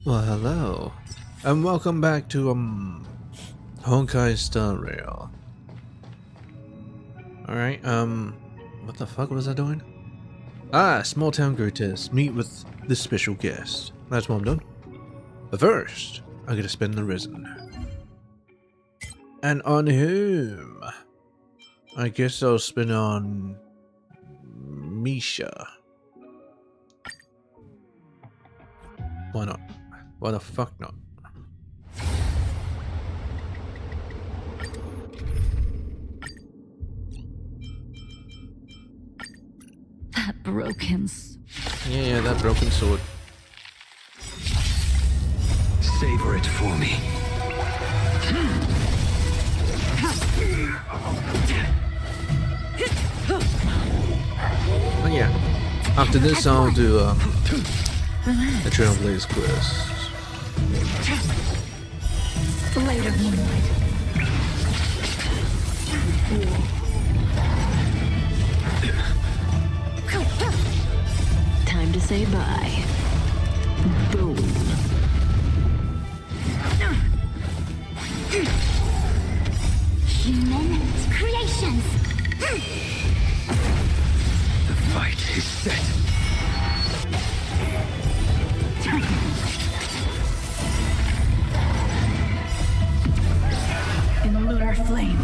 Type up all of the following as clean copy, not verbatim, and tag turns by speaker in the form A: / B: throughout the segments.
A: Well, hello, and welcome back to Honkai Star Rail. Alright, what the fuck was I doing? Ah, small town greeters, meet with this special guest. That's what I'm doing. But first, I gotta spend the risen. And on whom? I guess I'll spin on Misha. Why not? Why the fuck not?
B: That broken.
A: Yeah, that broken sword.
C: Savor it for me.
A: But yeah, after this I'll do the Trailblaze Quest.
B: Later, moonlight. Time to say bye. Boom.
D: Human creations.
C: The fight is set.
B: In lunar flame.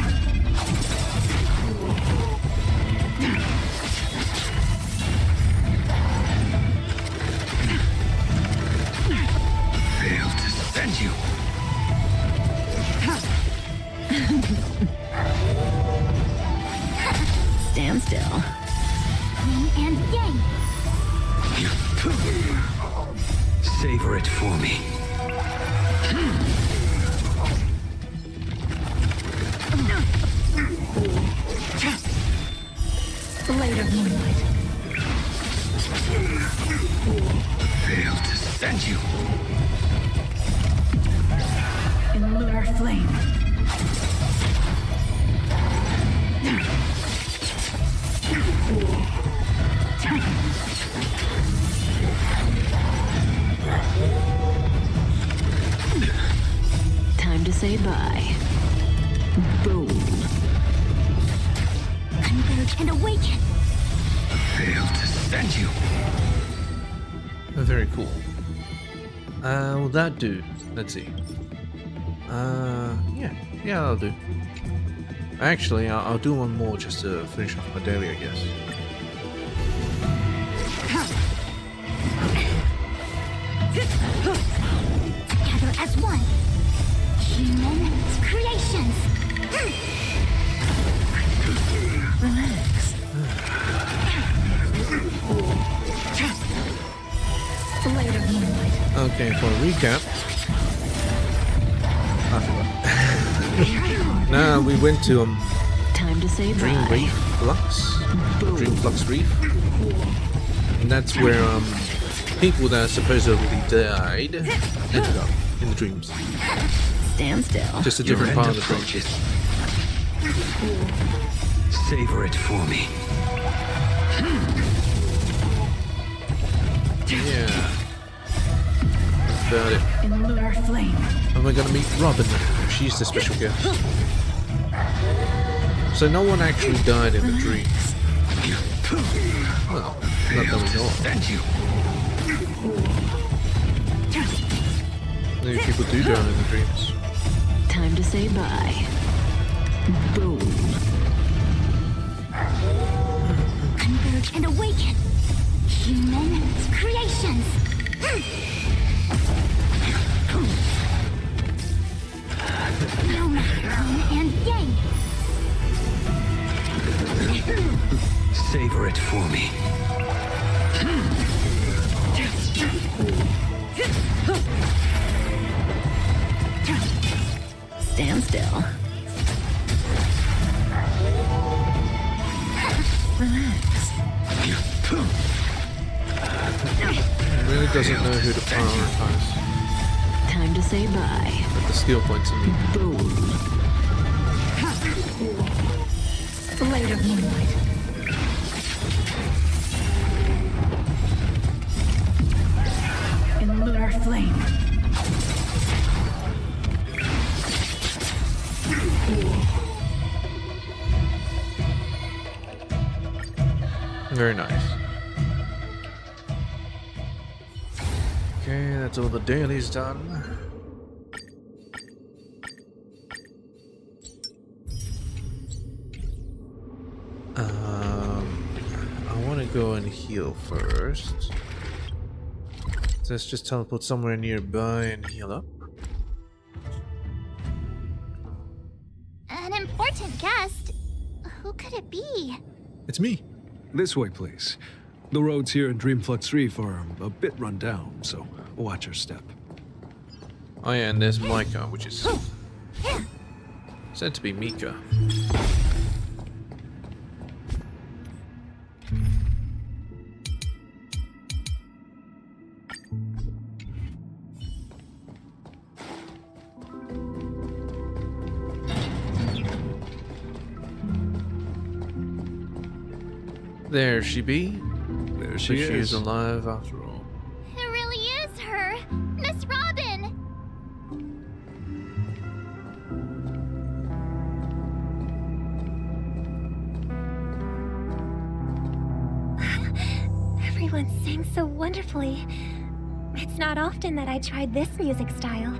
C: Failed to send you.
B: Stand still.
D: Yin and yang.
C: Savor it for me.
B: Later, moonlight.
C: Failed to send you.
B: In lunar flame. Time to say bye. Boom.
D: Converge and awaken.
C: Failed to send you.
A: Very cool. Will that do? Let's see. Yeah, I'll do. Actually, I'll do one more just to finish off my daily, I guess.
D: Together as one. Human creations.
B: Relax. Later, moonlight.
A: Okay, for a recap. I forgot. Now we went to
B: Time to say
A: Dream
B: bye.
A: Reef Flux. Dream Flux Reef. And that's where people that supposedly died ended up in the dreams.
B: Stand still.
A: Just a
C: Your
A: different
C: end
A: part of the dream.
C: approaches. Savor it for me.
A: Yeah. That's about it.
B: In lunar flame.
A: And we're gonna meet Robin. She's the special guest. So no one actually died in the dream. Well, not that we know of.
C: Send you.
A: Maybe people do die in the dreams.
B: Time to say bye. Boom.
D: Converge and awaken. Human creations. No matter yin and yang.
C: Savor it for me.
B: Stand still. Relax.
A: Really doesn't know who to prioritize.
B: Time to say bye.
A: But the skill points in me.
B: Boom. Later, moonlight. In lunar flame.
A: Very nice. Okay, that's all the dailies done. I want to go and heal first. So let's just teleport somewhere nearby and heal up.
D: An important guest? Who could it be?
A: It's me.
E: This way, please. The roads here in Dreamflux Reef are a bit run down, so watch your step.
A: Oh yeah, and there's Micah, which is said to be Mika. There she be.
E: There
A: So
E: she
A: she
E: is.
A: is alive after all.
D: It really is her! Miss Robin! Everyone sings so wonderfully. It's not often that I tried this music style,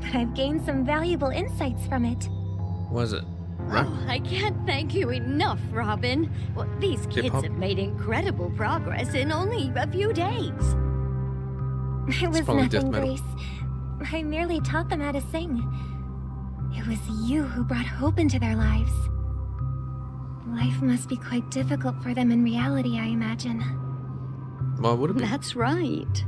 D: but I've gained some valuable insights from it.
A: Was it rap?
F: Oh, I can't thank you enough, Robin. Well, these kids
A: Hip-hop?
F: have made incredible progress in only a few days.
D: It was
A: probably death
D: nothing,
A: metal.
D: Grace. I merely taught them how to sing. It was you who brought hope into their lives. Life must be quite difficult for them in reality, I imagine.
A: Well, would it be?
F: That's right.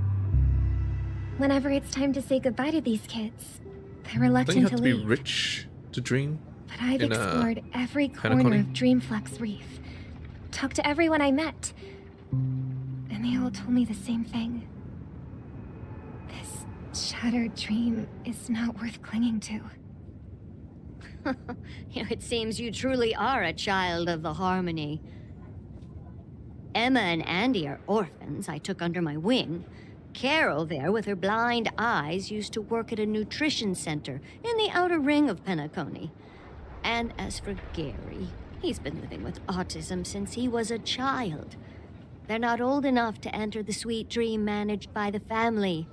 D: Whenever it's time to say goodbye to these kids, they're
A: Don't you
D: reluctant
A: have
D: to
A: to be
D: leave.
A: rich to dream?
D: But I've
A: in,
D: explored every corner
A: Penacony?
D: of Dreamflux Reef, talked to everyone I met, and they all told me the same thing. This shattered dream is not worth clinging to.
F: It seems you truly are a child of the Harmony. Emma and Andy are orphans I took under my wing. Carol there, with her blind eyes, used to work at a nutrition center in the outer ring of Penacony. And as for Gary, he's been living with autism since he was a child. They're not old enough to enter the sweet dream managed by the family.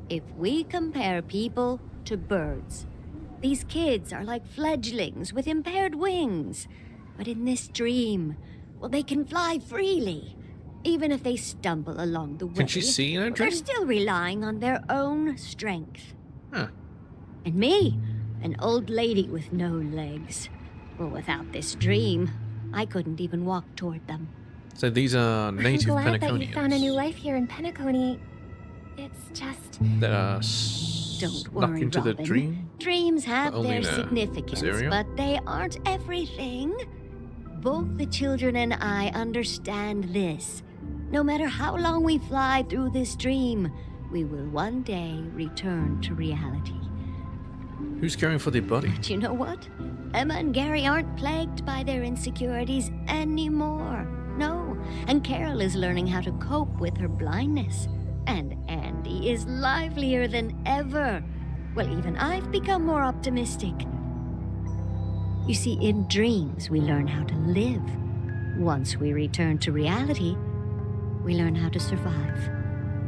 F: If we compare people to birds, these kids are like fledglings with impaired wings. But in this dream, well, they can fly freely. Even if they stumble along the way,
A: Can she see in her
F: they're
A: dream?
F: still relying on their own strength.
A: Huh.
F: And me, an old lady with no legs. Well, without this dream, I couldn't even walk toward them.
A: So these are native
D: I'm glad that you found a new
A: Penaconians
D: life here in Penacony. It's just...
A: that are
F: Don't
A: snuck
F: worry,
A: into the
F: Robin.
A: dream.
F: Dreams have
A: Only
F: their
A: in, this
F: significance,
A: area?
F: but they aren't everything. Both the children and I understand this. No matter how long we fly through this dream, we will one day return to reality.
A: Who's caring for the body?
F: But you know what? Emma and Gary aren't plagued by their insecurities anymore. No, and Carol is learning how to cope with her blindness. And Andy is livelier than ever. Well, even I've become more optimistic. You see, in dreams, we learn how to live. Once we return to reality, we learn how to survive.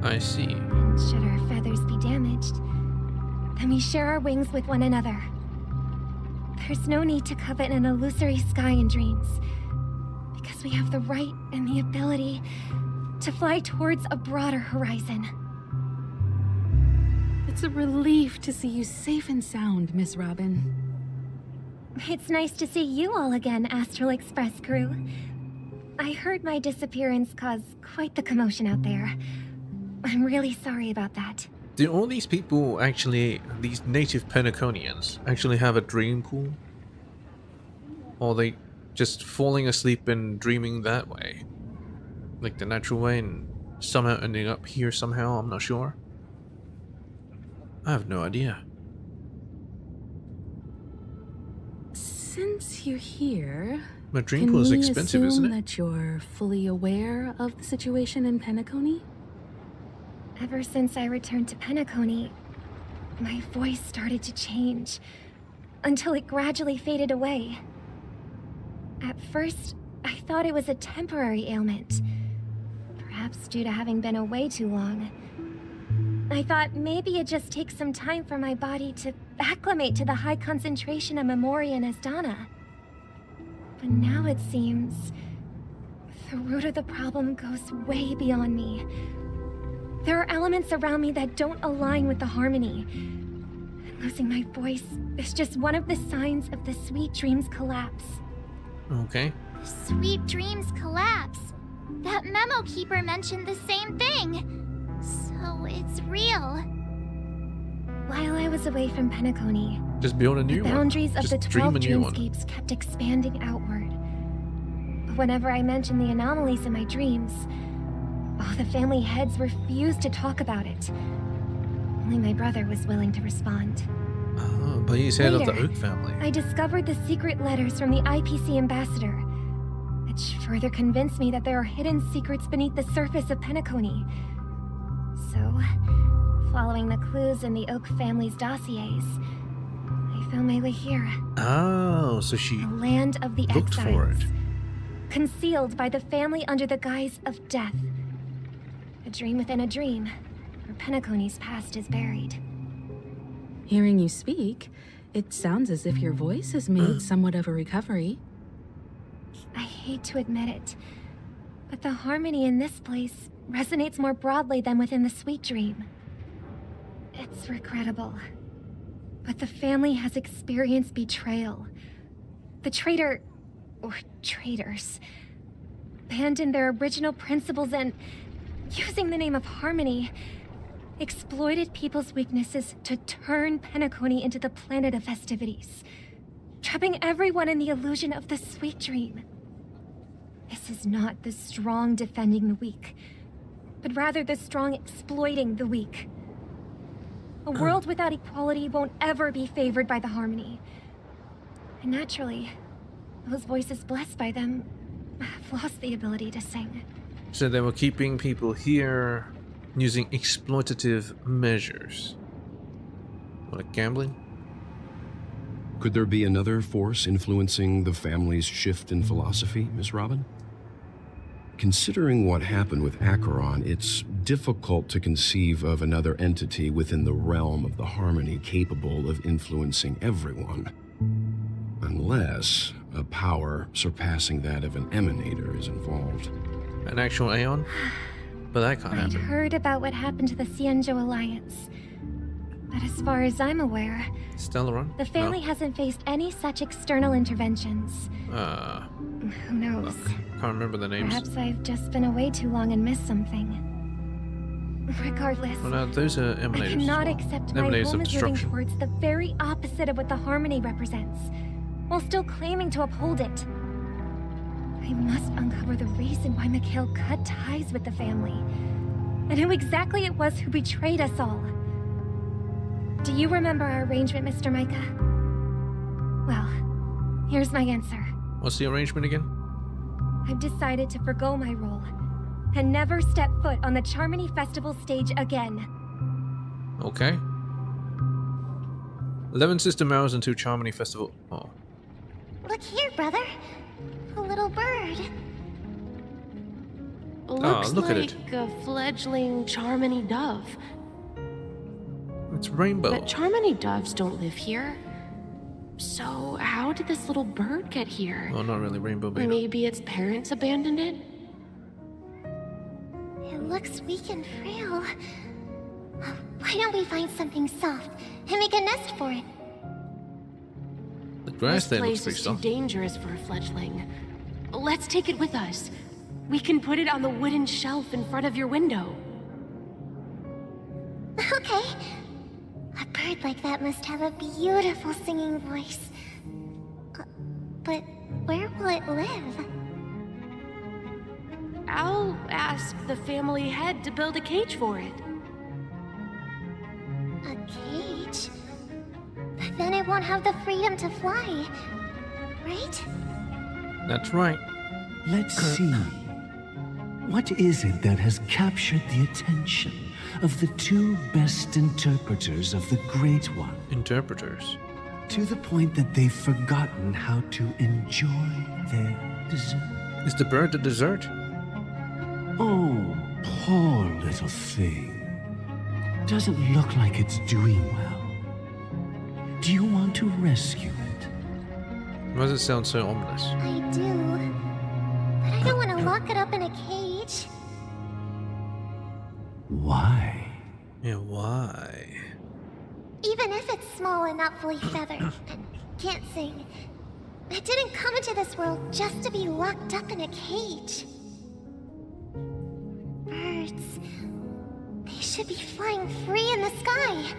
A: I see.
D: And should our feathers be damaged, then we share our wings with one another. There's no need to covet an illusory sky in dreams, because we have the right and the ability to fly towards a broader horizon.
G: It's a relief to see you safe and sound, Miss Robin.
D: It's nice to see you all again, Astral Express crew. I heard my disappearance caused quite the commotion out there. I'm really sorry about that.
A: Do all these people actually, these native Penaconians, actually have a dream pool? Or are they just falling asleep and dreaming that way? Like the natural way and somehow ending up here somehow? I'm not sure. I have no idea.
G: Since you're here,
A: My dream
G: can
A: pool is
G: we
A: expensive,
G: assume
A: isn't it?
G: that you're fully aware of the situation in Penacony?
D: Ever since I returned to Penacony, my voice started to change, until it gradually faded away. At first, I thought it was a temporary ailment. Perhaps due to having been away too long. I thought maybe it just takes some time for my body to acclimate to the high concentration of Memoria and Asdana. But now it seems the root of the problem goes way beyond me. There are elements around me that don't align with the harmony. And losing my voice is just one of the signs of the Sweet Dreams collapse.
A: Okay.
H: Sweet Dreams collapse. That memo keeper mentioned the same thing. So it's real.
D: While I was away from Penacony,
A: Just build a new
D: the
A: one.
D: boundaries of
A: Just
D: the
A: dream
D: 12
A: a new one.
D: dreamscapes kept expanding outward. But whenever I mentioned the anomalies in my dreams, all the family heads refused to talk about it. Only my brother was willing to respond.
A: Oh, but he's head of the
D: Later,
A: Oak family.
D: I discovered the secret letters from the IPC ambassador, which further convinced me that there are hidden secrets beneath the surface of Penacony. So, following the clues in the Oak family's dossiers, I found my way here.
A: Oh, so she
D: The land of the
A: looked
D: exiles.
A: for it.
D: Concealed by the family under the guise of death. A dream within a dream, where Penacony's past is buried.
G: Hearing you speak, it sounds as if your voice has made somewhat of a recovery.
D: I hate to admit it, but the harmony in this place resonates more broadly than within the Sweet Dream. It's regrettable, but the family has experienced betrayal. The traitor, or traitors, abandoned their original principles and, using the name of harmony, exploited people's weaknesses to turn Penacony into the planet of festivities, trapping everyone in the illusion of the Sweet Dream. This is not the strong defending the weak, but rather the strong exploiting the weak. A world without equality won't ever be favored by the harmony. And naturally, those voices blessed by them have lost the ability to sing.
A: So they were keeping people here using exploitative measures. Like gambling?
I: Could there be another force influencing the family's shift in philosophy, Miss Robin? Considering what happened with Acheron, it's difficult to conceive of another entity within the realm of the harmony capable of influencing everyone. Unless a power surpassing that of an emanator is involved.
A: An actual Aeon? But that can't
D: I'd
A: happen.
D: heard about what happened to the Cienjo Alliance. But as far as I'm aware,
A: Stellaron?
D: the family hasn't faced any such external interventions.
A: No.
D: Who knows?
A: Look, can't remember the names.
D: Perhaps I've just been away too long and missed something. Regardless,
A: Well, no, those are
D: I
A: emanators.
D: cannot
A: as well.
D: accept my
A: Emanators
D: home
A: of
D: is moving
A: destruction.
D: towards the very opposite of what the harmony represents, while still claiming to uphold it. I must uncover the reason why Mikhail cut ties with the family, and who exactly it was who betrayed us all. Do you remember our arrangement, Mr. Micah? Well, here's my answer.
A: What's the arrangement again?
D: I've decided to forgo my role, and never step foot on the Charmony Festival stage again.
A: Okay. 11 system hours until Charmony Festival. Oh.
H: Look here, brother. A little bird.
J: Looks
A: look
J: like
A: at it.
J: a fledgling Charmony dove.
A: It's rainbow.
J: But Charmony doves don't live here. So how did this little bird get here?
A: Well, not really rainbow beta.
J: Maybe its parents abandoned it?
H: It looks weak and frail. Why don't we find something soft and make a nest for it?
A: The grass
J: This
A: there looks
J: place
A: pretty
J: is too
A: soft.
J: dangerous for a fledgling. Let's take it with us. We can put it on the wooden shelf in front of your window.
H: Okay. A bird like that must have a beautiful singing voice. But where will it live?
J: I'll ask the family head to build a cage for it.
H: A cage? But then it won't have the freedom to fly, right?
A: That's right.
K: Let's see. What is it that has captured the attention of the two best interpreters of the Great One,
A: Interpreters.
K: to the point that they've forgotten how to enjoy their dessert?
A: Is the bird the dessert?
K: Oh, poor little thing. Doesn't look like it's doing well. Do you want to rescue it?
A: Why does it sound so ominous?
H: I do. But I don't want to lock it up in a cage.
K: Why?
A: Yeah, why?
H: Even if it's small and not fully feathered and can't sing, it didn't come into this world just to be locked up in a cage. Birds, they should be flying free in the sky.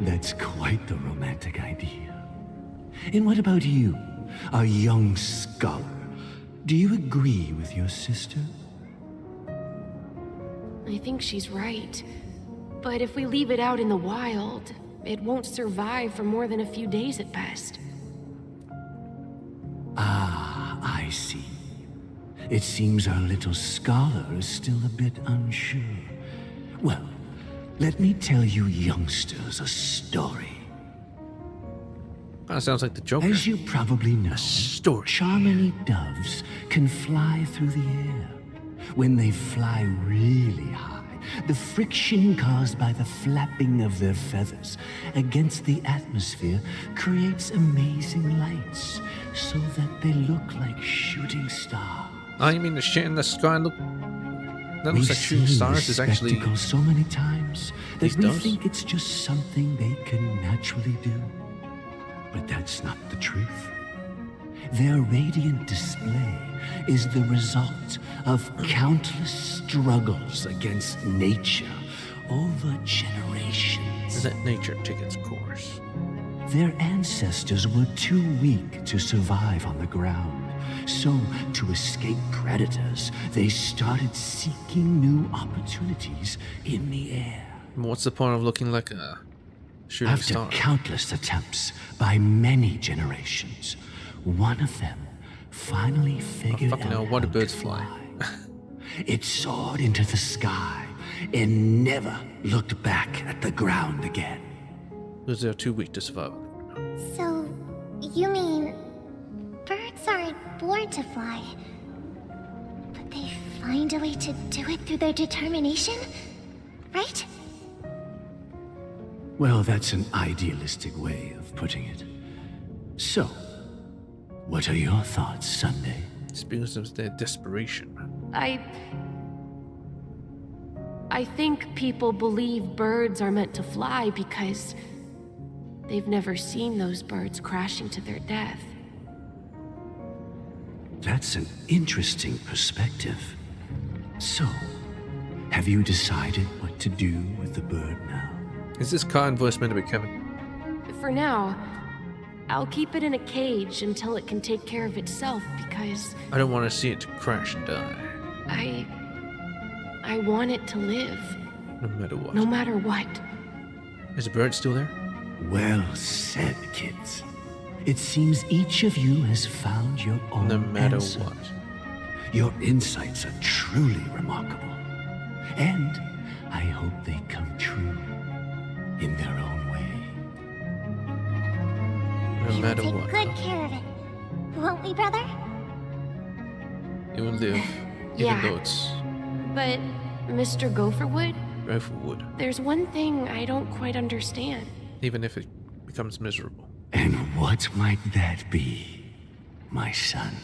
K: That's quite the romantic idea. And what about you, a young scholar? Do you agree with your sister?
J: I think she's right. But if we leave it out in the wild, it won't survive for more than a few days at best.
K: Ah, I see. It seems our little scholar is still a bit unsure. Well, let me tell you youngsters a story.
A: That sounds like the Joker.
K: As you probably know,
A: story.
K: Charmony doves can fly through the air. When they fly really high, the friction caused by the flapping of their feathers against the atmosphere creates amazing lights, so that they look like shooting stars.
A: Oh, you mean the shit in the sky look... That looks
K: We've
A: like shooting
K: seen
A: stars
K: this
A: is actually...
K: spectacle so many times that
A: These
K: we
A: doves?
K: think it's just something they can naturally do. But that's not the truth. Their radiant display is the result of countless struggles against nature over generations.
A: Is that nature took its course?
K: Their ancestors were too weak to survive on the ground. So, to escape predators, they started seeking new opportunities in the air.
A: What's the point of looking like a shooting
K: After
A: star?
K: countless attempts by many generations, one of them finally figured
A: fucking
K: out
A: hell, why do
K: how
A: birds
K: to
A: fly?
K: It soared into the sky and never looked back at the ground again.
A: Because they're too weak to survive.
H: So, you mean birds aren't born to fly, but they find a way to do it through their determination, right?
K: Well, that's an idealistic way of putting it. So, what are your thoughts, Sunday?
A: It's because of their desperation.
J: I think people believe birds are meant to fly because they've never seen those birds crashing to their death.
K: That's an interesting perspective. So, have you decided what to do with the bird now?
A: Is this kind voice meant to be Kevin?
J: For now, I'll keep it in a cage until it can take care of itself because
A: I don't want to see it crash and die.
J: I want it to live.
A: No matter what.
J: No matter what.
A: Is the bird still there?
K: Well said, kids. It seems each of you has found your own
A: No matter
K: answer.
A: what.
K: Your insights are truly remarkable. And I hope they come true in their own way.
A: No
H: We
A: matter
H: will take
A: what.
H: good care of it. Won't we, brother?
A: It will live.
J: Yeah.
A: Even though it's
J: But, Mr. Gopherwood,
A: dreadful wood.
J: there's one thing I don't quite understand.
A: Even if it becomes miserable.
K: And what might that be, my son?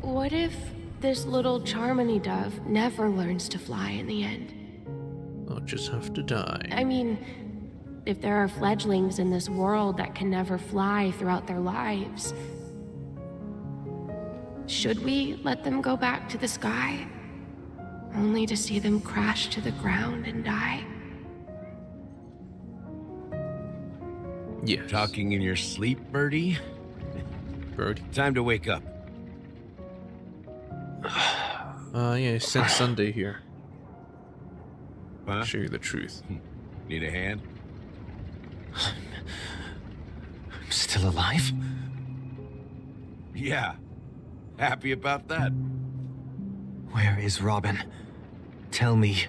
J: What if this little Charmony dove never learns to fly in the end?
A: I'll just have to die.
J: I mean, if there are fledglings in this world that can never fly throughout their lives, should we let them go back to the sky, only to see them crash to the ground and die?
A: Yes.
C: Talking in your sleep, Birdie?
A: Bird.
C: Time to wake up.
A: Yeah, since Sunday here.
C: Huh?
A: I'll show you the truth.
C: Need a hand?
K: I'm still alive?
C: Yeah. Happy about that.
L: Where is Robin? Tell me.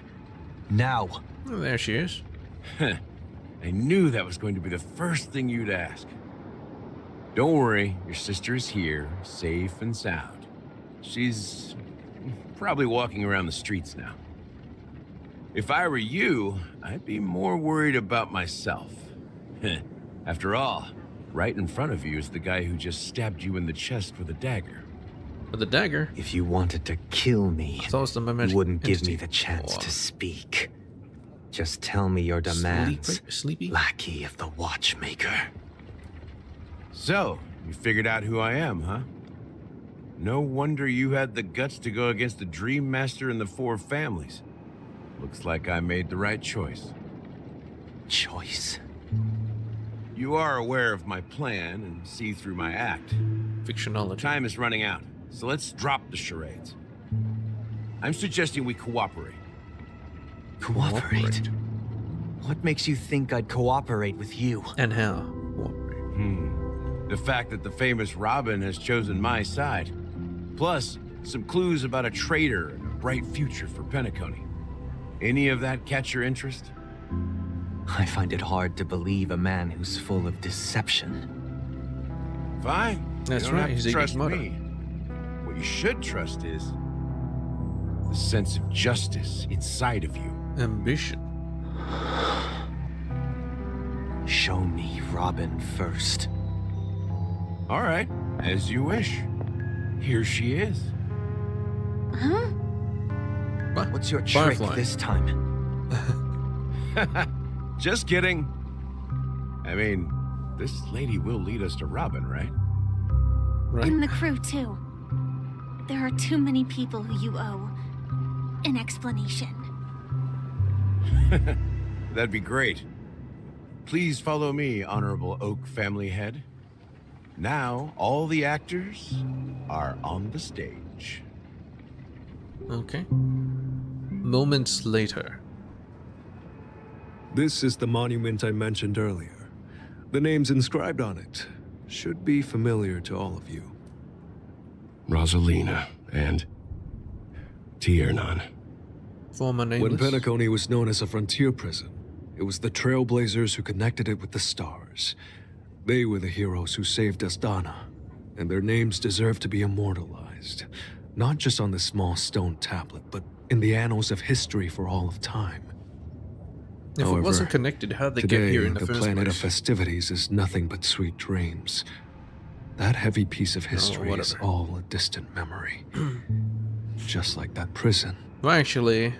L: Now.
A: Oh, there she is.
C: I knew that was going to be the first thing you'd ask. Don't worry, your sister is here, safe and sound. She's probably walking around the streets now. If I were you, I'd be more worried about myself. After all, right in front of you is the guy who just stabbed you in the chest with a dagger.
A: With the dagger?
L: If you wanted to kill me, you wouldn't give me the chance to speak. Just tell me your demands,
A: Sleepy?
L: lackey of the watchmaker.
C: So, you figured out who I am, huh? No wonder you had the guts to go against the Dream Master and the Four Families. Looks like I made the right choice.
L: Choice?
C: You are aware of my plan and see through my act.
A: Fictionology.
C: Time is running out, so let's drop the charades. I'm suggesting we cooperate.
L: Cooperate? What makes you think I'd cooperate with you?
A: And how? Cooperate.
C: The fact that the famous Robin has chosen my side. Plus, some clues about a traitor and a bright future for Penacony. Any of that catch your interest?
L: I find it hard to believe a man who's full of deception.
C: Fine.
A: That's
C: you don't
A: right,
C: have
A: he's
C: to
A: a
C: trust
A: mother.
C: me. What you should trust is the sense of justice inside of you.
A: Ambition.
L: Show me Robin first.
C: All right, as you wish. Here she is.
H: Huh?
A: What?
L: What's your trick
A: Firefly.
L: this time?
C: Just kidding. I mean, this lady will lead us to Robin, right?
A: Right.
H: And the crew, too. There are too many people who you owe an explanation.
C: That'd be great. Please follow me, Honorable Oak Family Head. Now, all the actors are on the stage.
A: Okay. Moments later.
E: This is the monument I mentioned earlier. The names inscribed on it should be familiar to all of you.
I: Rosalina and Tiernan.
A: Former
E: When
A: nameless.
E: Penacony was known as a frontier prison, it was the Trailblazers who connected it with the stars. They were the heroes who saved Astana, and their names deserve to be immortalized, not just on this small stone tablet, but in the annals of history for all of time.
A: If
E: However,
A: it wasn't connected, how'd they
E: today,
A: get here in the
E: the
A: first
E: planet of
A: place?
E: festivities is nothing but sweet dreams. That heavy piece of history is
A: whatever.
E: all a distant memory. Just like that prison.
A: Well, actually,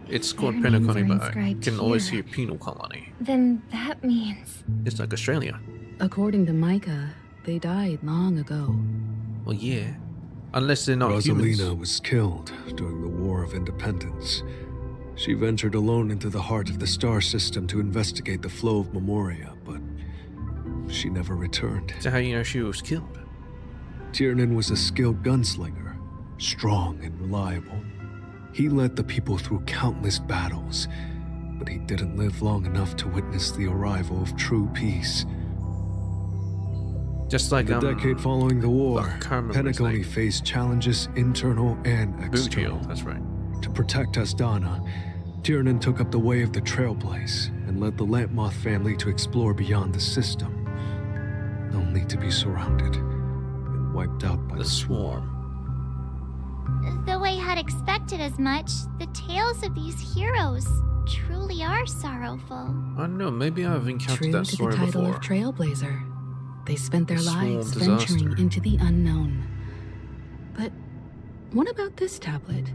A: it's called
D: Their names
A: Penacony,
D: are
A: but I
D: inscribed
A: can always
D: here.
A: hear penal colony.
D: Then that means...
A: It's like Australia.
G: According to Micah, they died long ago.
A: Well, yeah. Unless they're not
E: Rosalina
A: humans.
E: was killed during the War of Independence. She ventured alone into the heart of the star system to investigate the flow of Memoria, but she never returned.
A: So how you know she was killed?
E: Tiernan was a skilled gunslinger, strong and reliable. He led the people through countless battles, but he didn't live long enough to witness the arrival of true peace.
A: Just like
E: The decade following the war,
A: I can't remember his
E: Penacony
A: name.
E: faced challenges internal and external.
A: Boothill, that's right.
E: To protect Astana, Tiernan took up the way of the Trailblaze and led the Lampmoth family to explore beyond the system, only to be surrounded and wiped out by
A: The swarm.
H: Though I had expected as much, the tales of these heroes truly are sorrowful.
A: I don't know, maybe I've encountered
G: True
A: that
G: to the
A: story
G: title
A: before.
G: of Trailblazer. They spent their
A: A swarm
G: lives
A: disaster.
G: venturing into the unknown. But what about this tablet?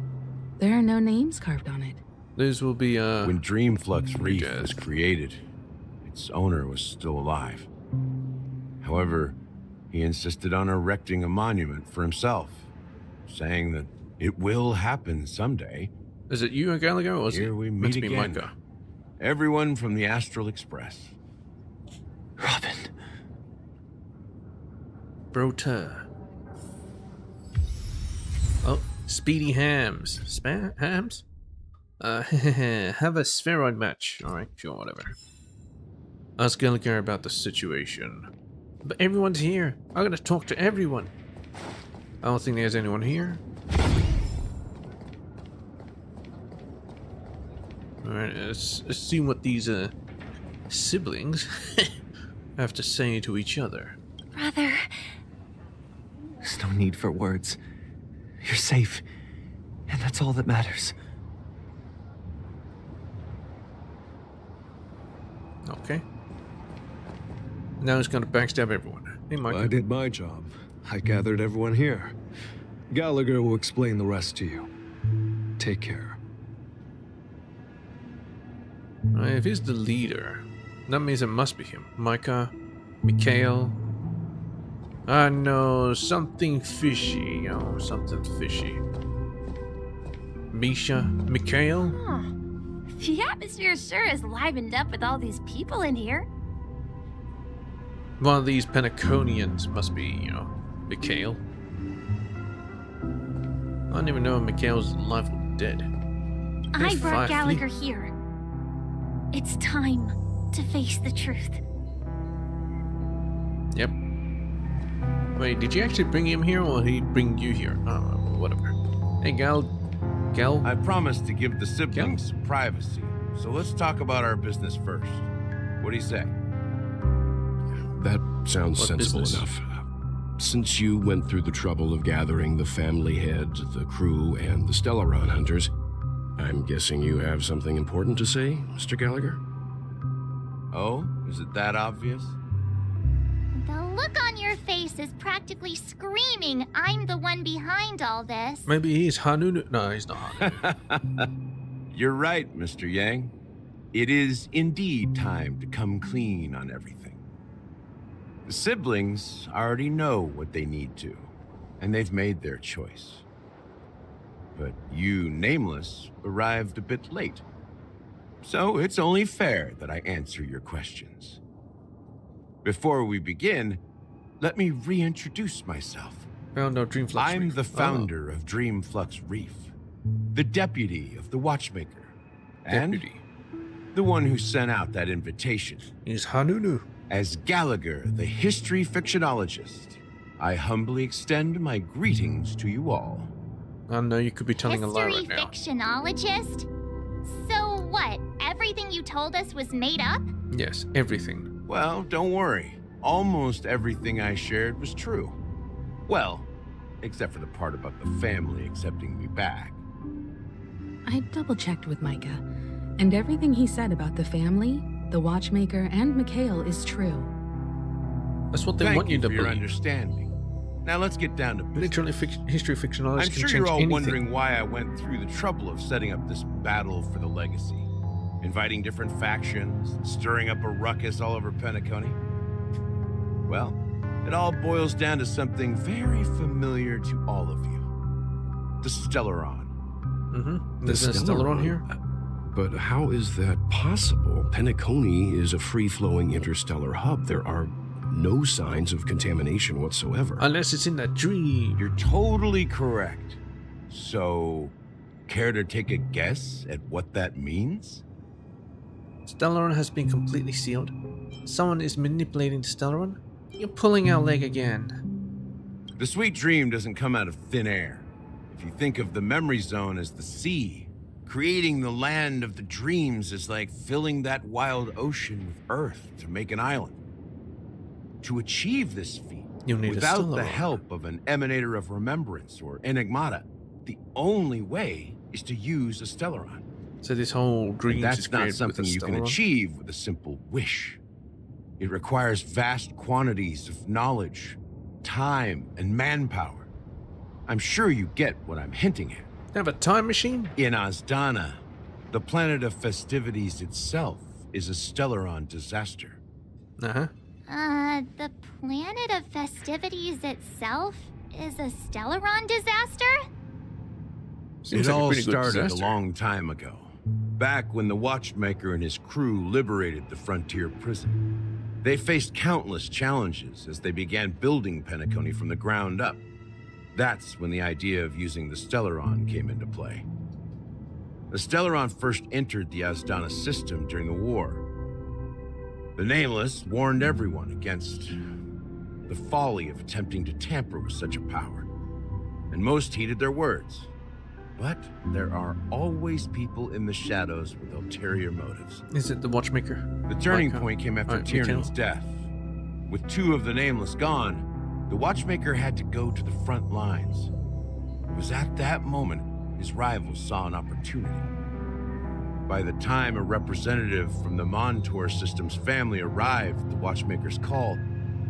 G: There are no names carved on it.
A: Those will be,
C: When Dreamflux Reef
A: Jazz.
C: was created, its owner was still alive. However, he insisted on erecting a monument for himself, saying that it will happen someday.
A: Is it you, Gallagher, or is
C: Here
A: it
C: we
A: meant
C: meet
A: to be
C: again.
A: Micah?
C: Everyone from the Astral Express.
L: Robin.
A: Brota. Oh, Speedy Hams. Hams? Have a spheroid match. Alright, sure, whatever. Ask Gallagher about the situation. But everyone's here. I gotta talk to everyone. I don't think there's anyone here. Alright, let's see what these siblings have to say to each other.
D: Father.
L: There's no need for words. You're safe, and that's all that matters.
A: Okay. Now he's gonna backstab everyone. Hey, Michael.
E: I did my job. I gathered everyone here. Gallagher will explain the rest to you. Take care.
A: If he's the leader, that means it must be him. Micah, Mikhail. I know something fishy. Oh, something fishy. Misha, Mikhail.
M: Huh. The atmosphere sure is livened up with all these people in here.
A: One of these Penaconians must be, Mikhail. I don't even know if Mikhail's alive or dead.
M: I
A: There's
M: brought
A: 5
M: Gallagher
A: feet.
M: here. It's time to face the truth.
A: Yep. Wait, did you actually bring him here, or did he bring you here? Oh, whatever. Hey, Gal.
C: I promised to give the siblings privacy, so let's talk about our business first. What do you say?
I: That sounds
A: What
I: sensible
A: business?
I: enough. Since you went through the trouble of gathering the family head, the crew, and the Stellaron hunters, I'm guessing you have something important to say, Mr. Gallagher?
C: Oh, is it that obvious?
H: The look on your face is practically screaming, I'm the one behind all this.
A: Maybe he's Hanunu. No, he's not Hanunu.
C: You're right, Mr. Yang. It is indeed time to come clean on everything. The siblings already know what they need to, and they've made their choice. But you, Nameless, arrived a bit late. So it's only fair that I answer your questions. Before we begin, let me reintroduce myself.
A: Dreamflux
C: I'm
A: Reef.
C: the founder of Dreamflux Reef, the deputy of the Watchmaker, and the one who sent out that invitation.
A: He's Hanunu.
C: As Gallagher, the history fictionologist, I humbly extend my greetings to you all.
A: I know you could be telling a lie right
H: History
A: now.
H: fictionologist? So what? Everything you told us was made up?
A: Yes, everything.
C: Well, don't worry. Almost everything I shared was true. Well, except for the part about the family accepting me back.
G: I double-checked with Micah, and everything he said about the family, the Watchmaker, and Mikhail is true.
A: That's what they
C: Thank
A: want you to
C: for your
A: believe.
C: understanding. Now let's get down to business.
A: Literally, history fictionologists
C: I'm
A: can
C: sure
A: change
C: you're all
A: anything.
C: wondering why I went through the trouble of setting up this battle for the legacy, inviting different factions, stirring up a ruckus all over Penacony. Well, it all boils down to something very familiar to all of you. The Stellaron.
A: Mm-hmm. There's a Stellaron here?
I: But how is that possible? Penacony is a free-flowing interstellar hub. There are no signs of contamination whatsoever.
A: Unless it's in that dream.
C: You're totally correct. So, care to take a guess at what that means?
A: Stellaron has been completely sealed. Someone is manipulating the Stellaron. You're pulling our leg again.
C: The sweet dream doesn't come out of thin air. If you think of the memory zone as the sea, creating the land of the dreams is like filling that wild ocean with earth to make an island. To achieve this feat,
A: You need
C: without
A: a
C: the
A: Stellaron.
C: help of an emanator of remembrance or enigmata, the only way is to use a Stellaron.
A: So this whole dream
C: And that's
A: is
C: not
A: created
C: something
A: with a
C: you can
A: Stellaron?
C: achieve with a simple wish. It requires vast quantities of knowledge, time, and manpower. I'm sure you get what I'm hinting at.
A: Have a time machine?
C: In Asdana, the planet of festivities itself is a Stellaron disaster.
A: Uh-huh.
H: The planet of festivities itself is a Stellaron disaster?
A: Seems
C: It
A: like a
C: all
A: pretty good
C: started a
A: disaster.
C: long time ago, back when the Watchmaker and his crew liberated the frontier prison. They faced countless challenges as they began building Penacony from the ground up. That's when the idea of using the Stellaron came into play. The Stellaron first entered the Asdana system during the war. The Nameless warned everyone against the folly of attempting to tamper with such a power, and most heeded their words. But there are always people in the shadows with ulterior motives.
A: Is it the Watchmaker?
C: The turning
A: Like,
C: point came after
A: Mikhail?
C: Tiernan's death. With 2 of the Nameless gone, the Watchmaker had to go to the front lines. It was at that moment his rivals saw an opportunity. By the time a representative from the Montour Systems family arrived at the Watchmaker's call,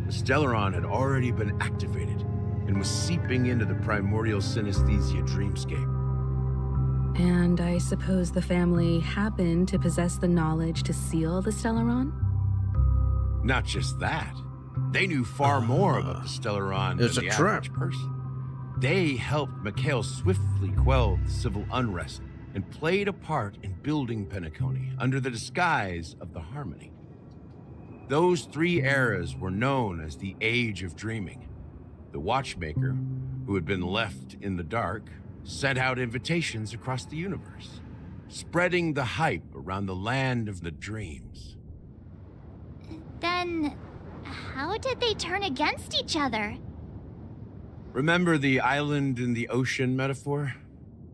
C: the Stellaron had already been activated and was seeping into the primordial synesthesia dreamscape.
G: And I suppose the family happened to possess the knowledge to seal the Stellaron?
C: Not just that. They knew far more about the Stellaron than the average person. They helped Mikhail swiftly quell the civil unrest and played a part in building Penacony under the disguise of the Harmony. Those 3 eras were known as the Age of Dreaming. The Watchmaker, who had been left in the dark, sent out invitations across the universe, spreading the hype around the land of the dreams.
H: Then, how did they turn against each other?
C: Remember the island in the ocean metaphor?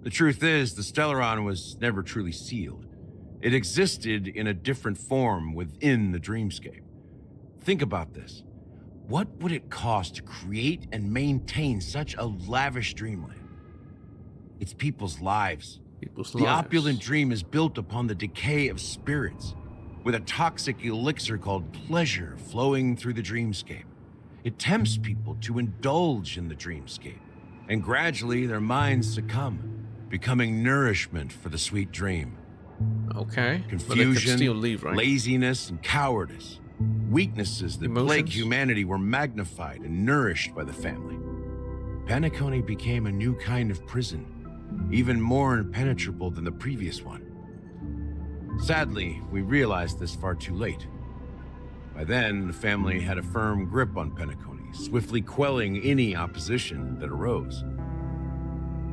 C: The truth is, the Stellaron was never truly sealed. It existed in a different form within the dreamscape. Think about this. What would it cost to create and maintain such a lavish dreamland? It's people's lives. The opulent dream is built upon the decay of spirits, with a toxic elixir called pleasure flowing through the dreamscape. It tempts people to indulge in the dreamscape, and gradually their minds succumb, becoming nourishment for the sweet dream.
A: Okay.
C: Confusion,
A: still leave, right?
C: laziness, and cowardice. Weaknesses that plagued humanity were magnified and nourished by the family. Penacony became a new kind of prison, even more impenetrable than the previous one. Sadly, we realized this far too late. By then, the family had a firm grip on Penacony, swiftly quelling any opposition that arose.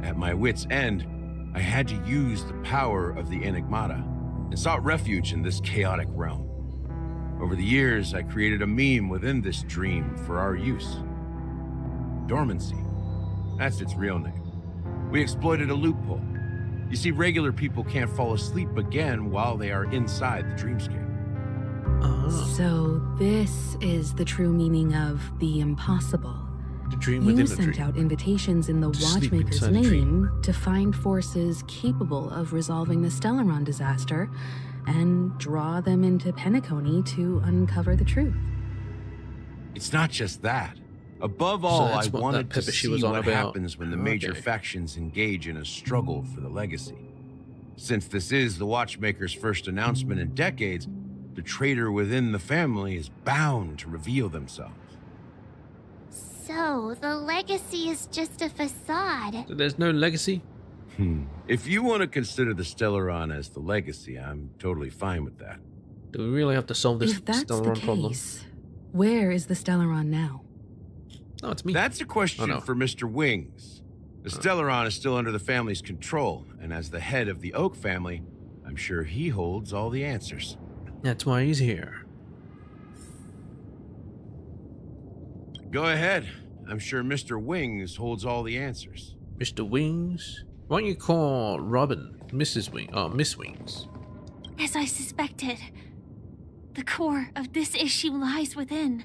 C: At my wit's end, I had to use the power of the Enigmata and sought refuge in this chaotic realm. Over the years, I created a meme within this dream for our use. Dormancy. That's its real name. We exploited a loophole. You see, regular people can't fall asleep again while they are inside the dreamscape.
G: So this is the true meaning of the impossible.
A: The dream within
G: You
A: the
G: sent
A: dream.
G: out invitations in the
A: To sleep
G: Watchmaker's
A: inside a dream.
G: name to find forces capable of resolving the Stellaron disaster and draw them into Penacony to uncover the truth.
C: It's not just that. Above all, I
A: that's what
C: wanted
A: that
C: to
A: Pepper she
C: see
A: was on
C: what
A: about.
C: happens when the major factions engage in a struggle for the legacy. Since this is the Watchmaker's first announcement in decades, the traitor within the family is bound to reveal themselves.
H: So, the legacy is just a facade.
A: So there's no legacy?
C: If you want to consider the Stellaron as the legacy, I'm totally fine with that.
A: Do we really have to solve this
G: If that's the
A: Stellaron problem?
G: case, where is the Stellaron now?
A: No, it's me.
C: That's a question
A: Oh, no.
C: for Mr. Wings. The Stellaron is still under the family's control, and as the head of the Oak family, I'm sure he holds all the answers.
A: That's why he's here.
C: Go ahead. I'm sure Mr. Wings holds all the answers.
A: Mr. Wings? Why don't you call Robin Mrs. Wings? Oh, Miss Wings.
M: As I suspected, the core of this issue lies within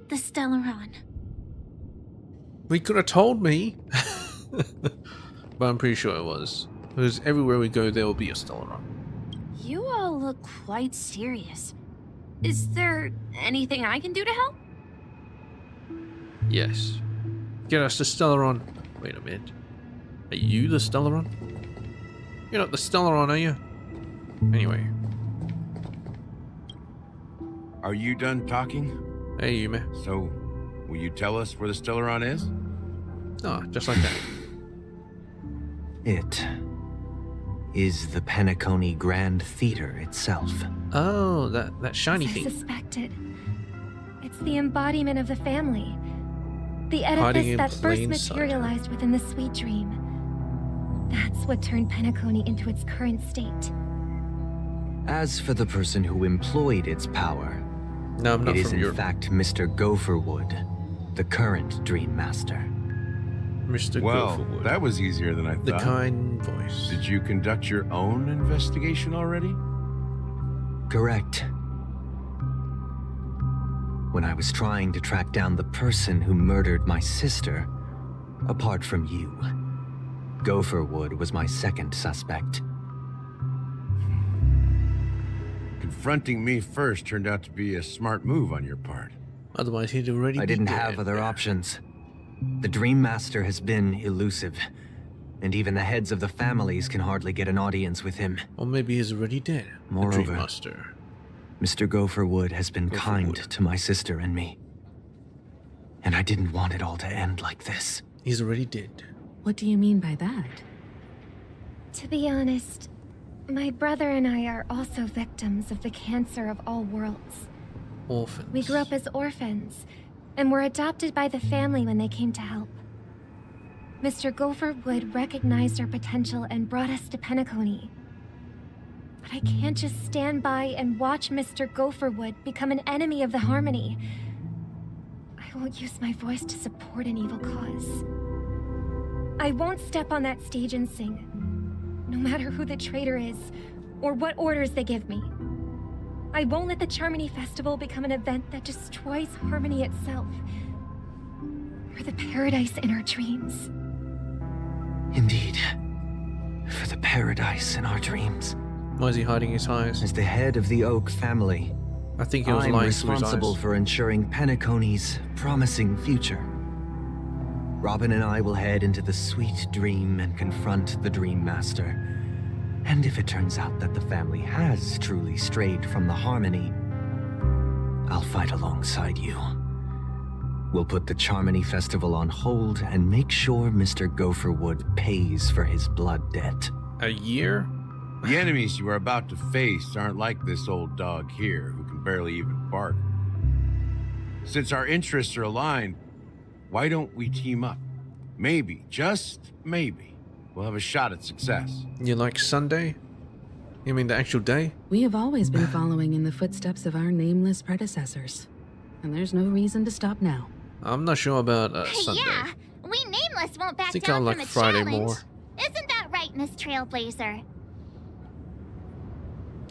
M: the Stellaron.
A: We could have told me. But I'm pretty sure it was. Because everywhere we go, there will be a Stellaron.
M: You all look quite serious. Is there anything I can do to help?
A: Yes. Get us the Stellaron. Wait a minute. Are you the Stellaron? You're not the Stellaron, are you? Anyway.
C: Are you done talking?
A: Hey, Yume.
C: So, will you tell us where the Stellaron is?
A: Oh, just like that.
L: It is the Penacony Grand Theater itself.
A: Oh, that shiny
D: As I
A: thing.
D: suspected. It's the embodiment of the family. The
A: Hiding
D: edifice
A: in
D: that first
A: plain sight.
D: materialized within the sweet dream. That's what turned Penacony into its current state.
L: As for the person who employed its power,
A: No, I'm not
L: it is
A: from
L: in
A: Europe.
L: fact Mr. Gopherwood, the current Dream Master.
A: Mr.
C: Well,
A: Gopherwood.
C: that was easier than I thought.
A: The kind voice.
C: Did you conduct your own investigation already?
L: Correct. when I was trying to track down the person who murdered my sister, apart from you. Gopherwood was my second suspect.
C: Confronting me first turned out to be a smart move on your part.
A: Otherwise, he'd already
L: I didn't have other options. The Dream Master has been elusive, and even the heads of the families can hardly get an audience with him.
A: Or maybe he's already dead.
L: Moreover,
A: the Dream Master.
L: Mr. Gopherwood has been kind to my sister and me. And I didn't want it all to end like this.
A: He's already dead.
G: What do you mean by that?
D: To be honest, my brother and I are also victims of the cancer of all worlds.
A: Orphans.
D: We grew up as orphans, and were adopted by the family when they came to help. Mr. Gopherwood recognized our potential and brought us to Penacony. But I can't just stand by and watch Mr. Gopherwood become an enemy of the Harmony. I won't use my voice to support an evil cause. I won't step on that stage and sing, no matter who the traitor is, or what orders they give me. I won't let the Charmony Festival become an event that destroys Harmony itself, or the paradise in our dreams.
L: Indeed. For the paradise in our dreams.
A: Why is he hiding his eyes?
L: As the head of the Oak family,
A: I think he was
L: I'm
A: lying through his
L: responsible
A: eyes.
L: for ensuring Penacony's promising future. Robin and I will head into the sweet dream and confront the Dream Master. And if it turns out that the family has truly strayed from the Harmony, I'll fight alongside you. We'll put the Charmony Festival on hold and make sure Mr. Gopherwood pays for his blood debt.
A: A year?
C: The enemies you are about to face aren't like this old dog here, who can barely even bark. Since our interests are aligned, why don't we team up? Maybe, just maybe, we'll have a shot at success.
A: You like Sunday? You mean the actual day?
G: We have always been following in the footsteps of our nameless predecessors, and there's no reason to stop now.
A: I'm not sure about Sunday.
H: Yeah, we Nameless won't back
A: I think I
H: down
A: like
H: from a
A: Friday
H: challenge.
A: more.
H: Isn't that right, Miss Trailblazer?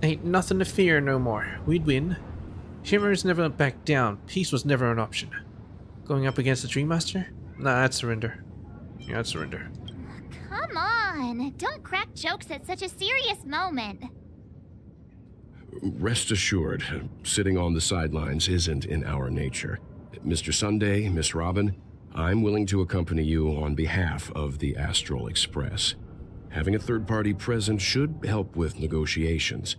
A: Ain't nothing to fear no more. We'd win. Shimmer's never backed down. Peace was never an option. Going up against the Dream Master? Nah, I'd surrender. Yeah, I'd surrender.
H: Come on, don't crack jokes at such a serious moment.
I: Rest assured, sitting on the sidelines isn't in our nature. Mr. Sunday, Miss Robin, I'm willing to accompany you on behalf of the Astral Express. Having a third party present should help with negotiations,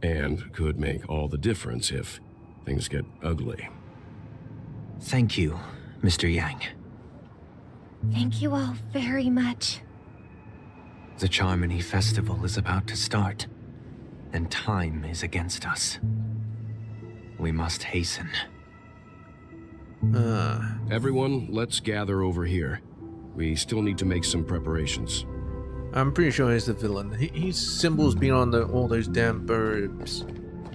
I: and could make all the difference if things get ugly.
L: Thank you, Mr. Yang.
D: Thank you all very much.
L: The Charmony Festival is about to start, and time is against us. We must hasten.
I: Everyone, let's gather over here. We still need to make some preparations.
A: I'm pretty sure he's the villain. His symbol's been on all those damn birds.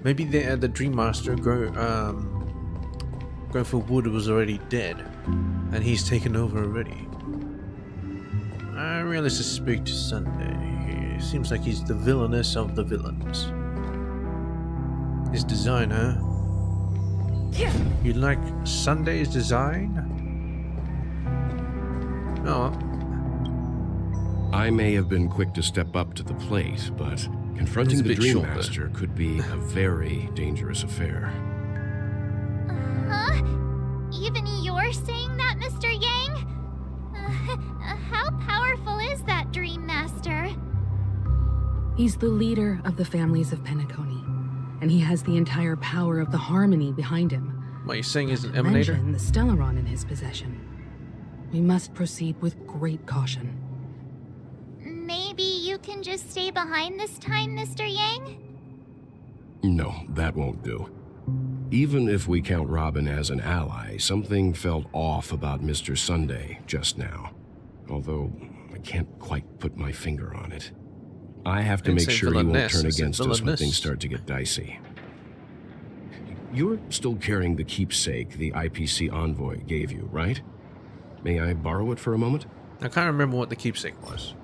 A: Maybe the Dream Master Gopherwood was already dead, and he's taken over already. I really suspect Sunday. He seems like he's the villainess of the villains. His design, huh? You like Sunday's design? Oh.
I: I may have been quick to step up to the plate, but confronting the Dream Master could be a very dangerous affair.
H: Huh? Even you're saying that, Mr. Yang? How powerful is that Dream Master?
G: He's the leader of the families of Penacony, and he has the entire power of the Harmony behind him.
A: What you're saying is an
G: Not to
A: emanator?
G: mention the Stellaron in his possession. We must proceed with great caution.
H: Maybe you can just stay behind this time, Mr. Yang?
I: No, that won't do. Even if we count Robin as an ally, something felt off about Mr. Sunday just now. Although, I can't quite put my finger on it. I have to make sure he won't turn against us when things start to get dicey. You're still carrying the keepsake the IPC envoy gave you, right? May I borrow it for a moment?
A: I can't remember what the keepsake was.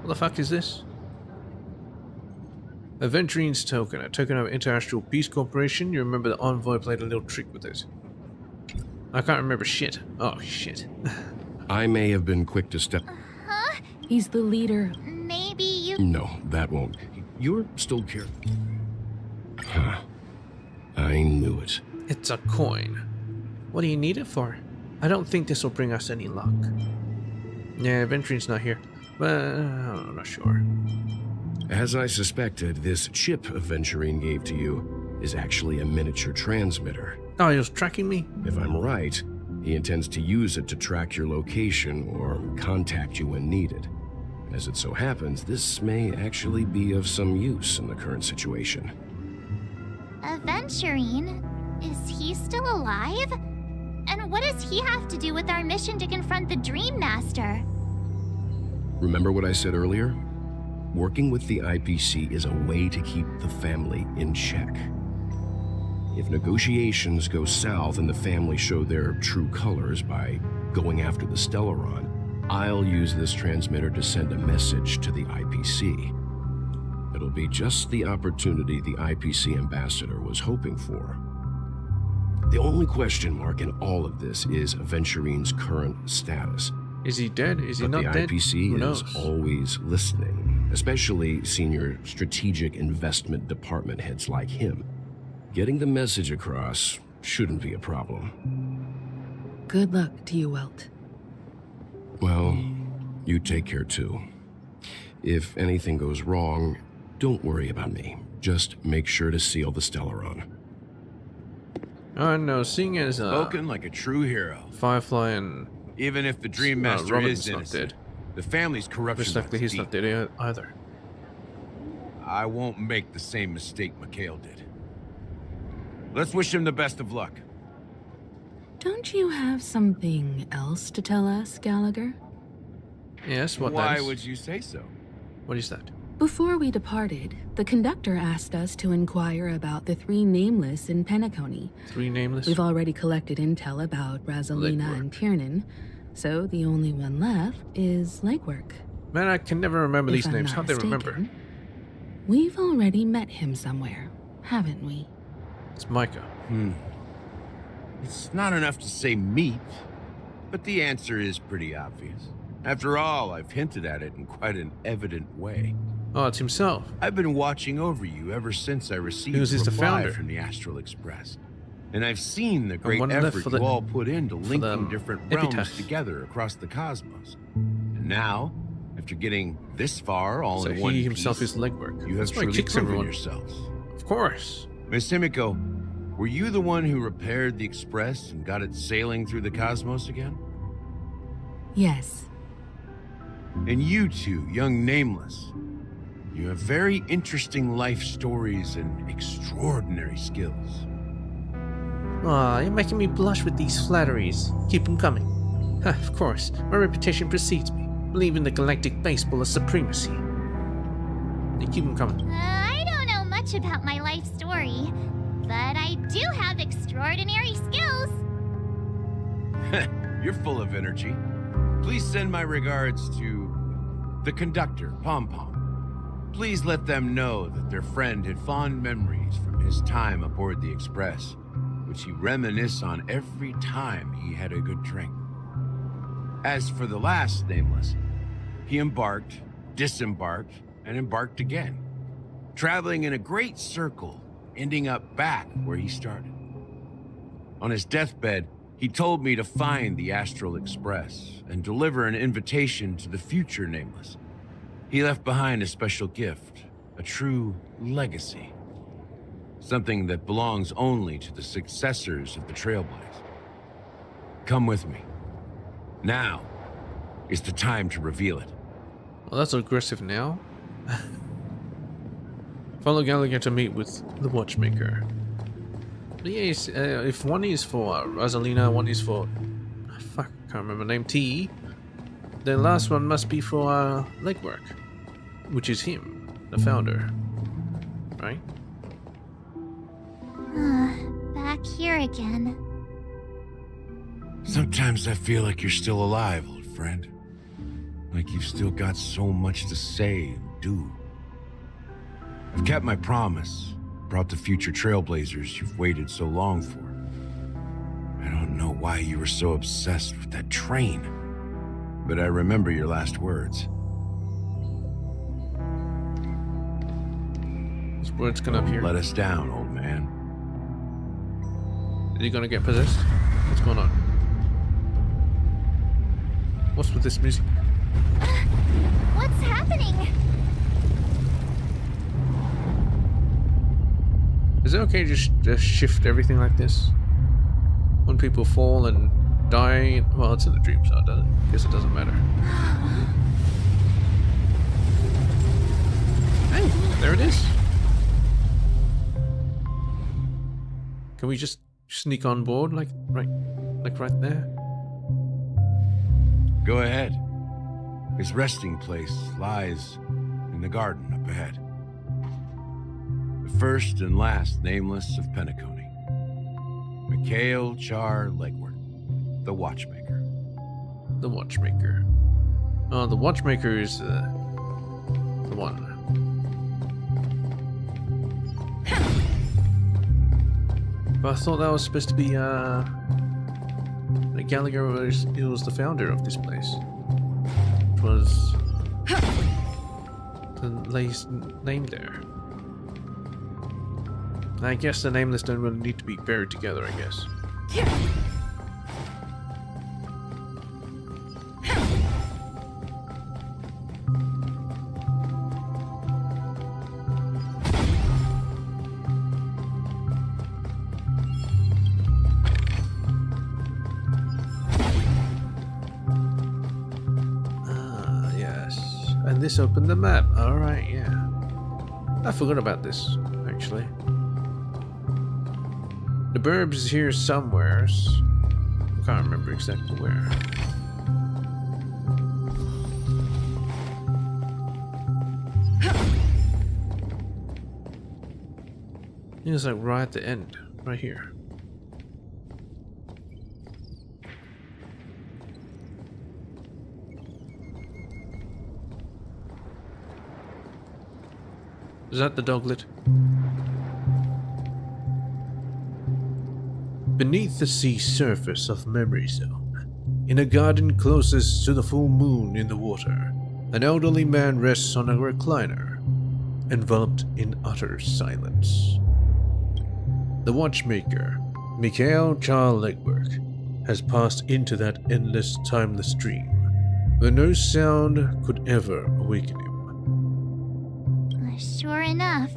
A: What the fuck is this? Aventurine's token, a token of Interastral Peace Corporation. You remember the Envoy played a little trick with it. I can't remember shit. Oh, shit.
I: I may have been quick to step...
H: Huh?
G: He's the leader.
H: Maybe you...
I: No, that won't. You're still careful. Huh. I knew it.
A: It's a coin. What do you need it for? I don't think this will bring us any luck. Yeah, Aventurine's not here. But I'm not sure.
I: As I suspected, this chip Aventurine gave to you is actually a miniature transmitter.
A: Oh, he was tracking me?
I: If I'm right, he intends to use it to track your location or contact you when needed. As it so happens, this may actually be of some use in the current situation.
H: Aventurine? Is he still alive? And what does he have to do with our mission to confront the Dream Master?
I: Remember what I said earlier? Working with the IPC is a way to keep the family in check. If negotiations go south and the family show their true colors by going after the Stellaron, I'll use this transmitter to send a message to the IPC. It'll be just the opportunity the IPC ambassador was hoping for. The only question mark in all of this is Aventurine's current status.
A: Is he dead? Is he
I: But
A: not
I: the
A: dead?
I: IPC
A: Who
I: is
A: knows?
I: always listening, especially senior strategic investment department heads like him. Getting the message across shouldn't be a problem.
G: Good luck to you, Welt.
I: Well, you take care too. If anything goes wrong, don't worry about me. Just make sure to seal the Stellaron.
A: Oh no, seeing as
C: Spoken like a true hero.
A: Firefly and
C: Even if the Dream Master
A: Robin's
C: is
A: not
C: innocent,
A: dead.
C: the family's corruption
A: Most likely
C: runs
A: he's not
C: deep.
A: dead either.
C: I won't make the same mistake Mikhail did. Let's wish him the best of luck.
G: Don't you have something else to tell us, Gallagher?
A: Yes, what
C: Why
A: that is?
C: would you say so?
A: What is that?
G: Before we departed, the conductor asked us to inquire about the three nameless in Penacony.
A: Three nameless?
G: We've already collected intel about Razelina and Tiernan, so the only one left is legwork.
A: Man, I can never remember
G: If
A: these
G: I'm
A: names.
G: not
A: How'd they remember?
G: mistaken, We've already met him somewhere, haven't we?
A: It's Micah.
C: It's not enough to say meet, but the answer is pretty obvious. After all, I've hinted at it in quite an evident way.
A: Oh, it's himself.
C: I've been watching over you ever since I received
A: Who's
C: a
A: the
C: reply
A: founder?
C: from the Astral Express. And I've seen the great
A: one left
C: effort
A: for
C: you
A: the-
C: all put into
A: for
C: linking
A: the
C: different
A: epitaph.
C: realms together across the cosmos. And now, after getting this far all
A: So
C: in
A: he
C: one
A: himself
C: piece,
A: is legwork.
C: you have
A: That's why he
C: truly
A: kicks
C: proven
A: everyone.
C: yourselves.
A: Of course.
C: Miss Himiko, were you the one who repaired the Express and got it sailing through the cosmos again?
G: Yes.
C: And you two, young Nameless, you have very interesting life stories and extraordinary skills.
A: Aw, you're making me blush with these flatteries. Keep them coming. Ha, of course, my reputation precedes me. Believe in the galactic baseball of supremacy. You keep them coming.
H: I don't know much about my life story, but I do have extraordinary skills.
C: You're full of energy. Please send my regards to the conductor, Pom Pom. Please let them know that their friend had fond memories from his time aboard the Express, which he reminisced on every time he had a good drink. As for the last Nameless, he embarked, disembarked, and embarked again, traveling in a great circle, ending up back where he started. On his deathbed, he told me to find the Astral Express and deliver an invitation to the future Nameless. He left behind a special gift, a true legacy. Something that belongs only to the successors of the Trailblaze. Come with me. Now is the time to reveal it.
A: Well, that's aggressive now. Follow Gallagher to meet with the Watchmaker. But yes, if one is for Rosalina, one is for... Fuck, I can't remember the name. T. The last one must be for Legwork. Which is him, the founder. Right?
H: Back here again.
C: Sometimes I feel like you're still alive, old friend. Like you've still got so much to say and do. I've kept my promise, brought the future Trailblazers you've waited so long for. I don't know why you were so obsessed with that train, but I remember your last words.
A: His words come up here.
C: Let us down, old man.
A: Is he gonna get possessed? What's going on? What's with this music?
H: What's happening?
A: Is it okay to just shift everything like this? When people fall and die, well, it's in the dream, so it doesn't. Guess it doesn't matter. Hey, there it is. Can we just sneak on board, like right there?
C: Go ahead. His resting place lies in the garden up ahead. The first and last nameless of Penacony. Mikhail Char Legward, the Watchmaker.
A: The Watchmaker. Oh, the Watchmaker is the one. But I thought that was supposed to be Gallagher was the founder of this place. It was the last name there. I guess the nameless don't really need to be buried together, I guess. Ah, yes. And this opened the map. Alright, yeah. I forgot about this, actually. The burbs is here somewheres. I can't remember exactly where. It's like right at the end, right here. Is that the doglet? Beneath the sea surface of Memory Zone, in a garden closest to the full moon in the water, an elderly man rests on a recliner, enveloped in utter silence. The Watchmaker, Mikhail Char Legward, has passed into that endless, timeless dream, where no sound could ever awaken him.
H: Sure enough,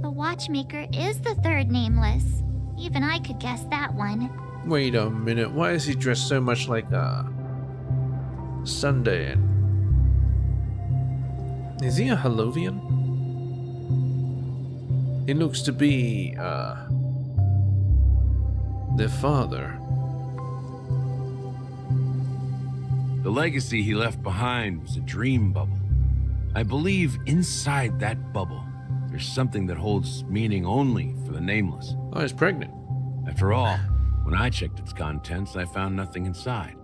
H: the Watchmaker is the third nameless. Even I could guess that one.
A: Wait a minute, why is he dressed so much like Sunday? Is he a Halovian? He looks to be their father.
C: The legacy he left behind was a dream bubble. I believe inside that bubble, there's something that holds meaning only for the nameless.
A: Oh, it's pregnant.
C: After all, when I checked its contents, I found nothing inside.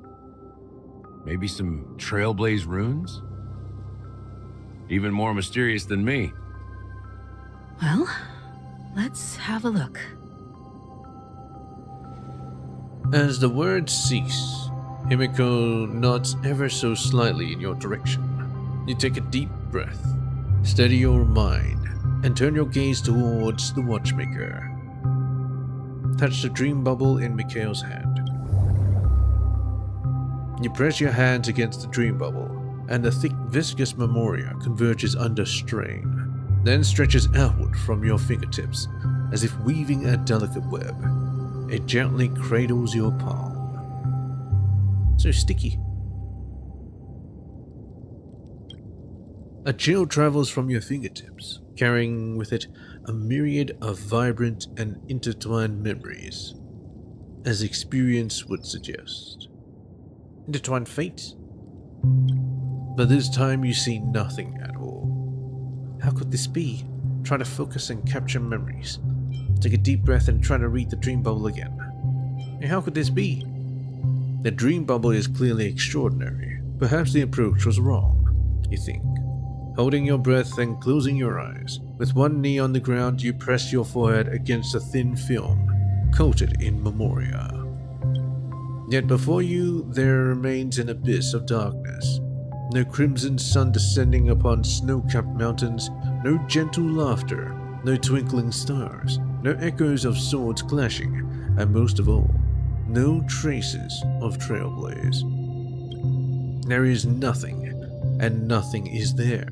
C: Maybe some Trailblaze runes? Even more mysterious than me.
G: Well, let's have a look.
A: As the words cease, Himiko nods ever so slightly in your direction. You take a deep breath, steady your mind, and turn your gaze towards the Watchmaker. Touch the dream bubble in Mikhail's hand. You press your hands against the dream bubble, and the thick, viscous memoria converges under strain, then stretches outward from your fingertips, as if weaving a delicate web. It gently cradles your palm. So sticky. A chill travels from your fingertips, carrying with it a myriad of vibrant and intertwined memories, as experience would suggest. Intertwined fates? But this time you see nothing at all. How could this be? Try to focus and capture memories. Take a deep breath and try to read the dream bubble again. And how could this be? The dream bubble is clearly extraordinary. Perhaps the approach was wrong, you think. Holding your breath and closing your eyes, with one knee on the ground, you press your forehead against a thin film, coated in memoria. Yet before you, there remains an abyss of darkness. No crimson sun descending upon snow-capped mountains, no gentle laughter, no twinkling stars, no echoes of swords clashing, and most of all, no traces of Trailblaze. There is nothing, and nothing is there.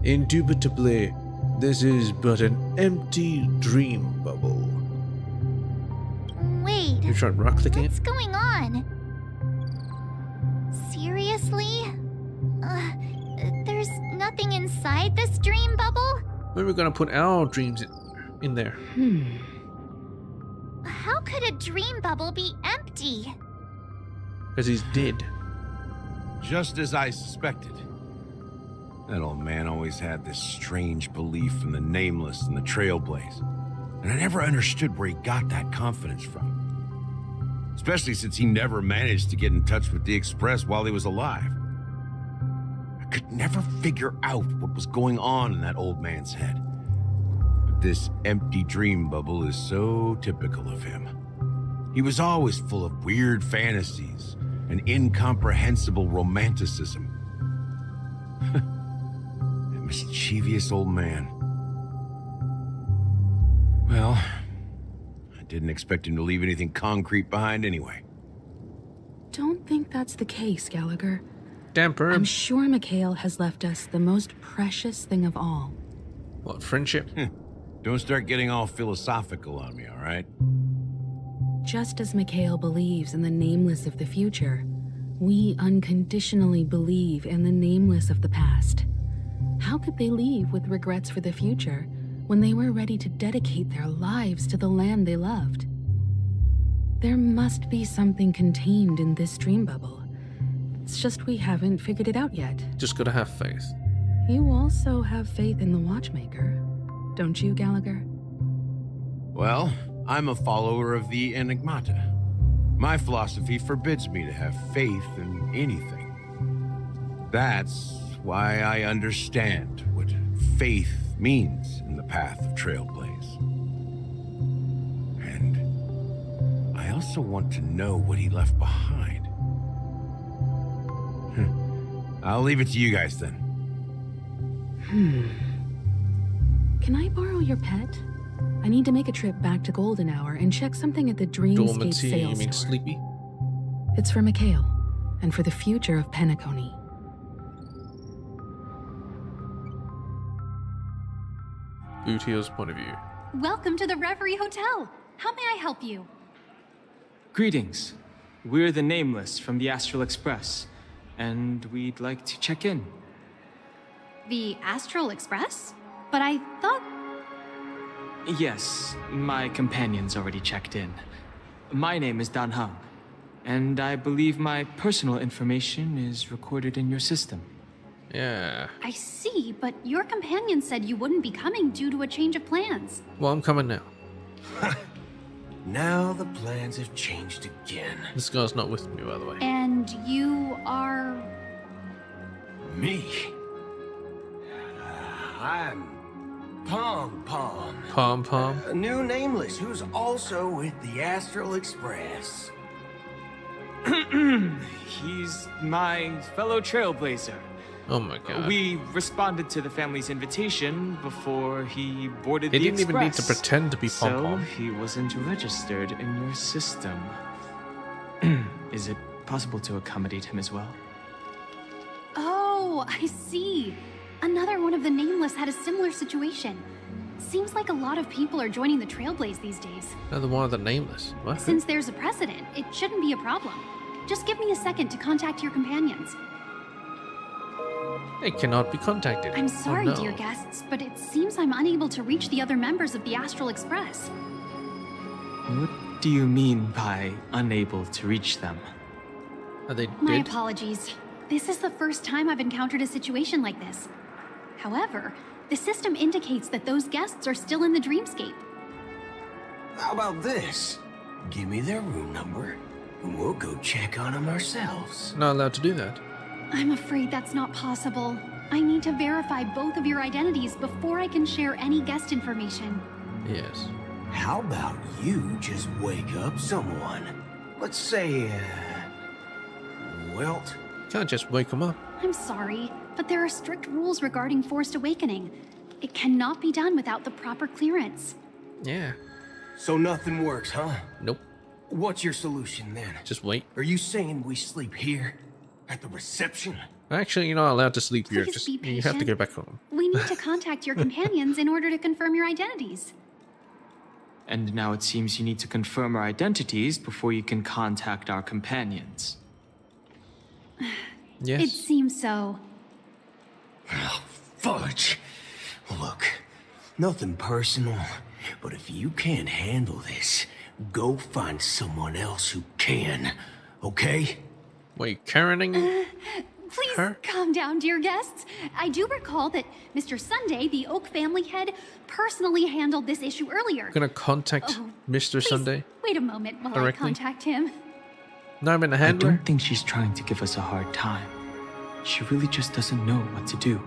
A: Indubitably, this is but an empty dream bubble.
H: Wait.
A: You tried right-clicking it?
H: What's going on? Seriously? There's nothing inside this dream bubble?
A: Maybe we're gonna put our dreams in there.
H: How could a dream bubble be empty?
A: Because he's dead.
C: Just as I suspected. That old man always had this strange belief in the Nameless and the Trailblaze, and I never understood where he got that confidence from. Especially since he never managed to get in touch with the Express while he was alive. I could never figure out what was going on in that old man's head. But this empty dream bubble is so typical of him. He was always full of weird fantasies and incomprehensible romanticism. That mischievous old man. Well, I didn't expect him to leave anything concrete behind anyway.
G: Don't think that's the case, Gallagher.
A: Damper.
G: I'm sure Mikhail has left us the most precious thing of all.
A: What, friendship?
C: Don't start getting all philosophical on me, all right?
G: Just as Mikhail believes in the nameless of the future, we unconditionally believe in the nameless of the past. How could they leave with regrets for the future when they were ready to dedicate their lives to the land they loved? There must be something contained in this dream bubble. It's just we haven't figured it out yet.
A: Just gotta have faith.
G: You also have faith in the Watchmaker, don't you, Gallagher?
C: Well, I'm a follower of the Enigmata. My philosophy forbids me to have faith in anything. That's why I understand what faith means in the path of Trailblaze. And I also want to know what he left behind. I'll leave it to you guys then.
G: Can I borrow your pet? I need to make a trip back to Golden Hour and check something at the Dreamscape
A: Dormancy, you
G: sales
A: mean
G: store.
A: sleepy?
G: It's for Mikhail, and for the future of Penacony.
A: Utio's point of view.
N: Welcome to the Reverie Hotel. How may I help you?
O: Greetings. We're the Nameless from the Astral Express, and we'd like to check in.
N: The Astral Express? But I thought...
O: Yes, my companion's already checked in. My name is Dan Hung, and I believe my personal information is recorded in your system.
A: Yeah.
N: I see, but your companion said you wouldn't be coming due to a change of plans.
A: Well, I'm coming now.
P: Now the plans have changed again.
A: This guy's not with me, by the way.
N: And you are...
P: Me? I'm Pom Pom.
A: Pom Pom?
P: A new Nameless who's also with the Astral Express.
O: He's my fellow Trailblazer.
A: Oh my god.
O: We responded to the family's invitation before he boarded
A: He
O: the
A: didn't even need to
O: Express.
A: pretend to be Pom Pom.
O: So he wasn't registered in your system. Is it possible to accommodate him as well?
N: Oh, I see. Another one of the Nameless had a similar situation. Seems like a lot of people are joining the Trailblaze these days.
A: Another one of the Nameless. What?
N: Since there's a precedent, it shouldn't be a problem. Just give me a second to contact your companions.
A: They cannot be contacted.
N: I'm sorry,
A: Oh, no.
N: dear guests, but it seems I'm unable to reach the other members of the Astral Express.
O: What do you mean by unable to reach them?
A: Are they
N: My
A: dead?
N: apologies. This is the first time I've encountered a situation like this. However, the system indicates that those guests are still in the dreamscape.
P: How about this? Give me their room number, and we'll go check on them ourselves.
A: Not allowed to do that.
N: I'm afraid that's not possible. I need to verify both of your identities before I can share any guest information.
A: Yes.
P: How about you just wake up someone? Let's say, Welt?
A: Can't just wake him up.
N: I'm sorry, but there are strict rules regarding forced awakening. It cannot be done without the proper clearance.
A: Yeah.
P: So nothing works, huh?
A: Nope.
P: What's your solution then?
A: Just wait.
P: Are you saying we sleep here? At the reception?
A: Actually, you're not allowed to sleep here.
N: Please
A: Just
N: be
A: you have to
N: patient.
A: get back home.
N: We need to contact your companions in order to confirm your identities.
O: And now it seems you need to confirm our identities before you can contact our companions.
A: Yes.
N: It seems so.
P: Oh, fudge. Look, nothing personal, but if you can't handle this, go find someone else who can, okay?
A: Wait, Karening?
N: Please
A: Her?
N: calm down, dear guests. I do recall that Mr. Sunday, the Oak family head, personally handled this issue earlier.
A: Gonna contact
N: Oh,
A: Mr.
N: please
A: Sunday?
N: Wait a moment while
A: Directly?
N: I contact him.
A: Not even a
O: I
A: handler?
O: don't think she's trying to give us a hard time. She really just doesn't know what to do.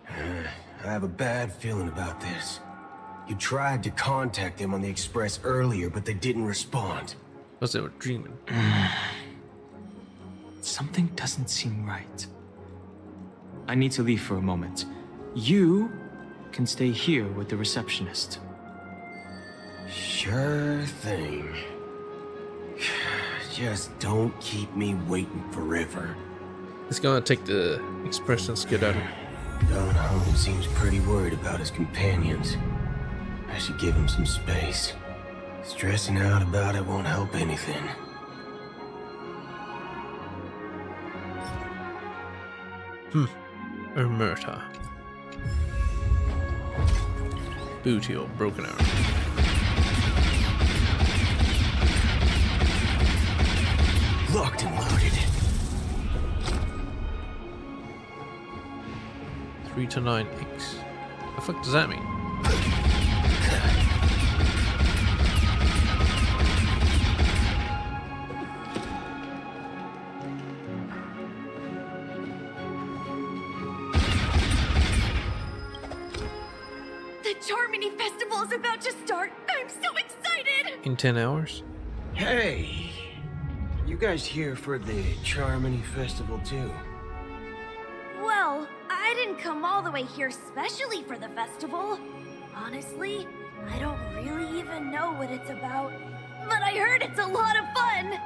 P: I have a bad feeling about this. You tried to contact them on the express earlier, but they didn't respond.
A: Because they were dreaming.
O: Something doesn't seem right. I need to leave for a moment. You can stay here with the receptionist.
P: Sure thing. Just don't keep me waiting forever.
A: It's gonna take the express and skedaddle.
P: Don Home seems pretty worried about his companions. I should give him some space. Stressing out about it won't help anything.
A: Omerta. Booty or broken arrow.
P: Locked and loaded.
A: 3 to 9X. The fuck does that mean?
M: The Charmony Festival is about to start. I'm so excited!
A: In 10 hours?
P: Hey! You guys here for the Charmony Festival too?
M: Well, I didn't come all the way here specially for the festival. Honestly, I don't really even know what it's about. But I heard it's a lot of fun!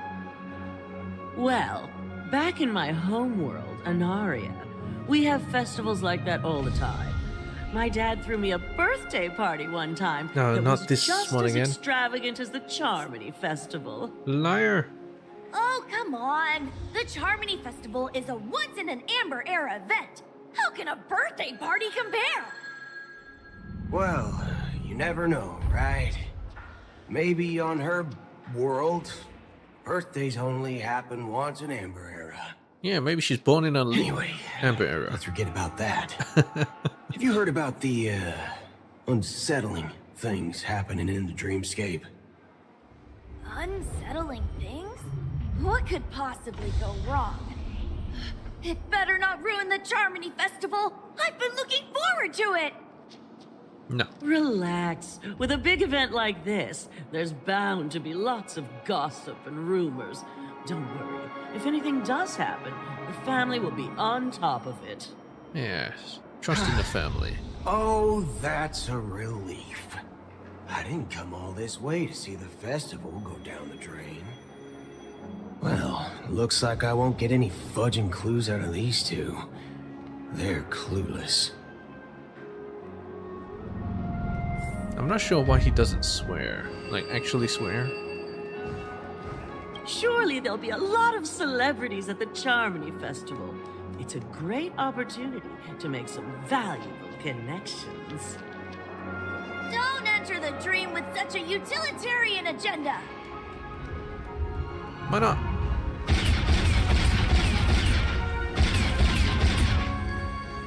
Q: Well, back in my homeworld, Anaria, we have festivals like that all the time. My dad threw me a birthday party one time.
A: No,
Q: that
A: not
Q: was
A: this
Q: just
A: one
Q: as
A: again.
Q: extravagant as the Charmony Festival.
A: Liar.
M: Oh, come on! The Charmony Festival is a once-in-an-Amber Era event! How can a birthday party compare?
P: Well, you never know, right? Maybe on her world, birthdays only happen once in Amber Era.
A: Yeah, maybe she's born in a
P: Anyway,
A: Amber Era.
P: let's forget about that. Have you heard about the, unsettling things happening in the dreamscape?
M: Unsettling things? What could possibly go wrong? It better not ruin the Charmony Festival! I've been looking forward to it!
A: No.
Q: Relax. With a big event like this, there's bound to be lots of gossip and rumors. Don't worry. If anything does happen, the family will be on top of it.
A: Yes. Trust in the family.
P: Oh, that's a relief. I didn't come all this way to see the festival go down the drain. Well, looks like I won't get any fudging clues out of these two. They're clueless.
A: I'm not sure why he doesn't swear. Like, actually swear.
Q: Surely there'll be a lot of celebrities at the Charmony Festival. It's a great opportunity to make some valuable connections.
M: Don't enter the dream with such a utilitarian agenda!
A: Why not?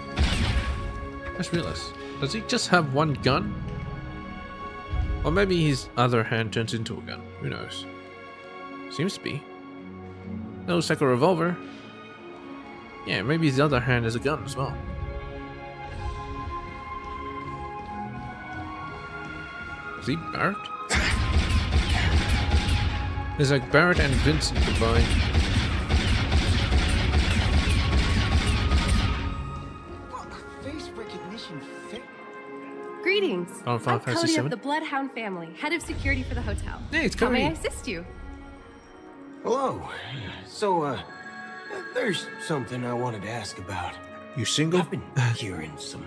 A: I just realized. Does he just have one gun? Or maybe his other hand turns into a gun. Who knows? Seems to be. No, it's like a revolver. Yeah, maybe his other hand is a gun as well. Is he Barrett? It's like Barrett and Vincent combined.
P: Face recognition fit.
R: Greetings.
A: Oh,
R: I'm Cody of the Bloodhound family, head of security for the hotel.
A: Hey, it's
R: How may I
A: Cody.
R: assist you?
P: Hello. So, there's something I wanted to ask about.
A: You single?
P: I've been hearing some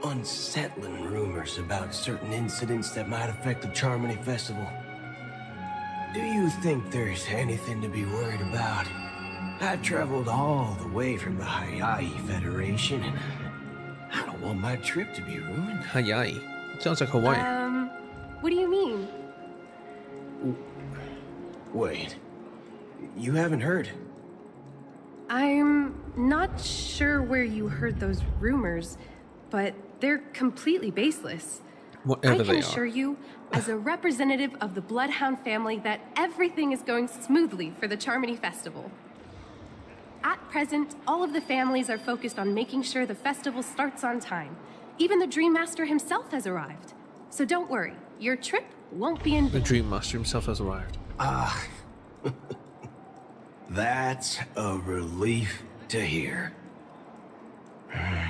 P: unsettling rumors about certain incidents that might affect the Charmony Festival. Do you think there's anything to be worried about? I've traveled all the way from the Hawaii Federation, and I don't want my trip to be ruined.
A: Hawaii. Sounds like Hawaii.
R: What do you mean?
P: Wait. You haven't heard?
R: I'm not sure where you heard those rumors, but they're completely baseless.
A: Whatever
R: I can
A: they
R: assure
A: are.
R: you, as a representative of the Bloodhound family, that everything is going smoothly for the Charmony Festival. At present, all of the families are focused on making sure the festival starts on time. Even the Dream Master himself has arrived. So don't worry, your trip won't be in
A: The
R: vain.
A: Dream Master himself has arrived.
P: That's a relief to hear.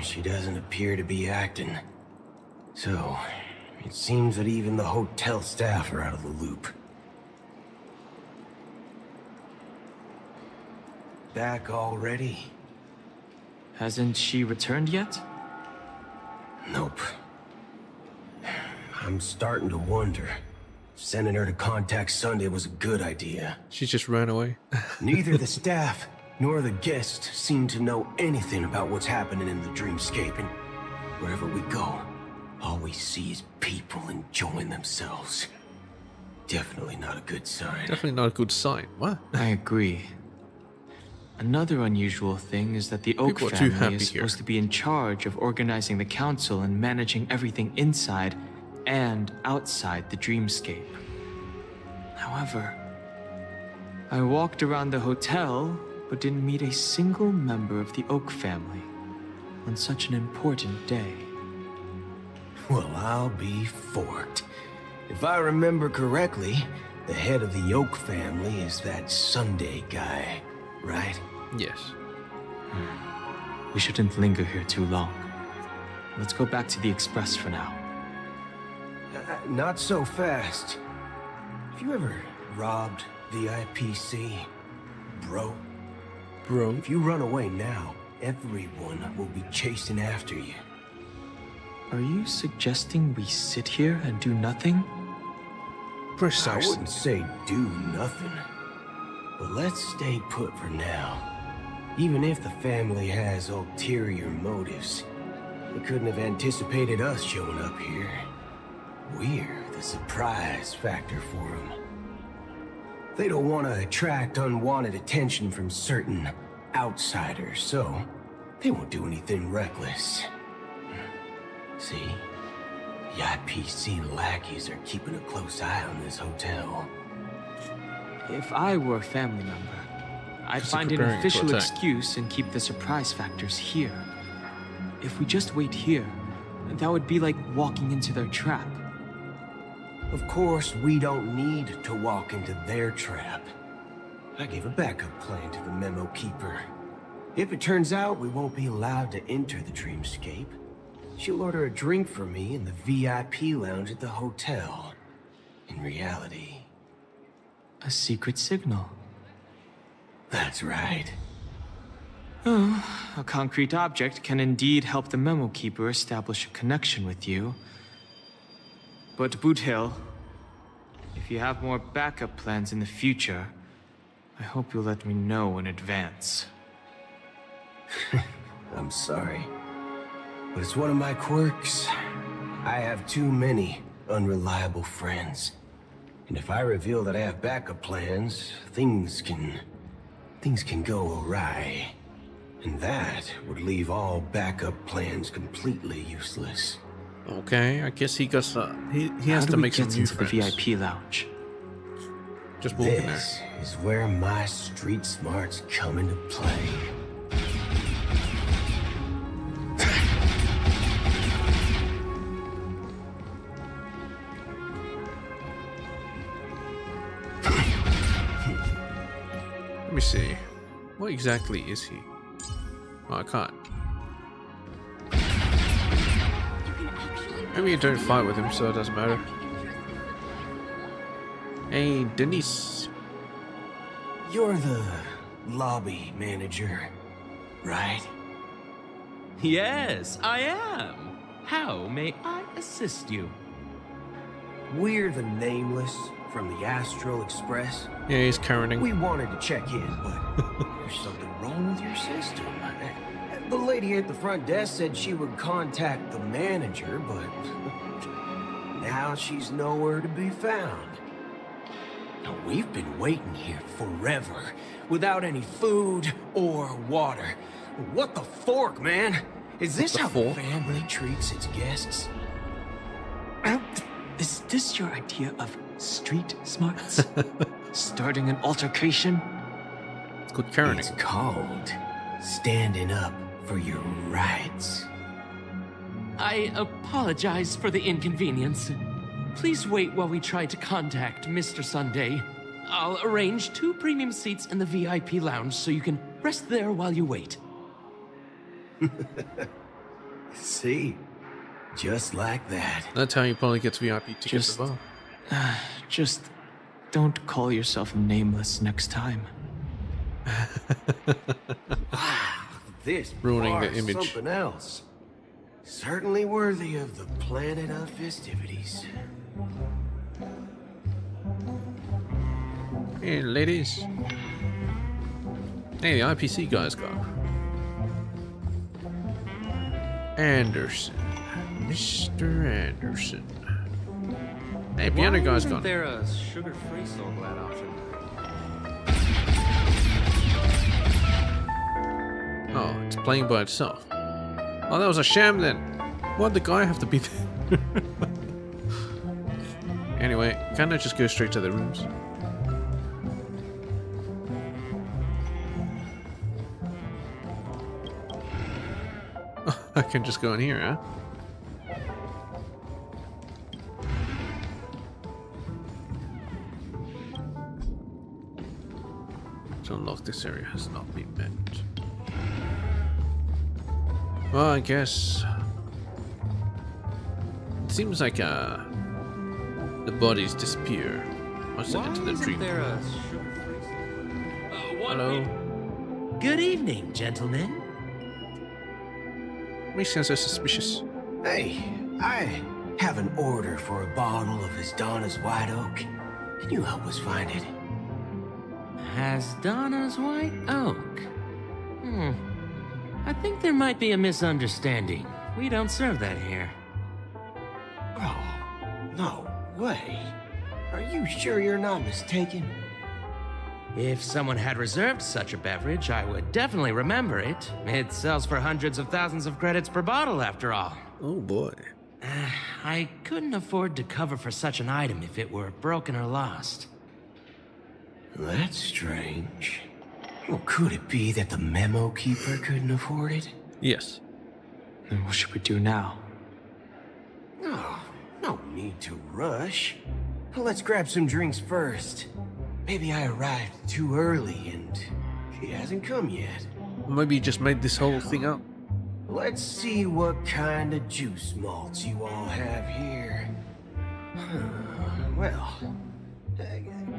P: She doesn't appear to be acting. So, it seems that even the hotel staff are out of the loop. Back already?
O: Hasn't she returned yet?
P: Nope. I'm starting to wonder. Sending her to contact Sunday was a good idea.
A: She just ran away.
P: Neither the staff nor the guests seem to know anything about what's happening in the dreamscape, and wherever we go, all we see is people enjoying themselves. Definitely not a good sign.
A: Definitely not a good sign. What?
O: I agree. Another unusual thing is that the Oak
A: People are too
O: family
A: happy
O: is
A: here.
O: supposed to be in charge of organizing the council and managing everything inside and outside the dreamscape. However, I walked around the hotel but didn't meet a single member of the Oak family on such an important day.
P: Well, I'll be forked. If I remember correctly, the head of the Oak family is that Sunday guy, right?
A: Yes.
O: We shouldn't linger here too long. Let's go back to the Express for now.
P: Not so fast. Have you ever robbed the IPC, bro?
A: Bro?
P: If you run away now, everyone will be chasing after you.
O: Are you suggesting we sit here and do nothing?
A: Precisely.
P: I wouldn't say do nothing. But let's stay put for now. Even if the family has ulterior motives, they couldn't have anticipated us showing up here. We're the surprise factor for them. They don't want to attract unwanted attention from certain outsiders, so they won't do anything reckless. See? The IPC lackeys are keeping a close eye on this hotel.
O: If I were a family member, I'd
A: Because they're
O: find an
A: preparing to
O: official
A: attack.
O: excuse and keep the surprise factors here. If we just wait here, that would be like walking into their trap.
P: Of course, we don't need to walk into their trap. I gave a backup plan to the memo keeper. If it turns out we won't be allowed to enter the dreamscape, she'll order a drink for me in the VIP lounge at the hotel. In reality,
O: A secret signal.
P: that's right.
O: Oh, a concrete object can indeed help the memo keeper establish a connection with you. But Boothill, if you have more backup plans in the future, I hope you'll let me know in advance.
P: I'm sorry, but it's one of my quirks. I have too many unreliable friends. And if I reveal that I have backup plans, things can go awry. And that would leave all backup plans completely useless.
A: Okay, I guess he got he
O: How
A: has
O: do
A: to
O: we
A: make some
O: get
A: new
O: into the
A: friends.
O: VIP lounge?
A: Just walk in there.
P: This is where my street smarts come into play.
A: What exactly is he? Oh, I can't. Maybe you don't fight with him, so it doesn't matter. Hey, Denise.
P: You're the lobby manager, right?
S: Yes, I am. How may I assist you?
P: We're the Nameless from the Astral Express.
A: Yeah, he's currently.
P: We wanted to check in, but there's something wrong with your system. The lady at the front desk said she would contact the manager, but now she's nowhere to be found. Now, we've been waiting here forever, without any food or water. What the fork, man? Is this how the family treats its guests?
O: Is this your idea of street smarts? Starting an altercation?
A: It's good currently.
P: It's called standing up for your rights.
S: I apologize for the inconvenience. Please wait while we try to contact Mr. Sunday. I'll arrange 2 premium seats in the VIP lounge so you can rest there while you wait.
P: See? Just like that.
A: That's how you probably get VIP tickets as well.
O: Just don't call yourself Nameless next time.
P: This
A: Ruining the
P: bar's
A: image.
P: something else. Certainly worthy of the planet of festivities.
A: Hey, ladies. Hey, the IPC guy's gone. Anderson. Mr. Anderson. Hey, piano guy's
T: Why
A: gone.
T: isn't there a sugar-free Soul Glad option?
A: Oh, it's playing by itself. Oh, that was a sham then. Why'd the guy have to be there? Anyway, can't I just go straight to the rooms? I can just go in here, huh? To unlock this area has not been met. Well, I guess it seems like the bodies disappear once they enter the dream.
T: There a sugar-free
A: Hello.
U: Good evening, gentlemen.
A: Makes sense so suspicious.
P: Hey, I have an order for a bottle of Asdana's White Oak. Can you help us find it?
U: Asdana's White Oak. I think there might be a misunderstanding. We don't serve that here.
P: Oh, no way. Are you sure you're not mistaken?
U: If someone had reserved such a beverage, I would definitely remember it. It sells for hundreds of thousands of credits per bottle, after all.
A: Oh boy.
U: I couldn't afford to cover for such an item if it were broken or lost.
P: That's strange. Well, could it be that the memo keeper couldn't afford it?
A: Yes.
O: Then what should we do now?
P: Oh, no need to rush. Let's grab some drinks first. Maybe I arrived too early and he hasn't come yet.
A: Maybe you just made this whole thing up.
P: Let's see what kind of juice malts you all have here. Well,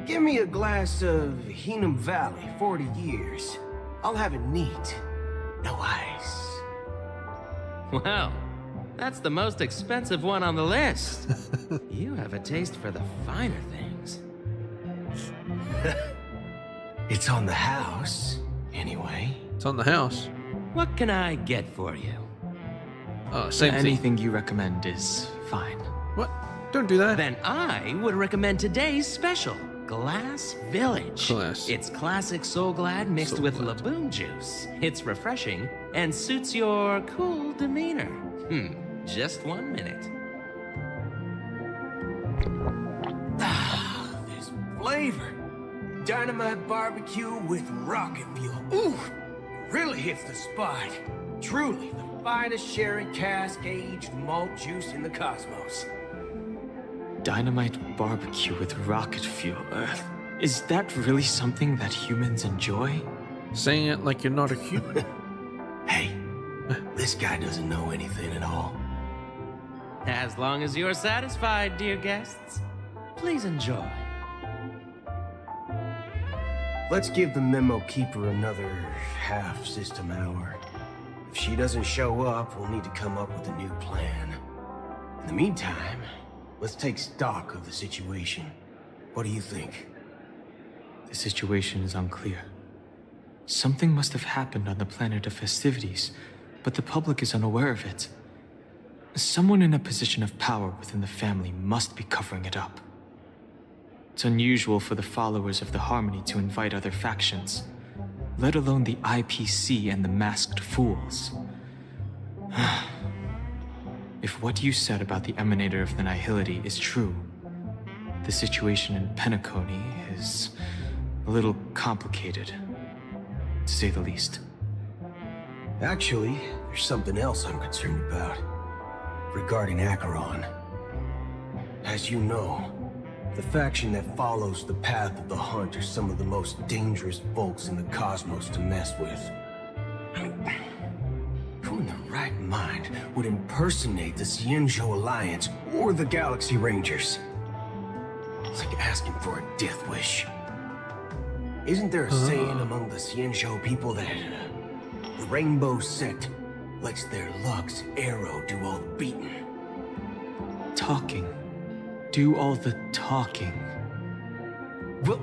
P: give me a glass of Heenum Valley, 40 years. I'll have it neat. No ice.
U: Well, that's the most expensive one on the list. You have a taste for the finer things.
P: It's on the house, anyway.
A: It's on the house.
U: What can I get for you?
A: Oh, same thing.
O: Anything you recommend is fine.
A: What? Don't do that.
U: Then I would recommend today's special, Glass Village.
A: Glass.
U: It's classic Soul Glad mixed with Laboon juice. It's refreshing and suits your cool demeanor. Just 1 minute.
P: This flavor. Dynamite barbecue with rocket fuel. Ooh, really hits the spot. Truly the finest sherry cask-aged malt juice in the cosmos.
O: Dynamite barbecue with rocket fuel. Is that really something that humans enjoy?
A: Saying it like you're not a human.
P: Hey, this guy doesn't know anything at all.
U: As long as you're satisfied, dear guests, please enjoy.
P: Let's give the memo keeper another half-system hour. If she doesn't show up, we'll need to come up with a new plan. In the meantime, let's take stock of the situation. What do you think?
O: The situation is unclear. Something must have happened on the planet of festivities, but the public is unaware of it. Someone in a position of power within the family must be covering it up. It's unusual for the followers of the Harmony to invite other factions, let alone the IPC and the Masked Fools. If what you said about the Emanator of the Nihility is true, the situation in Penacony is a little complicated, to say the least.
P: Actually, there's something else I'm concerned about. Regarding Acheron. As you know, the faction that follows the path of the Hunt are some of the most dangerous folks in the cosmos to mess with. I mean, who in their right mind would impersonate the Xianzhou Alliance or the Galaxy Rangers? It's like asking for a death wish. Isn't there a saying among the Xianzhou people that the Rainbow Sect lets their luck's arrow do all the beating?
O: Talking. Do all the talking.
P: Well,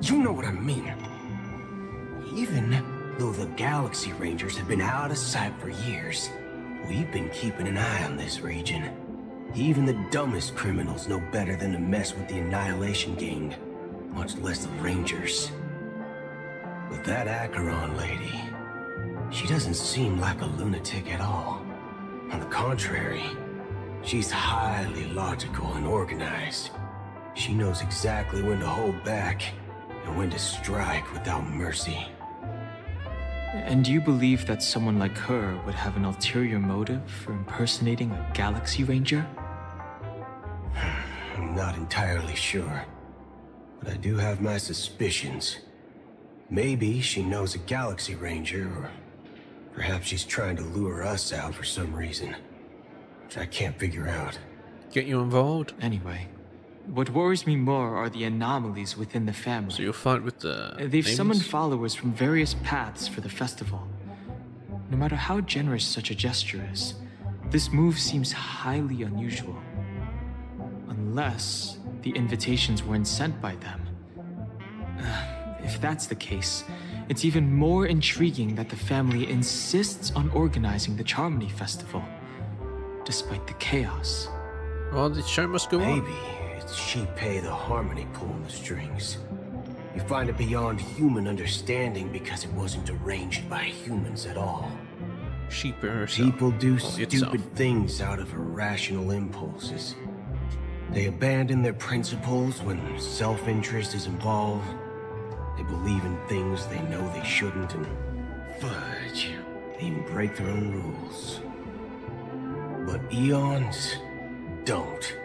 P: you know what I mean. Even though the Galaxy Rangers have been out of sight for years, we've been keeping an eye on this region. Even the dumbest criminals know better than to mess with the Annihilation Gang, much less the Rangers. But that Acheron lady, she doesn't seem like a lunatic at all. On the contrary, she's highly logical and organized. She knows exactly when to hold back and when to strike without mercy.
O: And you believe that someone like her would have an ulterior motive for impersonating a Galaxy Ranger?
P: I'm not entirely sure, but I do have my suspicions. Maybe she knows a Galaxy Ranger, or perhaps she's trying to lure us out for some reason, which I can't figure out.
A: Get you involved?
O: Anyway, what worries me more are the anomalies within the family.
A: So you'll fight with the
O: They've
A: names?
O: summoned followers from various paths for the festival. No matter how generous such a gesture is, this move seems highly unusual. Unless the invitations weren't sent by them. If that's the case, it's even more intriguing that the family insists on organizing the Charmony Festival, despite the chaos.
A: Well, the show must go on.
P: Maybe it's Shipei the Harmony pulling the strings. You find it beyond human understanding because it wasn't arranged by humans at all.
A: Sheep herself.
P: People do
A: Well,
P: stupid
A: itself.
P: things out of irrational impulses. They abandon their principles when self-interest is involved. They believe in things they know they shouldn't, and fudge, they even break their own rules. But Eons don't.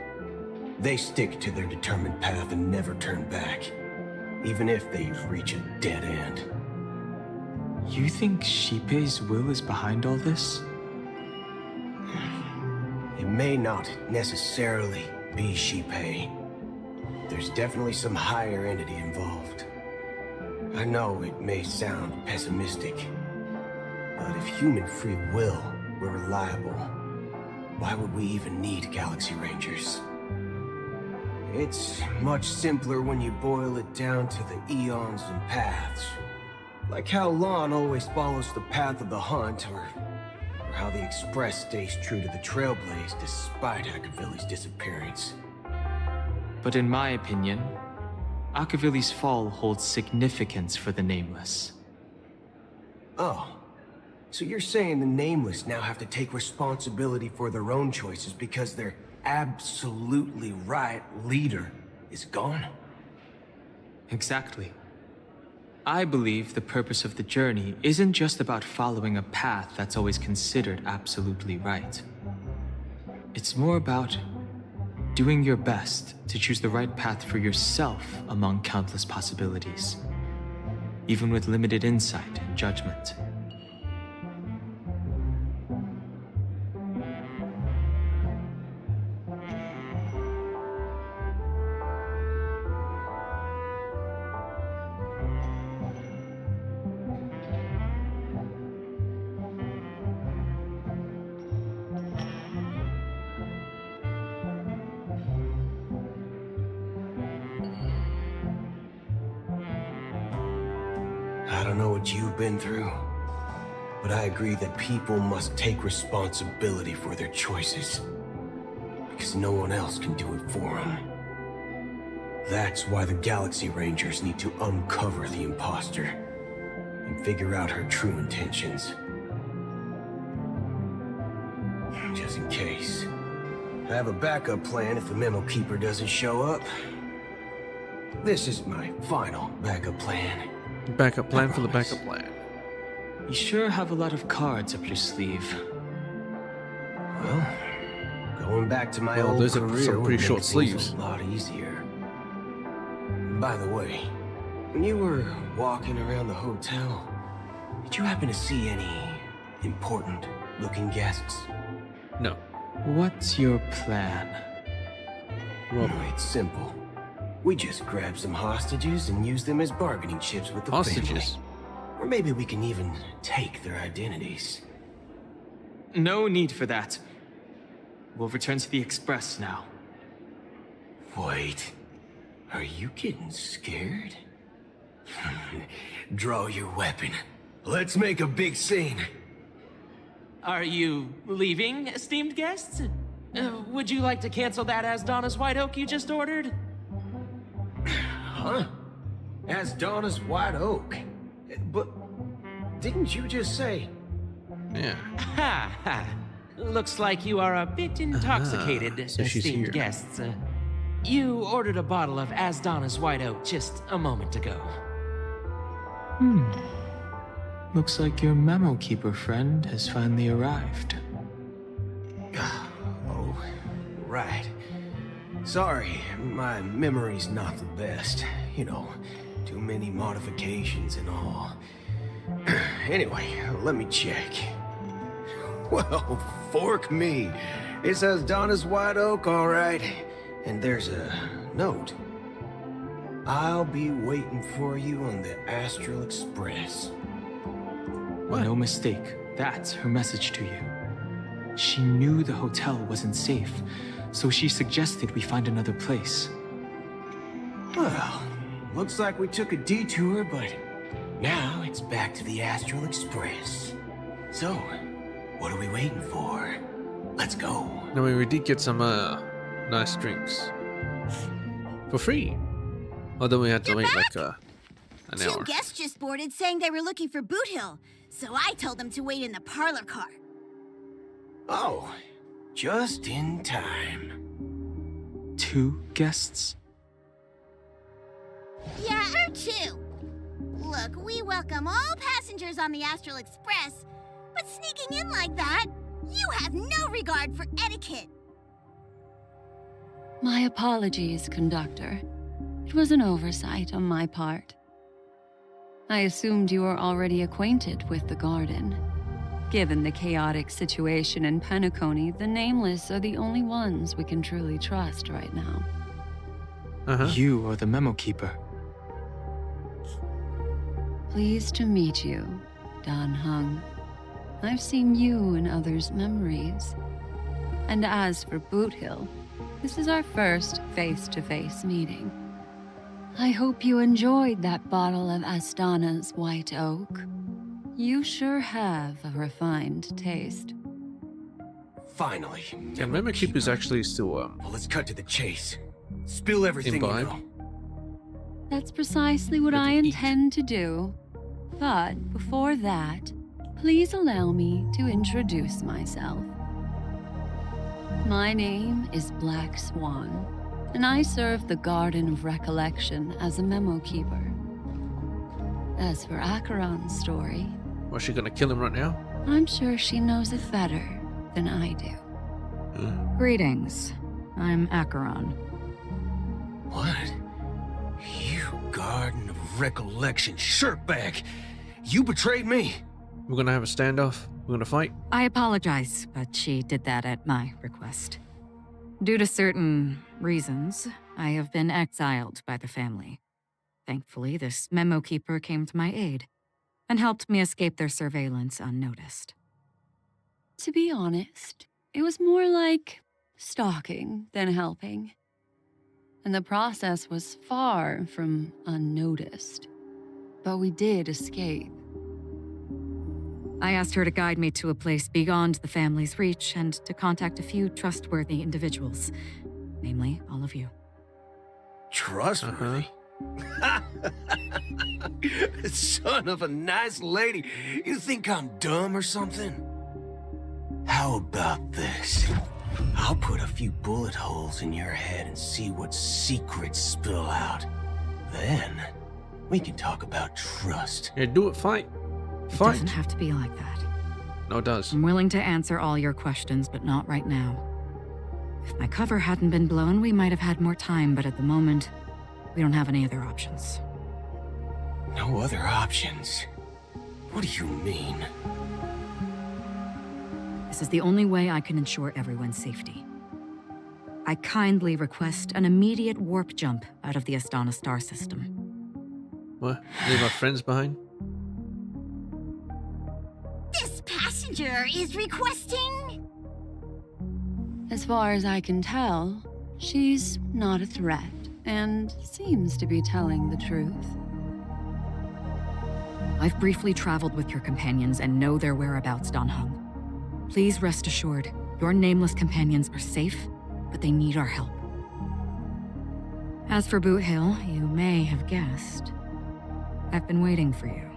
P: They stick to their determined path and never turn back, even if they reach a dead end.
O: You think Shipei's will is behind all this?
P: It may not necessarily be Shipei. There's definitely some higher entity involved. I know it may sound pessimistic, but if human free will were reliable, why would we even need Galaxy Rangers? It's much simpler when you boil it down to the eons and paths. Like how Lon always follows the path of the Hunt, or how the Express stays true to the Trailblaze despite Akavili's disappearance.
O: But in my opinion, Akavili's fall holds significance for the Nameless.
P: Oh, so you're saying the Nameless now have to take responsibility for their own choices because their absolutely right leader is gone?
O: Exactly. I believe the purpose of the journey isn't just about following a path that's always considered absolutely right. It's more about doing your best to choose the right path for yourself among countless possibilities. even with limited insight and judgment.
P: I don't know what you've been through, but I agree that people must take responsibility for their choices, because no one else can do it for them. That's why the Galaxy Rangers need to uncover the imposter and figure out her true intentions. Just in case. I have a backup plan if the Memo Keeper doesn't show up. This is my final backup plan.
A: Backup plan for the backup plan.
O: You sure have a lot of cards up your sleeve.
P: Well, going back to my
A: Well,
P: old
A: those are
P: career
A: some
P: would
A: pretty
P: make
A: short
P: things
A: sleeves.
P: a lot easier. By the way, when you were walking around the hotel, did you happen to see any important-looking guests?
A: No.
O: What's your plan?
P: Well, it's simple. We just grab some hostages and use them as bargaining chips with the
A: Hostages?
P: family. Or maybe we can even take their identities.
O: No need for that. We'll return to the Express now.
P: Wait, are you getting scared? Draw your weapon. Let's make a big scene.
S: Are you leaving, esteemed guests? Would you like to cancel that Asdonis White Oak you just ordered?
P: Huh? As Donna's White Oak. But didn't you just say?
A: Yeah.
S: Ha ha. Looks like you are a bit intoxicated,
A: so she's
S: esteemed
A: here.
S: guests. You ordered a bottle of Asdonis White Oak just a moment ago.
O: Looks like your Memo Keeper friend has finally arrived.
P: Oh, right. Sorry, my memory's not the best. You know, too many modifications and all. Anyway, let me check. Well, fork me. It says Donna's White Oak, all right. And there's a note. I'll be waiting for you on the Astral Express.
O: No mistake. That's her message to you. She knew the hotel wasn't safe, so she suggested we find another place.
P: Well, looks like we took a detour, but now it's back to the Astral Express. So, what are we waiting for? Let's go.
A: No, we did get some nice drinks for free. Although we had to wait like an
B: Two
A: hour.
B: guests just boarded saying they were looking for Boot Hill, so I told them to wait in the parlor car.
P: Oh, just in time.
O: 2 guests?
B: Yeah, or 2. Look, we welcome all passengers on the Astral Express, but sneaking in like that, you have no regard for etiquette.
V: My apologies, conductor. It was an oversight on my part. I assumed you were already acquainted with the garden. Given the chaotic situation in Penacony, the Nameless are the only ones we can truly trust right now.
O: You are the Memo Keeper.
V: Pleased to meet you, Dan Hung. I've seen you in others' memories. And as for Boot Hill, this is our first face-to-face meeting. I hope you enjoyed that bottle of Astana's White Oak. You sure have a refined taste.
P: Finally.
A: Yeah, Memo Keeper's actually still
P: Well, let's cut to the chase. Spill everything you
A: imbibe.
P: know.
V: That's precisely what I intend to do. But before that, please allow me to introduce myself. My name is Black Swan, and I serve the Garden of Recollection as a Memo Keeper. As for Acheron's story,
A: Was she gonna kill him right now?
V: I'm sure she knows it better than I do.
W: Greetings. I'm Acheron.
P: What? You got Garden of Recollection shirtbag! You betrayed me!
A: We're gonna have a standoff? We're gonna fight?
V: I apologize, but she did that at my request. Due to certain reasons, I have been exiled by the family. Thankfully, this memo keeper came to my aid and helped me escape their surveillance unnoticed. To be honest, it was more like stalking than helping. And the process was far from unnoticed. But we did escape. I asked her to guide me to a place beyond the family's reach and to contact a few trustworthy individuals, namely all of you.
P: Trustworthy? Son of a nice lady. You think I'm dumb or something? How about this? I'll put a few bullet holes in your head and see what secrets spill out. Then, we can talk about trust.
A: Yeah, do it, fight.
V: It doesn't have to be like that.
A: No, it does.
V: I'm willing to answer all your questions, but not right now. If my cover hadn't been blown, we might have had more time, but at the moment, we don't have any other options.
P: No other options? What do you mean?
V: This is the only way I can ensure everyone's safety. I kindly request an immediate warp jump out of the Astana star system.
A: What? Leave our friends behind?
B: This passenger is requesting...
V: As far as I can tell, she's not a threat and seems to be telling the truth. I've briefly traveled with your companions and know their whereabouts, Dan Heng. Please rest assured, your nameless companions are safe, but they need our help. As for Boot Hill, you may have guessed. I've been waiting for you.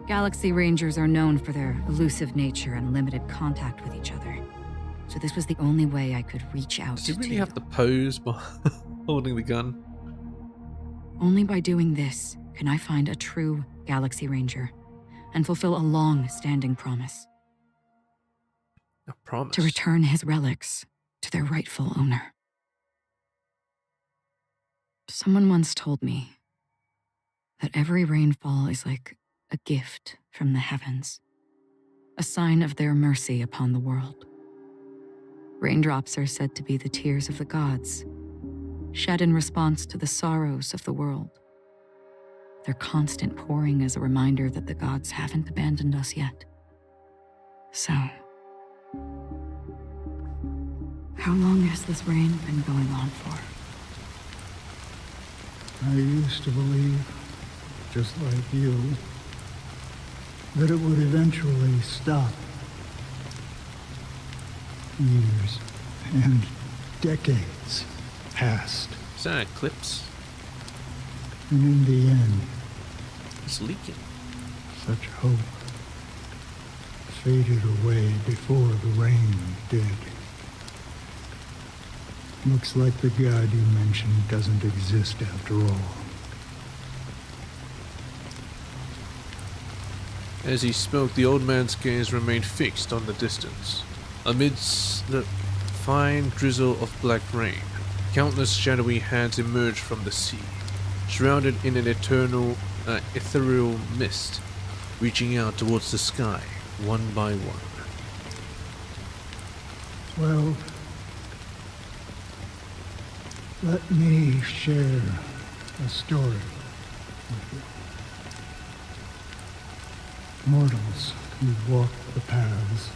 V: Galaxy Rangers are known for their elusive nature and limited contact with each other. So this was the only way I could reach out to you.
A: Does he really have to pose by holding the gun?
V: Only by doing this can I find a true Galaxy Ranger and fulfill a long-standing promise.
A: A promise?
V: To return his relics to their rightful owner. Someone once told me that every rainfall is like a gift from the heavens, a sign of their mercy upon the world. Raindrops are said to be the tears of the gods, shed in response to the sorrows of the world. Their constant pouring is a reminder that the gods haven't abandoned us yet. So, how long has this rain been going on for?
F: I used to believe, just like you, that it would eventually stop. Years and decades passed.
A: Is that an eclipse?
F: And in the end,
A: it's leaking.
F: Such hope faded away before the rain did. Looks like the god you mentioned doesn't exist after all.
A: As he spoke, the old man's gaze remained fixed on the distance. Amidst the fine drizzle of black rain, countless shadowy hands emerged from the sea, shrouded in an ethereal mist, reaching out towards the sky, one by one.
F: Well, let me share a story with you. Mortals who walk the paths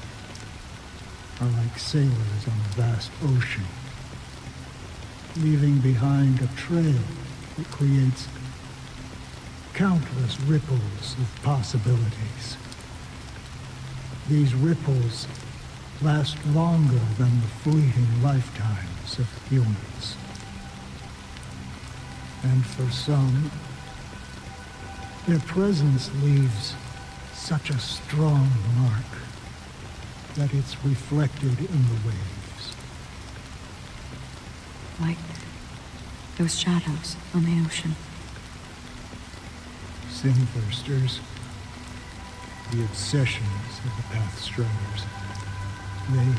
F: are like sailors on a vast ocean, leaving behind a trail that creates countless ripples of possibilities. These ripples last longer than the fleeting lifetimes of humans. And for some, their presence leaves such a strong mark that it's reflected in the waves.
V: Like those shadows on the ocean.
F: Sinthirsters, the obsessions of the Pathstriders, they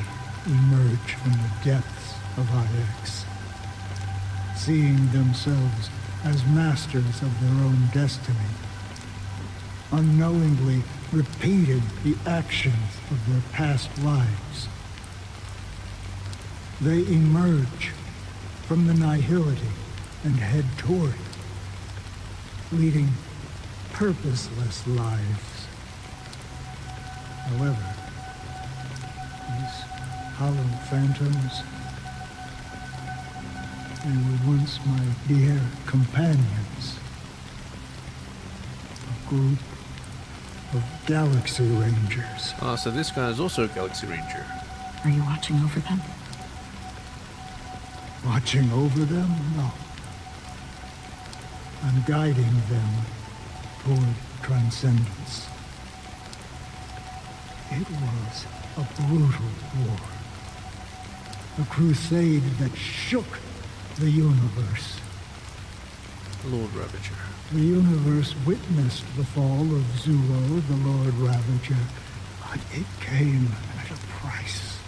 F: emerge from the depths of IX, seeing themselves as masters of their own destiny, unknowingly repeated the actions of their past lives. They emerge from the nihility and head toward it, leading purposeless lives. However, these hollow phantoms, they were once my dear companions. A group of Galaxy Rangers.
A: Ah, so this guy is also a Galaxy Ranger.
G: Are you watching over them?
F: Watching over them? No. I'm guiding them toward transcendence. It was a brutal war. A crusade that shook the universe.
A: Lord Ravager.
F: The universe witnessed the fall of Zuo, the Lord Ravager, but it came at a price.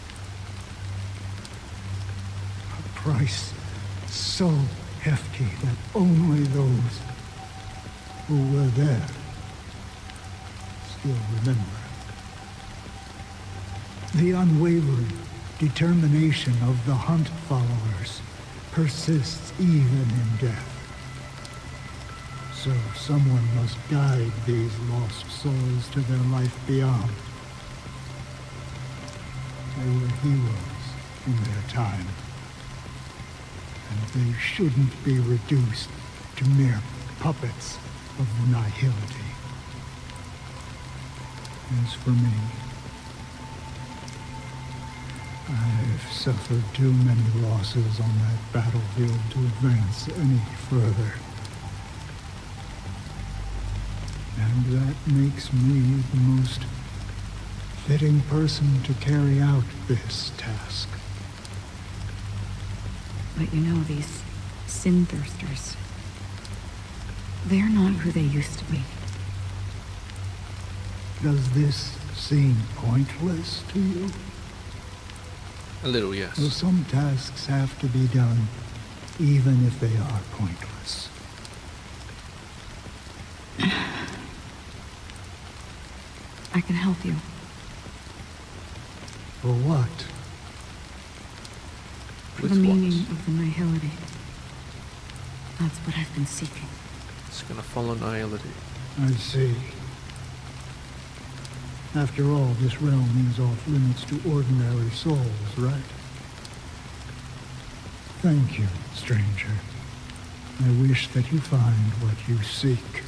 F: A price so hefty that only those who were there still remember. The unwavering determination of the Hunt followers persists even in death. So someone must guide these lost souls to their life beyond. They were heroes in their time, and they shouldn't be reduced to mere puppets of the nihility. As for me, I've suffered too many losses on that battlefield to advance any further. And that makes me the most fitting person to carry out this task.
G: But you know, these sin thirsters, they're not who they used to be.
F: Does this seem pointless to you?
A: A little, yes.
F: Well, some tasks have to be done, even if they are pointless.
G: I can help you.
F: For what?
G: For the meaning of the nihility. That's what I've been seeking.
A: It's gonna follow nihility.
F: I see. After all, this realm is off limits to ordinary souls, right? Thank you, stranger. I wish that you find what you seek.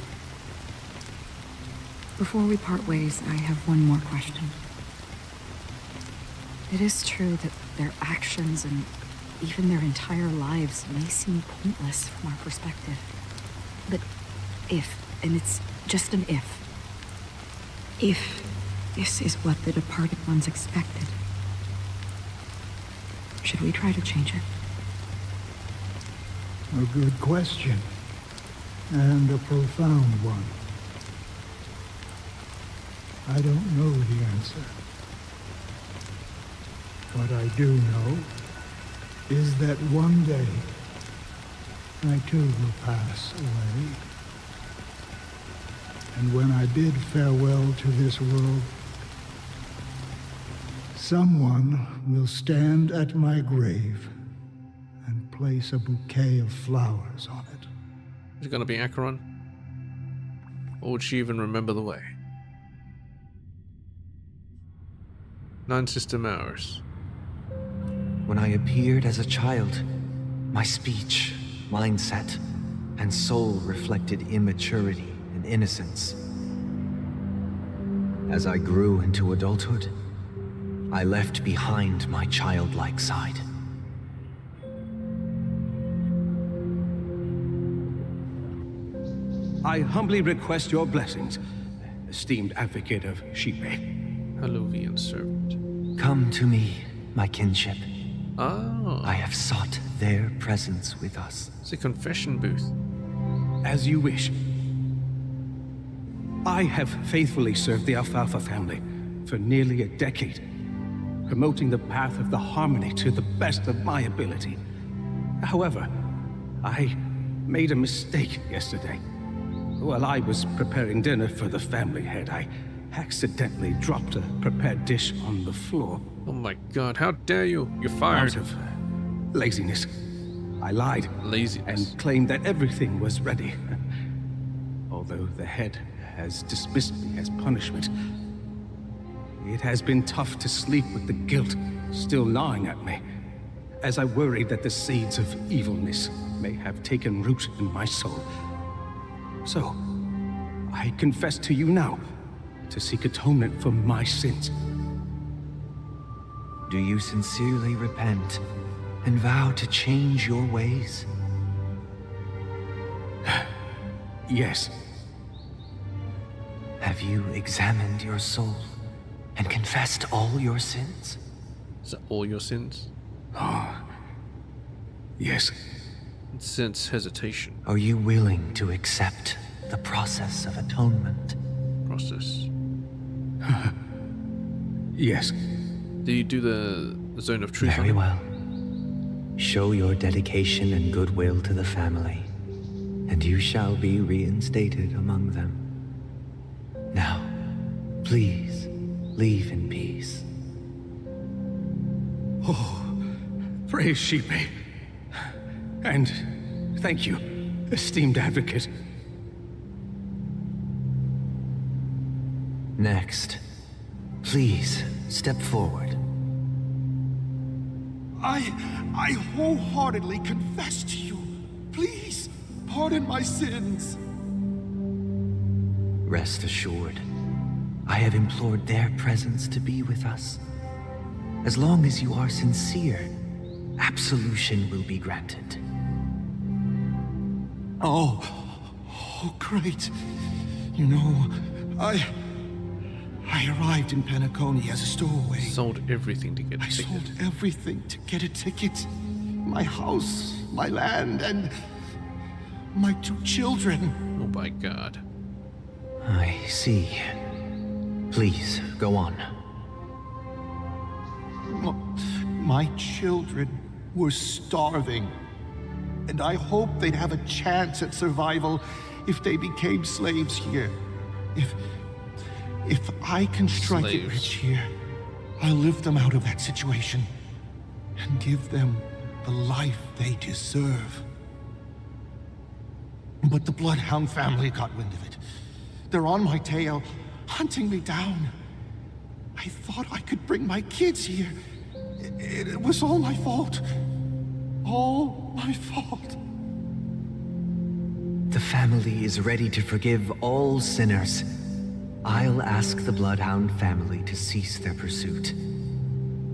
G: Before we part ways, I have one more question. It is true that their actions and even their entire lives may seem pointless from our perspective. But if, and it's just an if this is what the departed ones expected, should we try to change it?
F: A good question. And a profound one. I don't know the answer. What I do know is that one day I too will pass away. And when I bid farewell to this world, someone will stand at my grave and place a bouquet of flowers on it.
A: Is it gonna be Acheron? Or would she even remember the way? 9 system hours.
L: When I appeared as a child, my speech, mindset, and soul reflected immaturity and innocence. As I grew into adulthood, I left behind my childlike side.
J: I humbly request your blessings, esteemed advocate of Shipe.
A: Haluvian servant.
L: Come to me, my kinship.
A: Oh.
L: I have sought their presence with us.
A: It's a confession booth.
J: As you wish. I have faithfully served the Alfalfa family for nearly a decade, promoting the path of the harmony to the best of my ability. However, I made a mistake yesterday. While I was preparing dinner for the family head, I accidentally dropped a prepared dish on the floor.
A: Oh my god, how dare you? You're fired.
J: Out of laziness, I lied.
A: Laziness.
J: And claimed that everything was ready. Although the head has dismissed me as punishment, it has been tough to sleep with the guilt still gnawing at me, as I worry that the seeds of evilness may have taken root in my soul. So, I confess to you now, to seek atonement for my sins.
L: Do you sincerely repent and vow to change your ways?
J: Yes.
L: Have you examined your soul and confessed all your sins?
A: Is that all your sins?
J: Yes.
A: Sense hesitation.
L: Are you willing to accept the process of atonement?
A: Process.
J: Yes.
A: Do you do the zone of truth?
L: Very well. Show your dedication and goodwill to the family, and you shall be reinstated among them. Now, please, leave in peace.
J: Oh, praise Sheepy. And thank you, esteemed advocate.
L: Next, please step forward.
E: I wholeheartedly confess to you. Please, pardon my sins.
L: Rest assured, I have implored their presence to be with us. As long as you are sincere, absolution will be granted.
E: Oh, great. You know, I arrived in Penacony as a stowaway.
A: Sold everything to get a ticket.
E: I sold everything to get a ticket. My house, my land, and my 2 children.
A: Oh my god.
L: I see. Please, go on.
E: My children were starving, and I hoped they'd have a chance at survival if they became slaves here. If I can strike it rich here, I'll lift them out of that situation and give them the life they deserve. But the Bloodhound family got wind of it. They're on my tail, hunting me down. I thought I could bring my kids here. It was all my fault. All my fault.
L: The family is ready to forgive all sinners. I'll ask the Bloodhound family to cease their pursuit.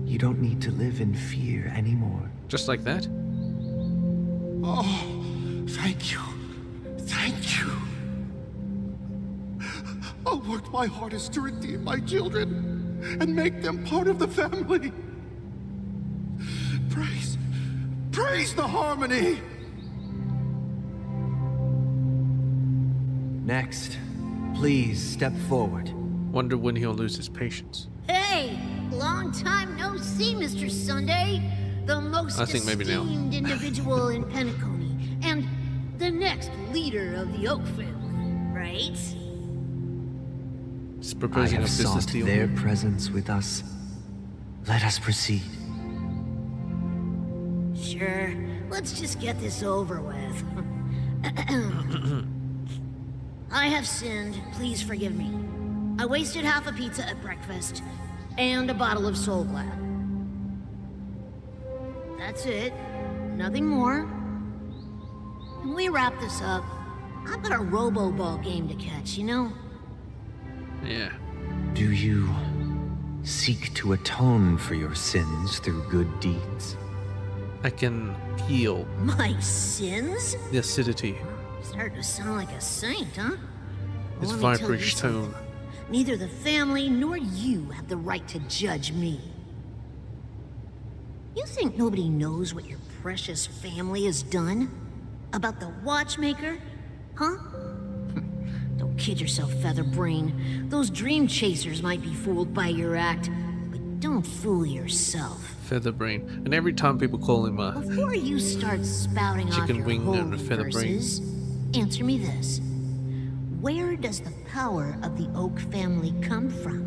L: You don't need to live in fear anymore.
A: Just like that?
E: Oh, thank you. Thank you. I'll work my hardest to redeem my children and make them part of the family. Praise the harmony!
L: Next, please step forward.
A: Wonder when he'll lose his patience.
B: Hey, long time no see, Mr. Sunday. The most
A: I think maybe now.
B: esteemed individual in Penacony, and the next leader of the Oak family, right?
A: He's proposing
L: I
A: a
L: have
A: business
L: sought
A: deal.
L: their presence with us. Let us proceed.
B: Sure, let's just get this over with. I have sinned, please forgive me. I wasted half a pizza at breakfast, and a bottle of Soul Glad. That's it, nothing more. When we wrap this up, I've got a Robo-Ball game to catch, you know?
A: Yeah.
L: Do you seek to atone for your sins through good deeds?
A: I can feel
B: My sins?
A: the acidity,
B: Starting to sound like a saint, huh?
A: his
B: Well, let me tell you
A: vibration
B: something.
A: tone.
B: Neither the family nor you have the right to judge me. You think nobody knows what your precious family has done? About the watchmaker? Huh? Don't kid yourself, Featherbrain. Those dream chasers might be fooled by your act, but don't fool yourself.
A: Featherbrain. And every time people call him a
D: Before you start spouting off
A: chicken
D: your
A: wing
D: holy
A: and a featherbrain.
D: verses, answer me this. Where does the power of the Oak family come from?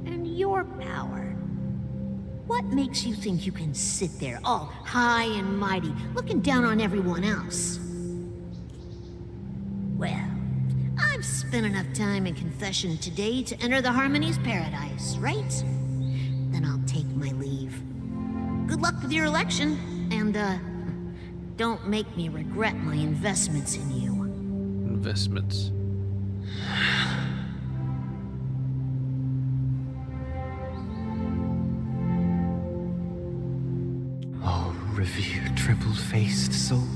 D: And your power? What makes you think you can sit there all high and mighty, looking down on everyone else? Well, I've spent enough time in confession today to enter the Harmony's paradise, right? Then I'll take my leave. Good luck with your election, and, don't make me regret my investments in you.
A: Investments.
L: Oh, revered triple-faced soul,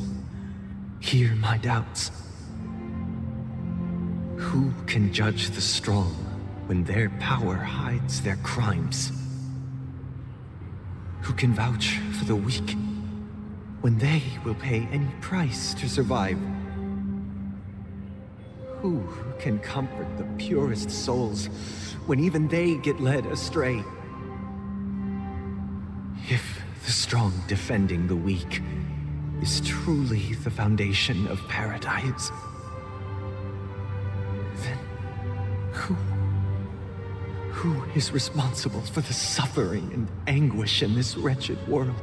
L: hear my doubts. Who can judge the strong when their power hides their crimes? Who can vouch for the weak when they will pay any price to survive? Who can comfort the purest souls when even they get led astray? If the strong defending the weak is truly the foundation of paradise, then who is responsible for the suffering and anguish in this wretched world?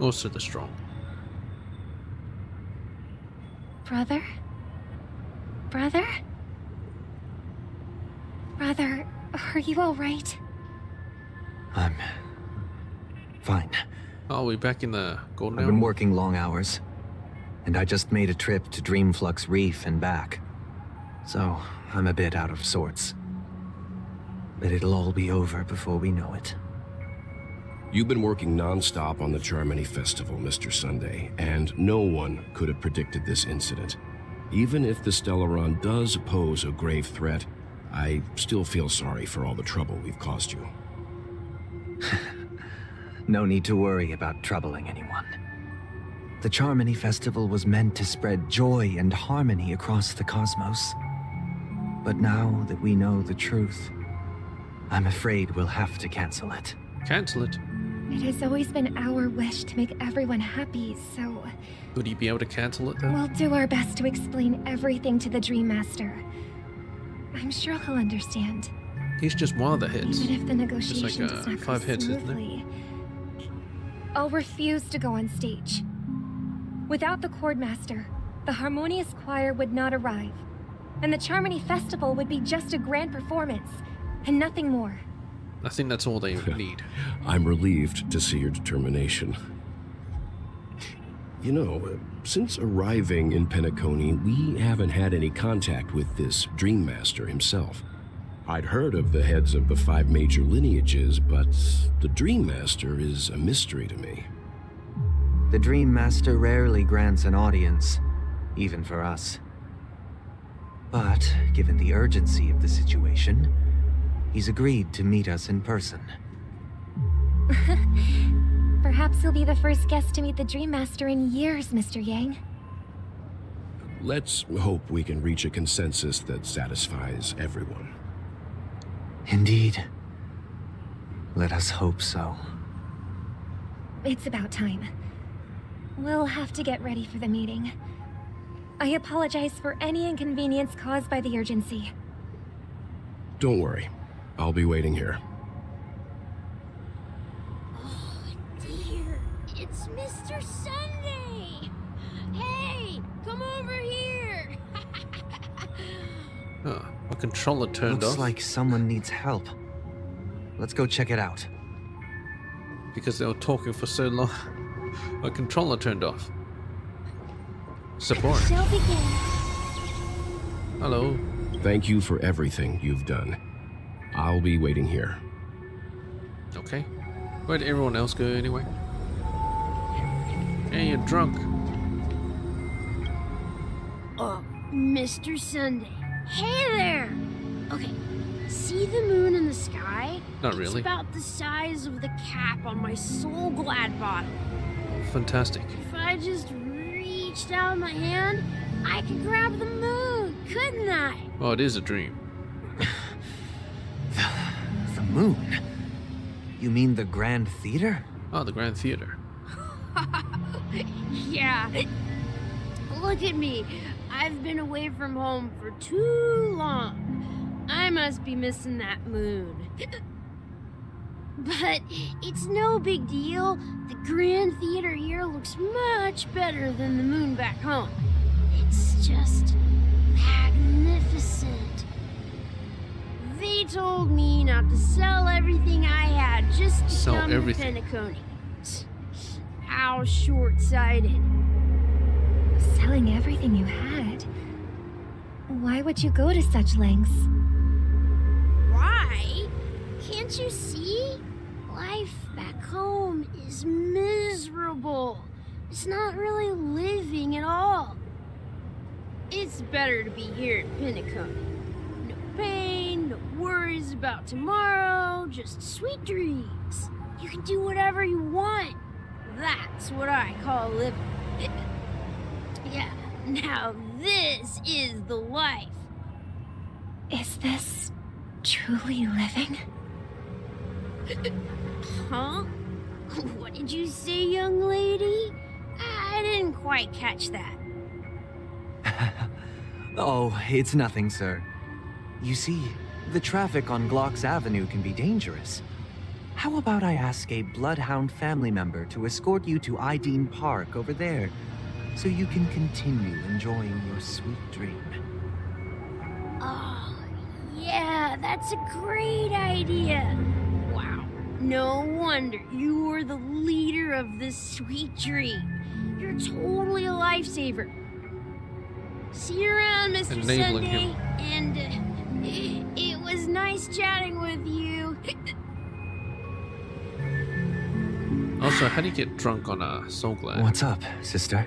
A: Also the strong.
H: Brother? Brother? Brother, are you all right?
L: I'm fine.
A: Oh, we back in the golden
L: I've
A: hour?
L: been working long hours, and I just made a trip to Dreamflux Reef and back. So, I'm a bit out of sorts. But it'll all be over before we know it.
I: You've been working non-stop on the Charmony Festival, Mr. Sunday, and no one could have predicted this incident. Even if the Stellaron does pose a grave threat, I still feel sorry for all the trouble we've caused you.
L: No need to worry about troubling anyone. The Charmony Festival was meant to spread joy and harmony across the cosmos. But now that we know the truth, I'm afraid we'll have to cancel it.
A: Cancel it?
H: It has always been our wish to make everyone happy, so
A: Would he be able to cancel it though?
H: we'll do our best to explain everything to the Dream Master. I'm sure he'll understand.
A: He's just one of the hits.
H: Even if the
A: Just
H: negotiation
A: like
H: does not go
A: 5 hits, isn't it?
H: smoothly, I'll refuse to go on stage. Without the Chord Master, the Harmonious Choir would not arrive, and the Charmony Festival would be just a grand performance, and nothing more.
A: I think that's all they need.
I: I'm relieved to see your determination. You know, since arriving in Penacony, we haven't had any contact with this Dream Master himself. I'd heard of the heads of the 5 major lineages, but the Dream Master is a mystery to me.
L: The Dream Master rarely grants an audience, even for us. But, given the urgency of the situation, he's agreed to meet us in person.
H: Perhaps you'll be the first guest to meet the Dream Master in years, Mr. Yang.
I: Let's hope we can reach a consensus that satisfies everyone.
L: Indeed. Let us hope so.
H: It's about time. We'll have to get ready for the meeting. I apologize for any inconvenience caused by the urgency.
I: Don't worry. I'll be waiting here.
M: Dear, it's Mr. Sunday! Hey, come over here!
A: Oh, a controller turned
L: Looks
A: off.
L: like someone needs help. Let's go check it out.
A: Because they were talking for so long. A controller turned off. Support.
H: Shall begin.
A: Hello.
I: Thank you for everything you've done. I'll be waiting here.
A: Okay. Where'd everyone else go anyway? Hey, you're drunk.
M: Oh, Mr. Sunday. Hey there! Okay, see the moon in the sky?
A: Not really.
M: It's about the size of the cap on my Soul Glad bottle.
A: Fantastic.
M: If I just reached out my hand, I could grab the moon, couldn't I?
A: Oh, it is a dream.
L: The moon? You mean the Grand Theater?
A: Oh, the Grand Theater.
C: Yeah. Look at me. I've been away from home for too long. I must be missing that moon. But it's no big deal. The Grand Theater here looks much better than the moon back home. It's just magnificent. They told me not to sell everything I had just to
A: Sell
C: come
A: everything.
C: to Penacony. How short-sighted.
H: Selling everything you had? Why would you go to such lengths?
C: Why? Can't you see? Life back home is miserable. It's not really living at all. It's better to be here in Penacony. No pain, no worries about tomorrow, just sweet dreams. You can do whatever you want. That's what I call living. Yeah, now this is the life.
H: Is this truly living?
C: Huh? What did you say, young lady? I didn't quite catch that.
L: Oh, it's nothing, sir. You see, the traffic on Glock's Avenue can be dangerous. How about I ask a Bloodhound family member to escort you to Ideen Park over there, so you can continue enjoying your sweet dream?
C: Oh, yeah, that's a great idea. Wow, no wonder you were the leader of this sweet dream. You're totally a lifesaver. See you around, Mr.
A: Enabling
C: Sunday.
A: him.
C: And it was nice chatting with you.
A: Also, how do you get drunk on a Soul Glad?
L: What's up, sister?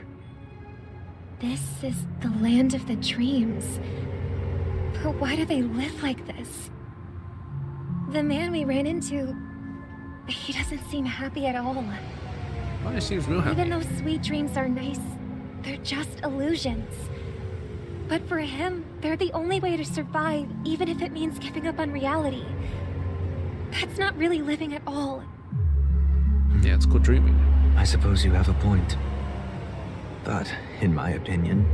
H: This is the land of the dreams. But why do they live like this? The man we ran into, he doesn't seem happy at all.
A: Well, he seems real happy.
H: Even though sweet dreams are nice, they're just illusions. But for him, they're the only way to survive, even if it means giving up on reality. That's not really living at all.
A: Yeah, it's called dreaming.
L: I suppose you have a point. But, in my opinion,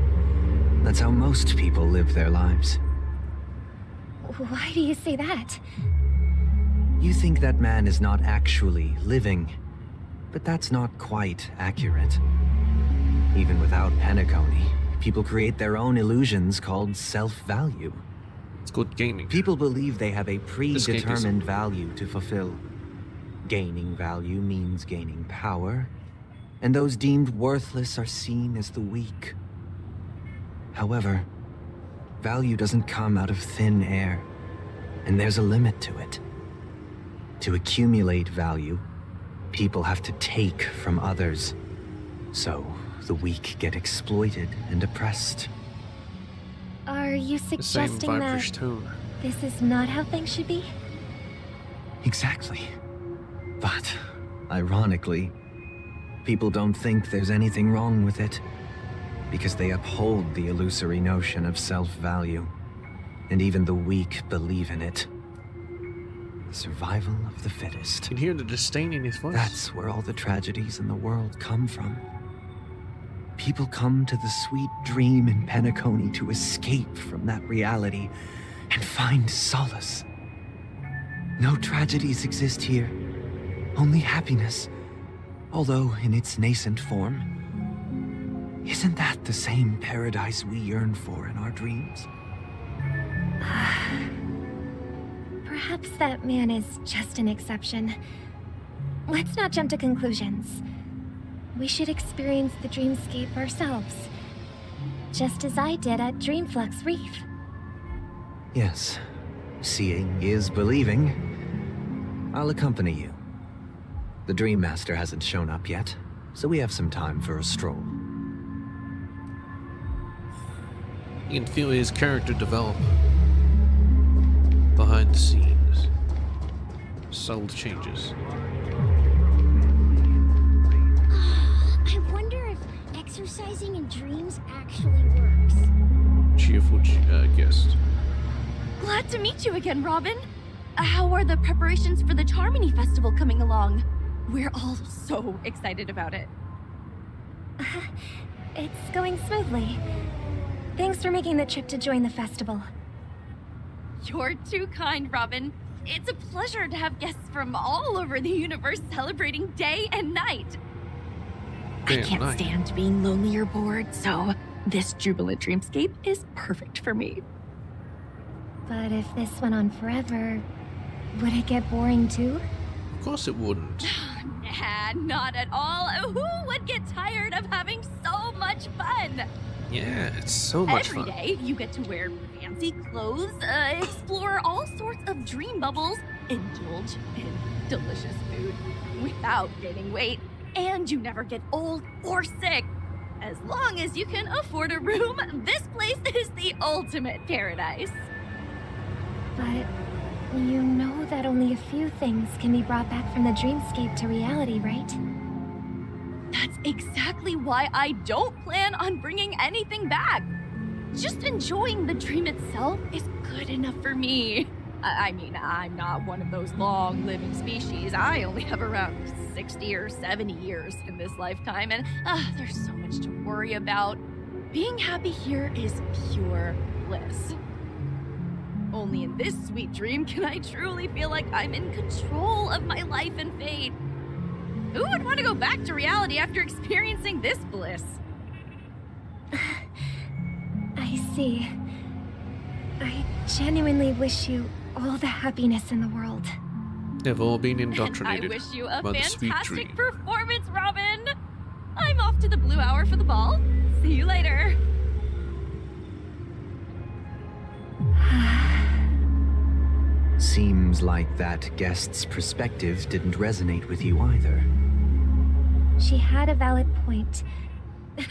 L: that's how most people live their lives.
H: Why do you say that?
L: You think that man is not actually living, but that's not quite accurate. Even without Penacony, people create their own illusions called self-value.
A: It's called gaming.
L: People believe they have a predetermined value to fulfill. Gaining value means gaining power, and those deemed worthless are seen as the weak. However, value doesn't come out of thin air, and there's a limit to it. To accumulate value, people have to take from others. So, the weak get exploited and oppressed.
H: Are you
A: The same
H: suggesting
A: viperish
H: that
A: tone.
H: this is not how things should be?
L: Exactly. But, ironically, people don't think there's anything wrong with it, because they uphold the illusory notion of self-value, and even the weak believe in it. The survival of the fittest.
A: You can hear the disdain in his voice.
L: That's where all the tragedies in the world come from. People come to the sweet dream in Penacony to escape from that reality and find solace. No tragedies exist here, only happiness, although in its nascent form. Isn't that the same paradise we yearn for in our dreams?
H: Perhaps that man is just an exception. Let's not jump to conclusions. We should experience the dreamscape ourselves. Just as I did at Dreamflux Reef.
L: Yes, seeing is believing. I'll accompany you. The Dream Master hasn't shown up yet, so we have some time for a stroll.
A: You can feel his character develop behind the scenes. Subtle changes.
B: I wonder if exercising in dreams actually works.
A: Cheerful guest.
M: Glad to meet you again, Robin. how are the preparations for the Charmony Festival coming along? We're all so excited about it.
H: It's going smoothly. Thanks for making the trip to join the festival.
M: You're too kind, Robin. It's a pleasure to have guests from all over the universe celebrating day and night.
A: Day
K: I
A: and
K: can't
A: night.
K: stand being lonely or bored, so this jubilant dreamscape is perfect for me.
H: But if this went on forever, would it get boring too?
A: Of course it wouldn't.
M: Nah, not at all. Who would get tired of having so much fun?
A: Yeah, it's so much
M: Every
A: fun.
M: day, you get to wear fancy clothes, explore all sorts of dream bubbles, indulge in delicious food without gaining weight, and you never get old or sick. As long as you can afford a room, this place is the ultimate paradise.
H: But you know that only a few things can be brought back from the dreamscape to reality, right?
M: That's exactly why I don't plan on bringing anything back. Just enjoying the dream itself is good enough for me. I mean, I'm not one of those long-living species. I only have around 60 or 70 years in this lifetime, and there's so much to worry about. Being happy here is pure bliss. Only in this sweet dream can I truly feel like I'm in control of my life and fate. Who would want to go back to reality after experiencing this bliss?
H: I see. I genuinely wish you all the happiness in the world.
A: They've all been
M: And I
A: indoctrinated
M: wish you a
A: by the sweet
M: fantastic
A: dream.
M: performance, Robin! I'm off to the Blue Hour for the ball. See you later.
L: Seems like that guest's perspective didn't resonate with you either.
H: She had a valid point.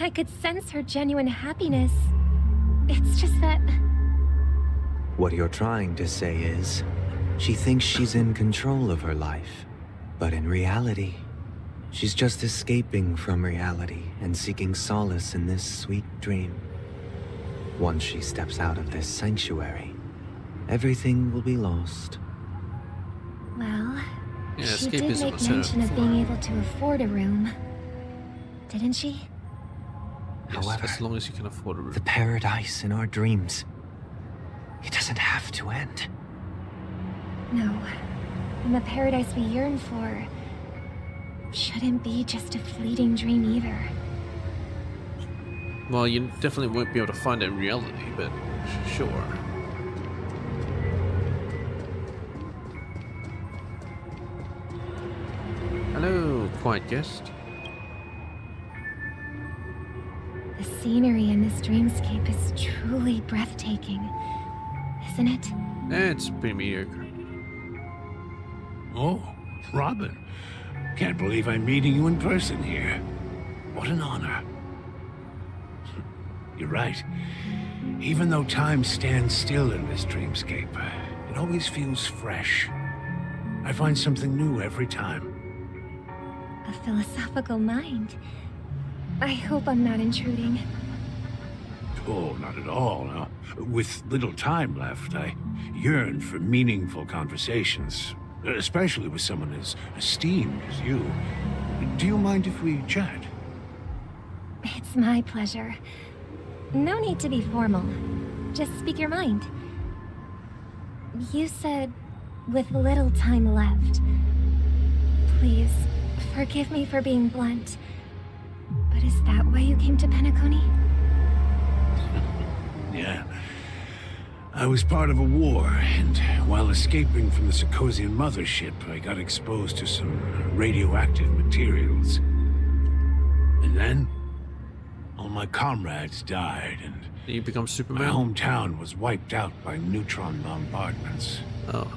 H: I could sense her genuine happiness. It's just that...
L: What you're trying to say is, she thinks she's in control of her life. But in reality, she's just escaping from reality and seeking solace in this sweet dream. Once she steps out of this sanctuary, everything will be lost.
H: Well,
A: Yeah,
H: she did
A: escapism
H: make
A: was her
H: mention of being able to afford a room. Didn't she?
A: Yes,
L: However,
A: as long as you can afford a room.
L: the paradise in our dreams, it doesn't have to end.
H: No. And the paradise we yearn for shouldn't be just a fleeting dream either.
A: Well, you definitely won't be able to find it in reality, but sure. Hello, quiet guest.
H: The scenery in this dreamscape is truly breathtaking, isn't it?
A: It's pretty mediocre.
N: Oh, Robin. Can't believe I'm meeting you in person here. What an honor. You're right. Even though time stands still in this dreamscape, it always feels fresh. I find something new every time.
H: A philosophical mind. I hope I'm not intruding.
N: Oh, not at all. Now, with little time left, I yearn for meaningful conversations, especially with someone as esteemed as you. Do you mind if we chat?
H: It's my pleasure. No need to be formal. Just speak your mind. You said, with little time left. Please, forgive me for being blunt. But is that why you came to Penacony?
N: Yeah. I was part of a war, and while escaping from the Sarkosian mothership, I got exposed to some radioactive materials. And then, all my comrades died, and
A: you become Superman?
N: My hometown was wiped out by neutron bombardments.
A: Oh.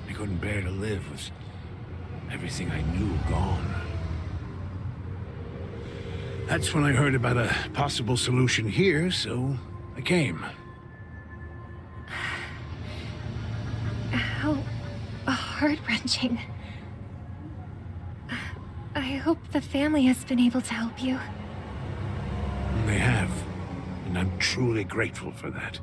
N: I couldn't bear to live with everything I knew gone. That's when I heard about a possible solution here, so I came.
H: How heart-wrenching. I hope the family has been able to help you.
N: They have, and I'm truly grateful for that.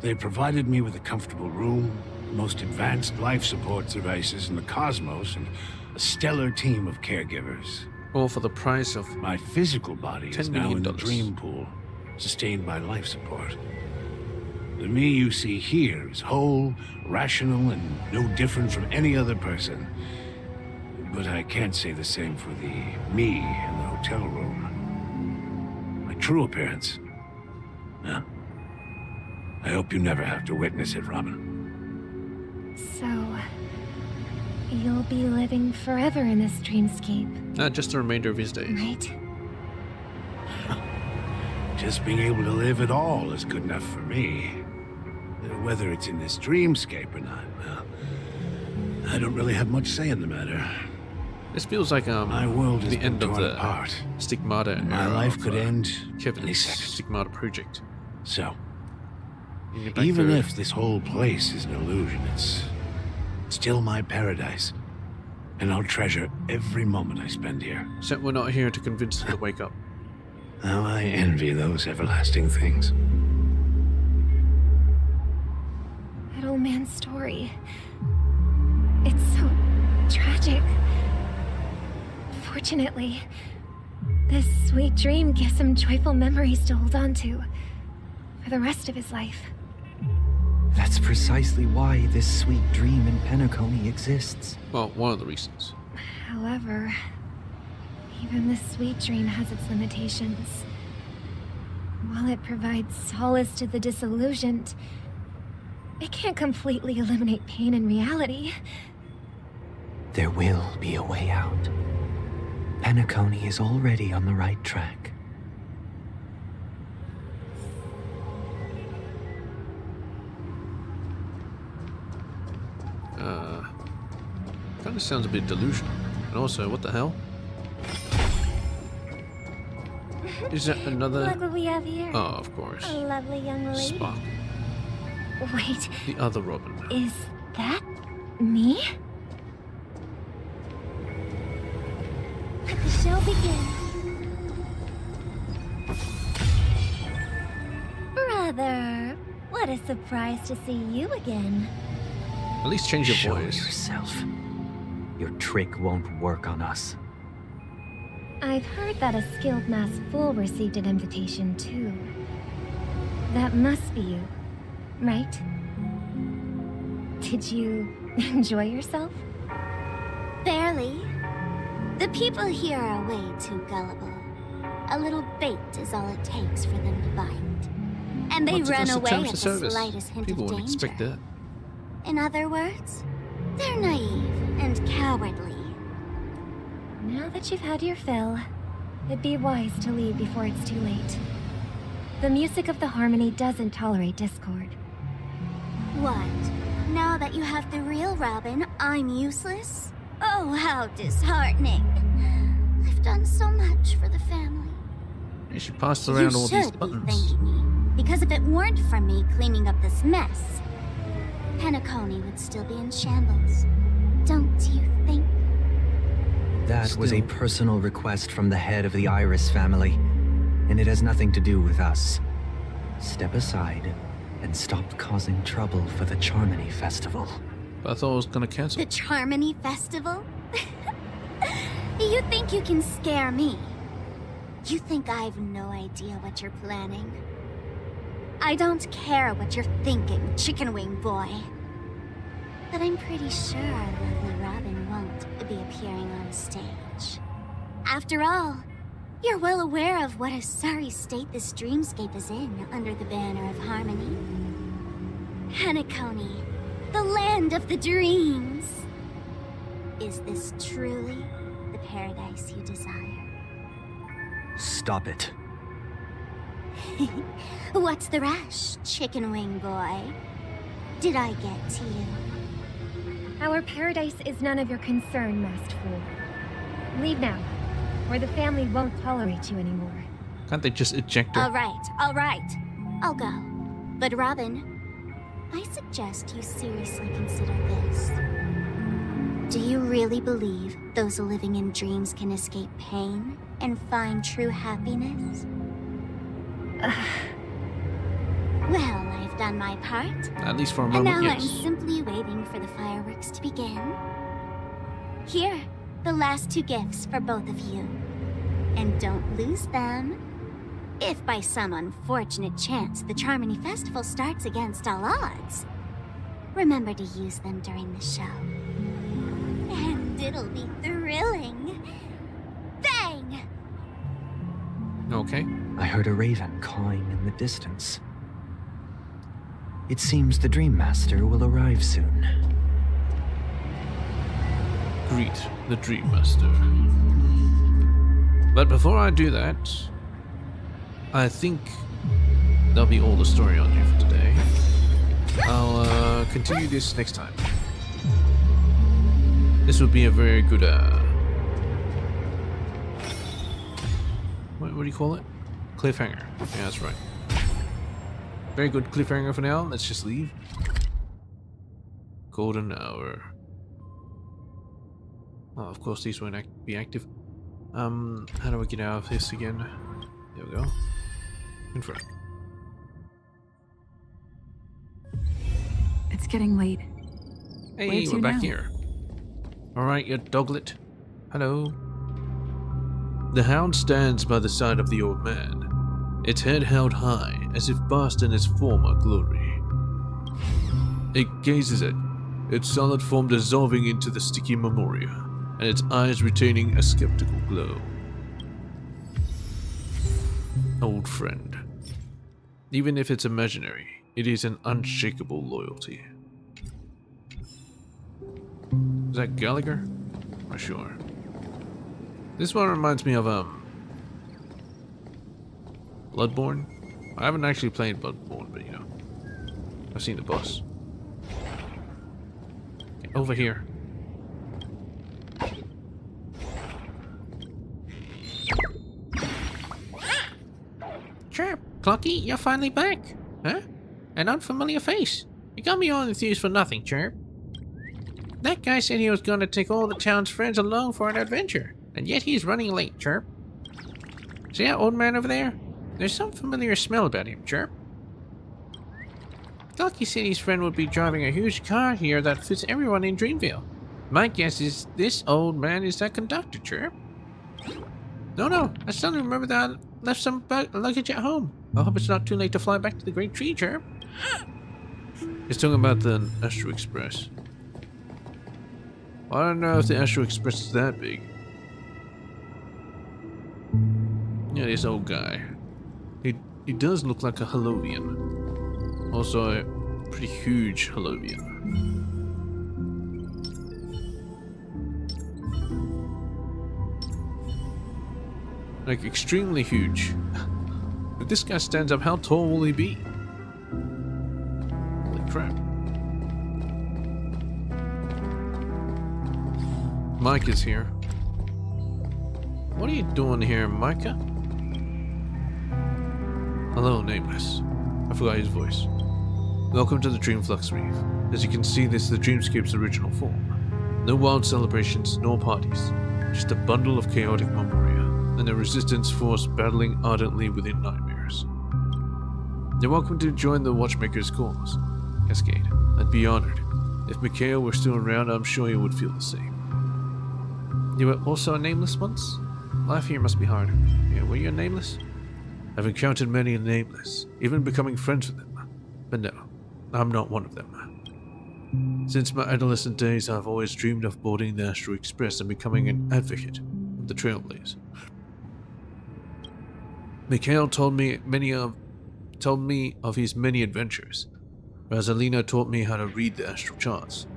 N: They provided me with a comfortable room, most advanced life support devices in the cosmos, and a stellar team of caregivers.
A: All for the price of
N: my physical body is
A: $10
N: now
A: million.
N: in the dream pool, sustained by life support. The me you see here is whole, rational, and no different from any other person. But I can't say the same for the me in the hotel room. My true appearance. Yeah. I hope you never have to witness it, Robin.
H: So, you'll be living forever in this dreamscape.
A: Just the remainder of his days.
H: Right?
N: Just being able to live at all is good enough for me. Whether it's in this dreamscape or not, well, I don't really have much say in the matter.
A: This feels like
N: my world is
A: the end of the
N: apart.
A: Stigmata.
N: My life could end
A: Kevin's
N: any second.
A: Stigmata project.
N: So,
A: back
N: even
A: to-
N: if this whole place is an illusion, it's still my paradise. And I'll treasure every moment I spend here.
A: Except we're not here to convince them to wake up.
N: How I envy those everlasting things.
H: That old man's story. It's so tragic. Fortunately, this sweet dream gives him joyful memories to hold on to for the rest of his life.
L: That's precisely why this sweet dream in Penacony exists.
A: Well, one of the reasons.
H: However, even this sweet dream has its limitations. While it provides solace to the disillusioned, it can't completely eliminate pain in reality.
L: There will be a way out. Penacony is already on the right track.
A: Kind of sounds a bit delusional. And also, what the hell? Is that another?
B: Look what we have here.
A: Oh, of course.
B: A lovely young lady.
A: Spock.
H: Wait,
A: The other Robin.
H: is that me?
B: Let the show begin. Brother, what a surprise to see you again.
A: At least change your
L: Show
A: voice.
L: yourself. Your trick won't work on us.
H: I've heard that a skilled mass fool received an invitation too. That must be you, right? Did you enjoy yourself?
B: Barely. The people here are way too gullible. A little bait is all it takes for them to bite. And they
A: What's
B: run
A: just the
B: away
A: terms
B: at
A: of
B: the
A: service?
B: slightest hint
A: People
B: of
A: wouldn't
B: danger.
A: expect that.
B: In other words, they're naive and cowardly.
H: Now that you've had your fill, it'd be wise to leave before it's too late. The music of the harmony doesn't tolerate discord.
B: What? Now that you have the real Robin, I'm useless? Oh, how disheartening. I've done so much for the family.
A: You should pass around
B: you
A: all
B: should
A: these
B: be
A: buttons.
B: thanking me, because if it weren't for me cleaning up this mess, Penacony would still be in shambles. Don't you think?
L: That was a
A: Still.
L: personal request from the head of the Iris family, and it has nothing to do with us. Step aside and stop causing trouble for the Charmony Festival.
A: But I thought I was gonna cancel.
B: The Charmony Festival? You think you can scare me? You think I have no idea what you're planning? I don't care what you're thinking, chicken wing boy. But I'm pretty sure our lovely Robin won't be appearing on stage. After all, you're well aware of what a sorry state this dreamscape is in under the banner of harmony. Penacony, the land of the dreams. Is this truly the paradise you desire?
L: Stop it.
B: What's the rush, chicken wing boy? Did I get to you?
H: Our paradise is none of your concern, masked fool. Leave now, or the family won't tolerate you anymore.
A: Can't they just eject her?
B: All right. I'll go. But Robin, I suggest you seriously consider this. Do you really believe those living in dreams can escape pain and find true happiness? Well, I've done my part.
A: At least for a
B: And
A: moment,
B: now
A: yes.
B: I'm simply waiting for the fireworks to begin. Here, the last 2 gifts for both of you. And don't lose them. If by some unfortunate chance the Charmony Festival starts against all odds, remember to use them during the show. And it'll be thrilling. Bang!
A: Okay.
L: I heard a raven cawing in the distance. It seems the Dream Master will arrive soon.
A: Greet the Dream Master. But before I do that, I think that'll be all the story on here for today. I'll continue this next time. This would be a very good what do you call it? Cliffhanger. Yeah, that's right. Very good cliffhanger for now. Let's just leave. Golden hour. Oh, of course these won't be active. How do we get out of this again? There we go. Confirm.
K: It's getting late.
A: Hey,
K: Where to
A: we're back
K: now?
A: here. Alright, you doglet. Hello. The hound stands by the side of the old man, its head held high as if basked in its former glory. It gazes at its solid form dissolving into the sticky memoria, and its eyes retaining a skeptical glow. Old friend. Even if it's imaginary, it is an unshakable loyalty. Is that Gallagher? Not sure. This one reminds me of Bloodborne. I haven't actually played Bloodborne, but you know, I've seen the boss. Okay, over here. Chirp, Clucky, you're finally back, huh? An unfamiliar face. You got me all enthused for nothing, Chirp. That guy said he was going to take all the town's friends along for an adventure, and yet he's running late, Chirp. See that old man over there? There's some familiar smell about him, Chirp. Clucky said his friend would be driving a huge car here that fits everyone in Dreamville. My guess is this old man is that conductor, Chirp. No, I suddenly remember that I left some luggage at home. I hope it's not too late to fly back to the Great Tree, Chirp. He's talking about the Astro Express. I don't know if the Astro Express is that big. Yeah, this old guy. He does look like a Halovian. Also a pretty huge Halovian. Like extremely huge. If this guy stands up, how tall will he be? Holy crap. Mike is here. What are you doing here, Micah? Hello, Nameless. I forgot his voice. Welcome to the Dreamflux Reef. As you can see, this is the Dreamscape's original form. No wild celebrations, nor parties. Just a bundle of chaotic memoria, and a resistance force battling ardently within nightmares. You're welcome to join the Watchmaker's cause, Cascade. I'd be honored. If Mikhail were still around, I'm sure he would feel the same. You were also a Nameless once? Life here must be hard. Yeah, were you a Nameless? I've encountered many a Nameless, even becoming friends with them. But no, I'm not one of them. Since my adolescent days, I've always dreamed of boarding the Astro Express and becoming an advocate of the Trailblaze. Mikhail told me of his many adventures. Rosalina taught me how to read the astral charts.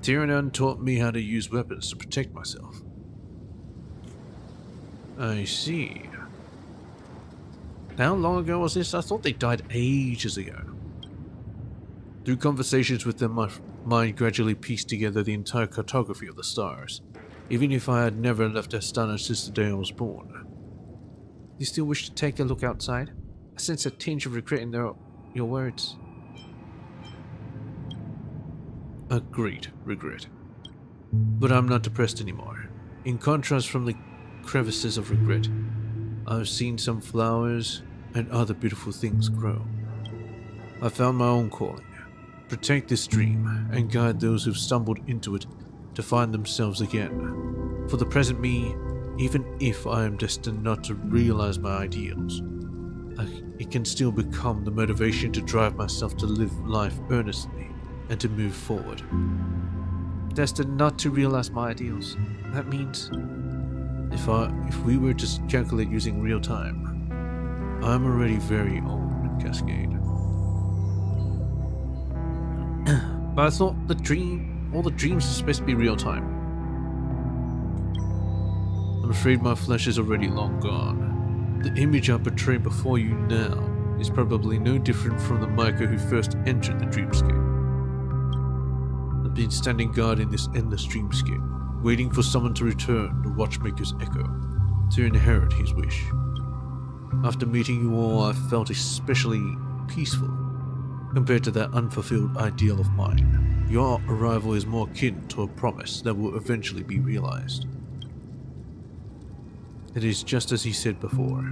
A: Tiranan taught me how to use weapons to protect myself. I see. How long ago was this? I thought they died ages ago. Through conversations with them, my mind gradually pieced together the entire cartography of the stars, even if I had never left Astana since the day I was born. You still wish to take a look outside? I sense a tinge of regret in your words. A great regret. But I'm not depressed anymore. In contrast from the crevices of regret, I've seen some flowers and other beautiful things grow. I found my own calling. Protect this dream, and guide those who've stumbled into it to find themselves again. For the present me, even if I am destined not to realize my ideals, it can still become the motivation to drive myself to live life earnestly and to move forward. Destined not to realize my ideals. That means if we were to calculate using real time, I'm already very old in Cascade. But I thought all the dreams are supposed to be real time. I'm afraid my flesh is already long gone. The image I portray before you now is probably no different from the Micah who first entered the dreamscape. I've been standing guard in this endless dreamscape, waiting for someone to return, the Watchmaker's echo, to inherit his wish. After meeting you all, I felt especially peaceful compared to that unfulfilled ideal of mine. Your arrival is more akin to a promise that will eventually be realized. It is just as he said before.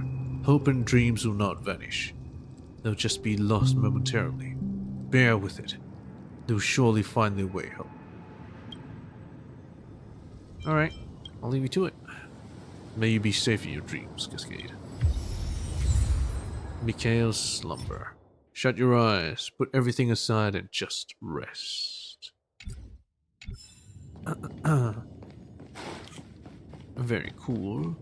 A: Hope and dreams will not vanish. They'll just be lost momentarily. Bear with it. They'll surely find their way home. Alright, I'll leave you to it. May you be safe in your dreams, Cascade. Mikhail's slumber. Shut your eyes, put everything aside, and just rest. Very cool.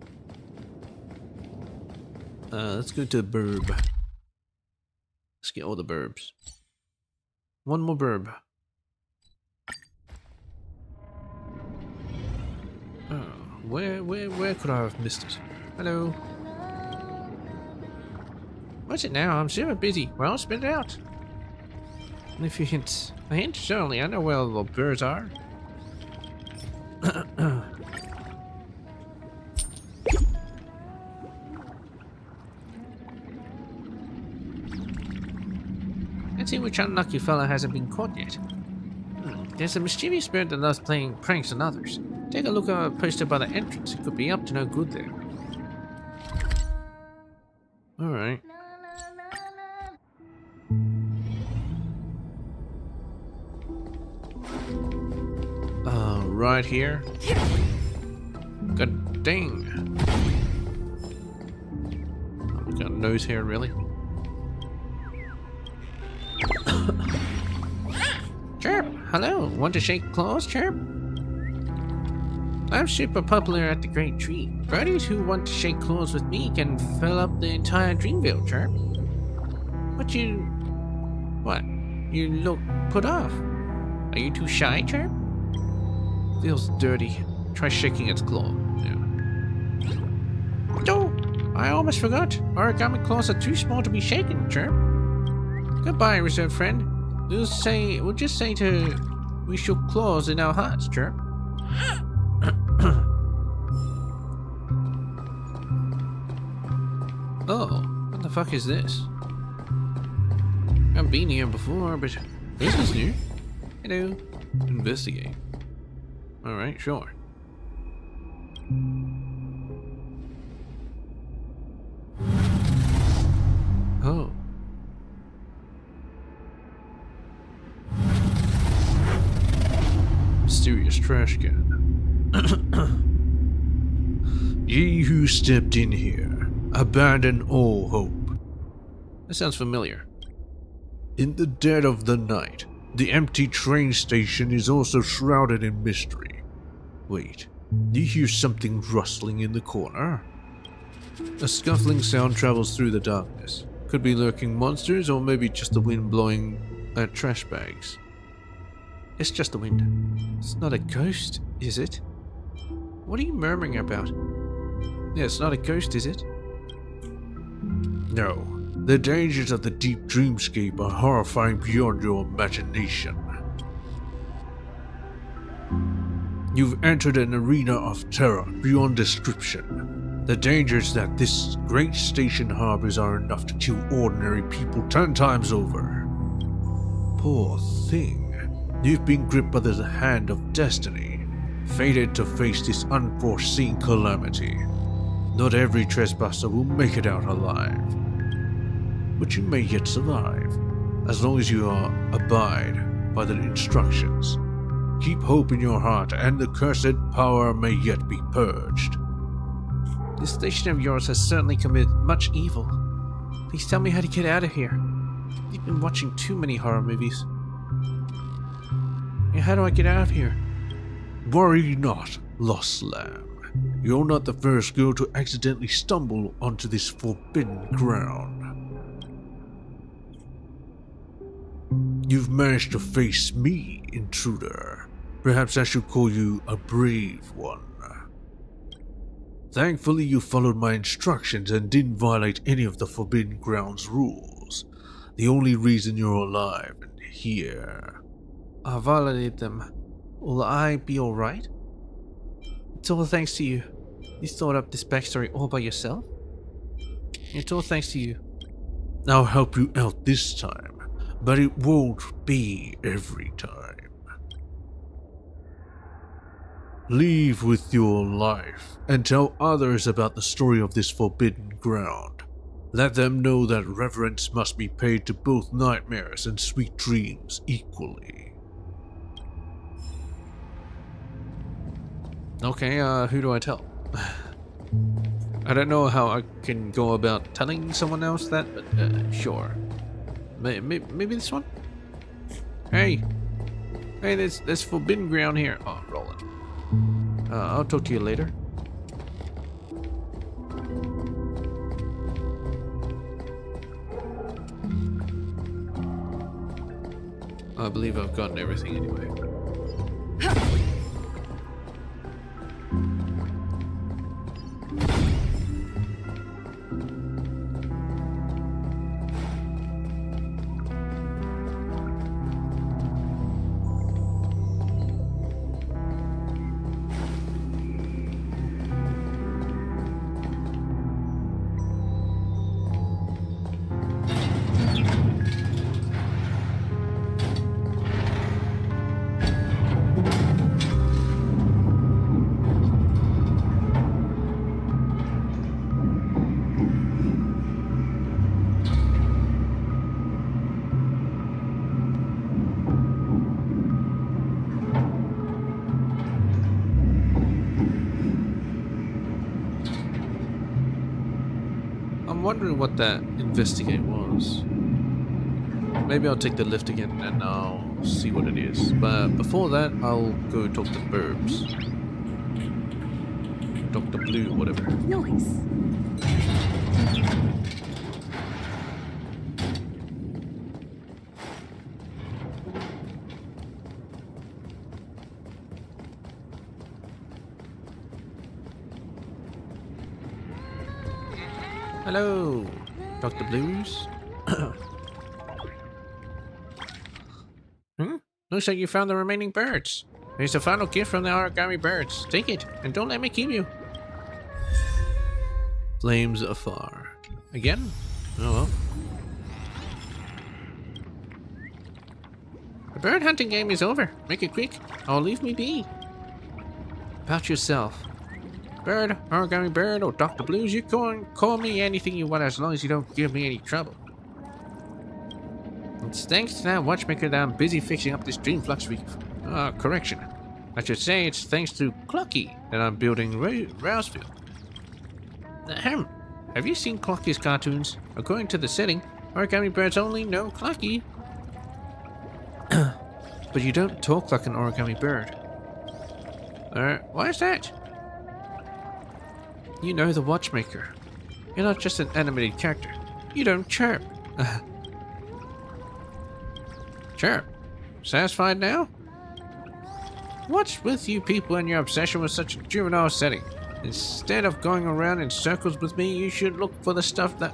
A: Let's go to the burb. Let's get all the burbs. One more burb. Oh, where could I have missed it? Hello. What's it now? I'm super busy. Well, spit it out. And if you hint a hint, certainly I know where the birds are. Let's see which unlucky fella hasn't been caught yet. There's a mischievous spirit that loves playing pranks on others. Take a look at a poster by the entrance. It could be up to no good there. Alright. Right here. God dang. Oh, we got nose hair, really? Chirp! Hello! Want to shake claws, Chirp? I'm super popular at the Great Tree. Birdies who want to shake claws with me can fill up the entire Dreamville, Chirp. What? You look put off. Are you too shy, Chirp? Feels dirty. Try shaking its claw. Yeah. Oh! I almost forgot. Origami claws are too small to be shaken, Chirp. Goodbye, reserved friend. We'll just say we shook claws in our hearts, Chirp. Oh, what the fuck is this? I've been here before, but this is new. Hello. Investigate. Alright, sure. Oh. Mysterious trash can. Ye who stepped in here, abandon all hope. That sounds familiar. In the dead of the night, the empty train station is also shrouded in mystery. Wait, do you hear something rustling in the corner? A scuffling sound travels through the darkness. Could be lurking monsters, or maybe just the wind blowing at trash bags. It's just the wind. It's not a ghost, is it? What are you murmuring about? Yeah, it's not a ghost, is it? No. The dangers of the deep dreamscape are horrifying beyond your imagination. You've entered an arena of terror beyond description. The dangers that this great station harbors are enough to kill ordinary people 10 times over. Poor thing. You've been gripped by the hand of destiny, fated to face this unforeseen calamity. Not every trespasser will make it out alive. But you may yet survive. as long as you abide by the instructions. Keep hope in your heart, and the cursed power may yet be purged.
Q: This station of yours has certainly committed much evil. Please tell me how to get out of here. You've been watching too many horror movies. And how do I get out of here?
A: Worry not, Lost Lamb. You're not the first girl to accidentally stumble onto this forbidden ground. You've managed to face me, intruder. Perhaps I should call you a brave one. Thankfully, you followed my instructions and didn't violate any of the Forbidden Grounds rules. The only reason you're alive and here.
Q: I violated them. Will I be alright? It's all thanks to you. You thought up this backstory all by yourself? It's all thanks to you.
A: I'll help you out this time, but it won't be every time. Leave with your life and tell others about the story of this forbidden ground. Let them know that reverence must be paid to both nightmares and sweet dreams equally.
Q: Okay, who do I tell? I don't know how I can go about telling someone else that, but sure. Maybe this one? Hey, there's forbidden ground here. Oh, roll it. I'll talk to you later. I believe I've gotten everything anyway. I'm wondering what that investigate was. Maybe I'll take the lift again and I'll see what it is. But before that, I'll go talk to Burbs. Dr. Blue, whatever.
K: Nice.
Q: Hello, Dr. Blues. Looks like you found the remaining birds. Here's the final gift from the origami birds. Take it, and don't let me keep you.
A: Flames afar.
Q: Again? Oh well. The bird hunting game is over. Make it quick, or leave me be. About yourself. Bird, origami bird, or Dr. Blues, you can call me anything you want as long as you don't give me any trouble. It's thanks to that watchmaker that I'm busy fixing up this dream flux reef. Correction. I should say it's thanks to Clocky that I'm building Rouseville. Ahem. Have you seen Clocky's cartoons? According to the setting, origami birds only know Clocky. But you don't talk like an origami bird. Why is that? You know the watchmaker. You're not just an animated character. You don't chirp. Chirp. Satisfied now? What's with you people and your obsession with such a juvenile setting? Instead of going around in circles with me, you should look for the stuff that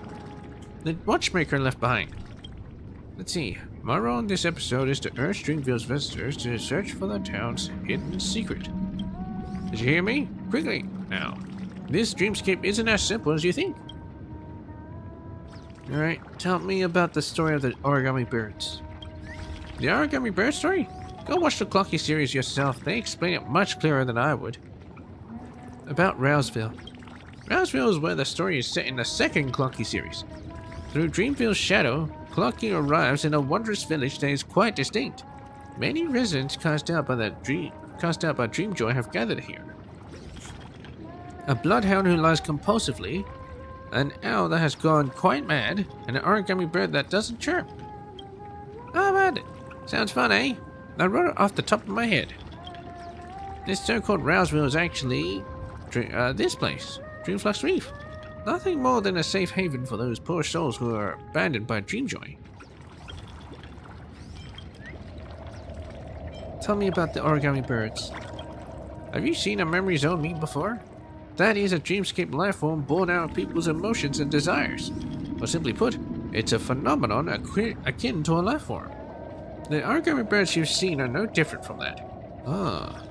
Q: the watchmaker left behind. Let's see. My role in this episode is to urge Dreamville's visitors to search for the town's hidden secret. Did you hear me? Quickly, now. This dreamscape isn't as simple as you think. Alright, tell me about the story of the origami birds. The origami bird story? Go watch the Clocky series yourself. They explain it much clearer than I would. About Rouseville. Rouseville is where the story is set in the second Clocky series. Through Dreamville's shadow, clocking arrives in a wondrous village that is quite distinct. Many residents cast out by Dreamjoy have gathered here. A bloodhound who lies compulsively, an owl that has gone quite mad, and an origami bird that doesn't chirp. How about it? Sounds fun, eh? I wrote it off the top of my head. This so-called Rouseville is actually this place, Dreamflux Reef. Nothing more than a safe haven for those poor souls who are abandoned by Dreamjoy. Tell me about the origami birds. Have you seen a memory zone meme before? That is a dreamscape lifeform born out of people's emotions and desires. Or simply put, it's a phenomenon akin to a lifeform. The origami birds you've seen are no different from that. Ah,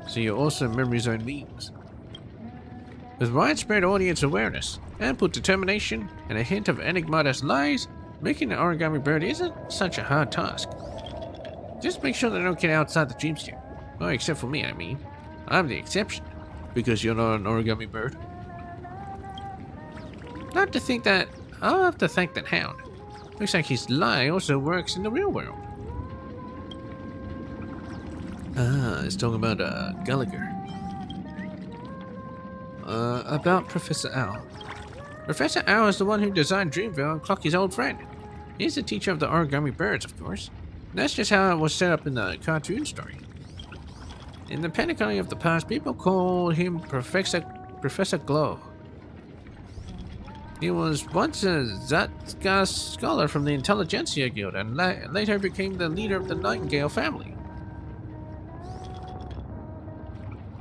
Q: so you're also memory zone memes. With widespread audience awareness, ample determination, and a hint of enigmatic lies, making an origami bird isn't such a hard task. Just make sure they don't get outside the dreamscape. Oh, except for me, I mean. I'm the exception. Because you're not an origami bird. I'll have to thank that hound. Looks like his lie also works in the real world. Ah, it's talking about Gallagher. About Professor Owl. Professor Owl is the one who designed Dreamville and Clocky's old friend. He's the teacher of the origami birds, of course. That's just how it was set up in the cartoon story. In the Pentagon of the past, people called him Professor Glow. He was once a Zatka scholar from the Intelligentsia Guild and later became the leader of the Nightingale family.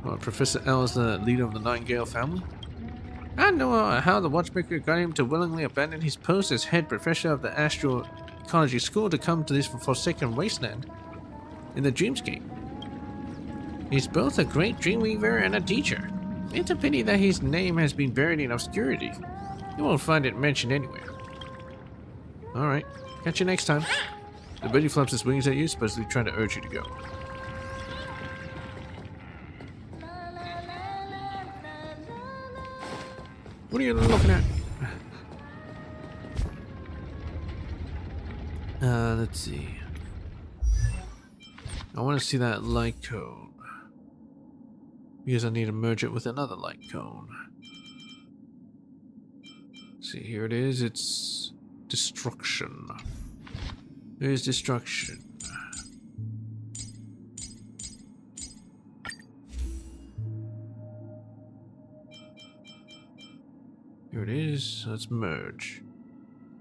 Q: Well, Professor L is the leader of the Nightingale family? I don't know how the Watchmaker got him to willingly abandon his post as head professor of the Astral Ecology School to come to this forsaken wasteland in the Dreamscape. He's both a great dreamweaver and a teacher. It's a pity that his name has been buried in obscurity. You won't find it mentioned anywhere. Alright, catch you next time. The birdie flaps his wings at you, supposedly trying to urge you to go. What are you looking at? Let's see. I want to see that light cone. Because I need to merge it with another light cone. See, here it is. It's destruction. There's destruction. Here it is. Let's merge.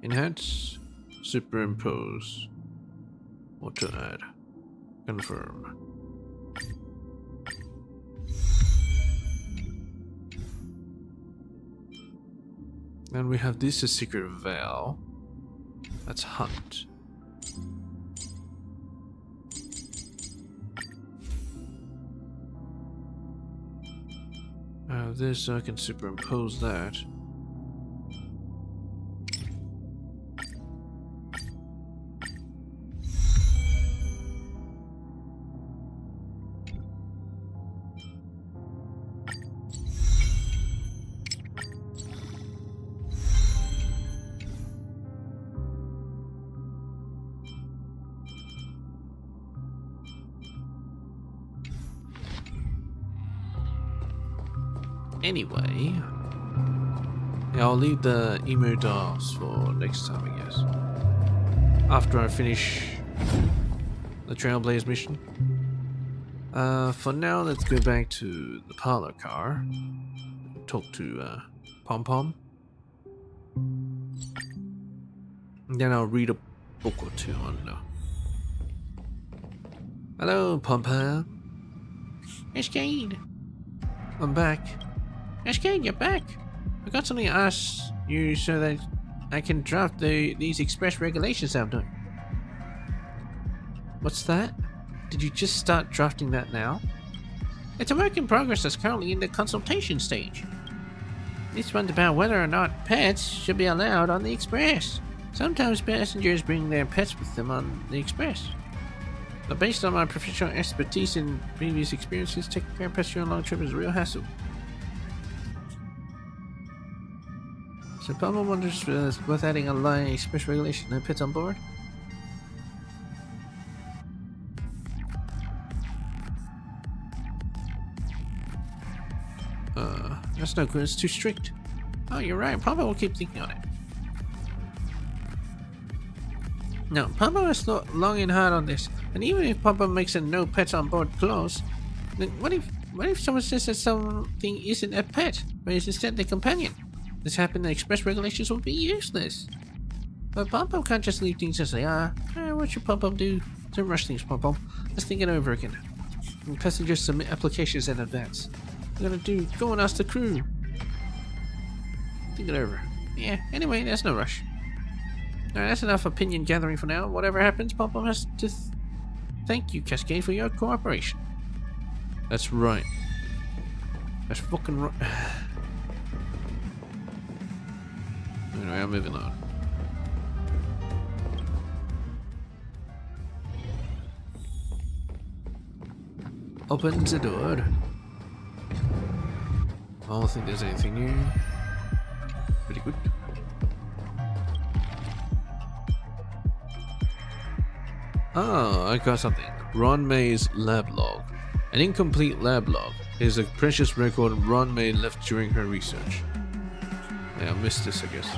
Q: Enhance. Superimpose. What to add? Confirm. And we have this, a secret veil. That's hunt. I have this, so I can superimpose that. Anyway, yeah, I'll leave the emo dolls for next time, I guess. After I finish the Trailblaze mission. For now, let's go back to the parlor car. Talk to Pom Pom. And then I'll read a book or two on. Hello, Pom Pom. Escade. I'm back. Escade, you're back. I got something to ask you so that I can draft these express regulations I'm doing. What's that? Did you just start drafting that now? It's a work in progress that's currently in the consultation stage. This one's about whether or not pets should be allowed on the express. Sometimes passengers bring their pets with them on the express. But based on my professional expertise and previous experiences, taking care of pets during a long trip is a real hassle. So Papa wonders worth adding a line express regulation no pets on board? That's no good, it's too strict. Oh, you're right, Papa will keep thinking on it. No, Papa has thought long and hard on this, and even if Papa makes a no pets on board clause, then what if someone says that something isn't a pet, but is instead their companion? This happened, the express regulations will be useless. But Papa can't just leave things as they are. What should Papa do? Don't rush things, Papa. Let's think it over again. And passengers submit applications in advance. What are you gonna do? Go and ask the crew. Think it over. Yeah, anyway, there's no rush. Alright, that's enough opinion gathering for now. Whatever happens, Papa has to thank you, Cascade, for your cooperation. That's right. That's fucking right. Anyway, I'm moving on. Opens the door. I don't think there's anything new. Pretty good. Ah, I got something. Ron May's lab log. An incomplete lab log is a precious record Ron May left during her research. Yeah, I missed this, I guess.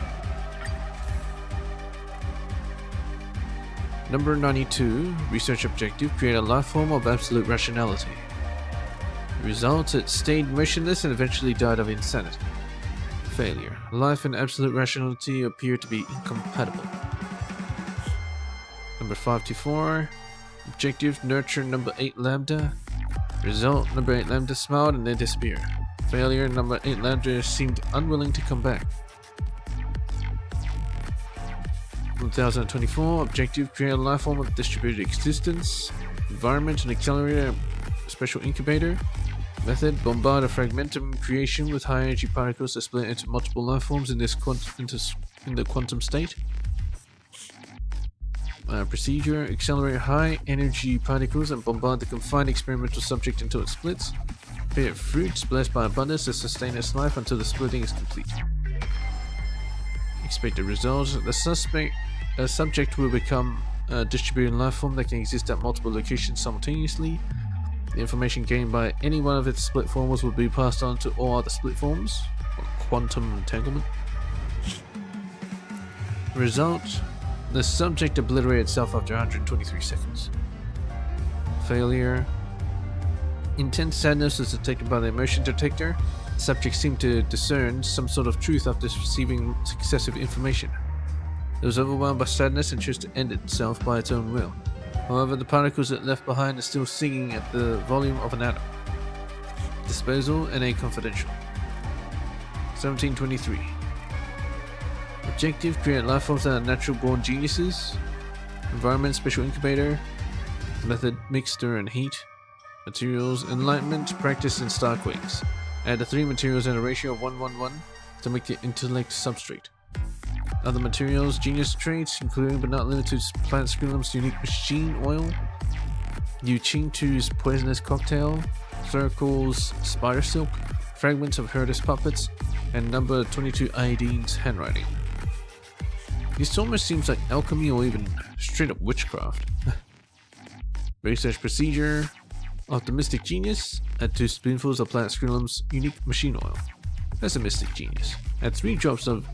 Q: Number 92, research objective, create a life form of absolute rationality. The result, it stayed motionless and eventually died of insanity. Failure. Life and absolute rationality appear to be incompatible. Number 524, objective, nurture number 8 lambda. Result, number 8 lambda smiled and then disappeared. Failure, number 8 lambda seemed unwilling to come back. 1024, objective, create a life form of distributed existence. Environment, an accelerator, special incubator. Method, bombard a fragmentum creation with high energy particles that split into multiple life forms in this in the quantum state. Procedure, accelerate high energy particles and bombard the confined experimental subject until it splits. Create fruits blessed by abundance that sustain its life until the splitting is complete. Expected results, the subject will become a distributed life form that can exist at multiple locations simultaneously. The information gained by any one of its split forms will be passed on to all other split forms, or quantum entanglement. Result, the subject obliterated itself after 123 seconds. Failure. Intense sadness was detected by the emotion detector. The subject seemed to discern some sort of truth after receiving successive information. It was overwhelmed by sadness and chose to end itself by its own will. However, the particles it left behind are still singing at the volume of an atom. Disposal, NA confidential. 1723. Objective, create life forms that are natural born geniuses. Environment, special incubator. Method, mixture and heat. Materials, enlightenment, practice, and starquakes. Add the 3 materials in a ratio of 1:1:1 to make the intellect substrate. Other materials, genius traits, including but not limited to plant screenum's unique machine oil, Yu Qingtu's poisonous cocktail, Circle's spider silk, fragments of Herdis puppets, and number 22 Iodine's handwriting. This almost seems like alchemy or even straight up witchcraft. Research procedure, optimistic genius, add 2 spoonfuls of plant screenum's unique machine oil. That's a mystic genius. Add 3 drops of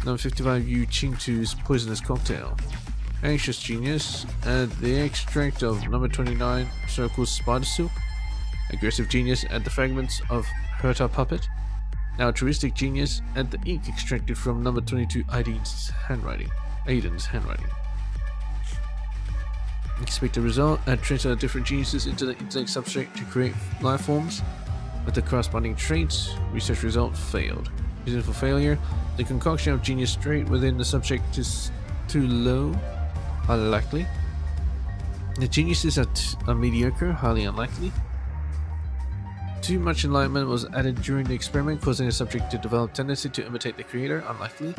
Q: number 55 Yu Qingtu's poisonous cocktail. Anxious genius, add the extract of number 29 Circle's spider silk. Aggressive genius, add the fragments of Herta puppet. Altruistic genius, add the ink extracted from number 22 Aiden's handwriting. Expect a result, add traits of different geniuses into the intellect substrate to create life forms with the corresponding traits. Research result failed. Reason for failure, the concoction of genius trait within the subject is too low, unlikely. The geniuses are mediocre, highly unlikely. Too much enlightenment was added during the experiment, causing the subject to develop tendency to imitate the creator, unlikely.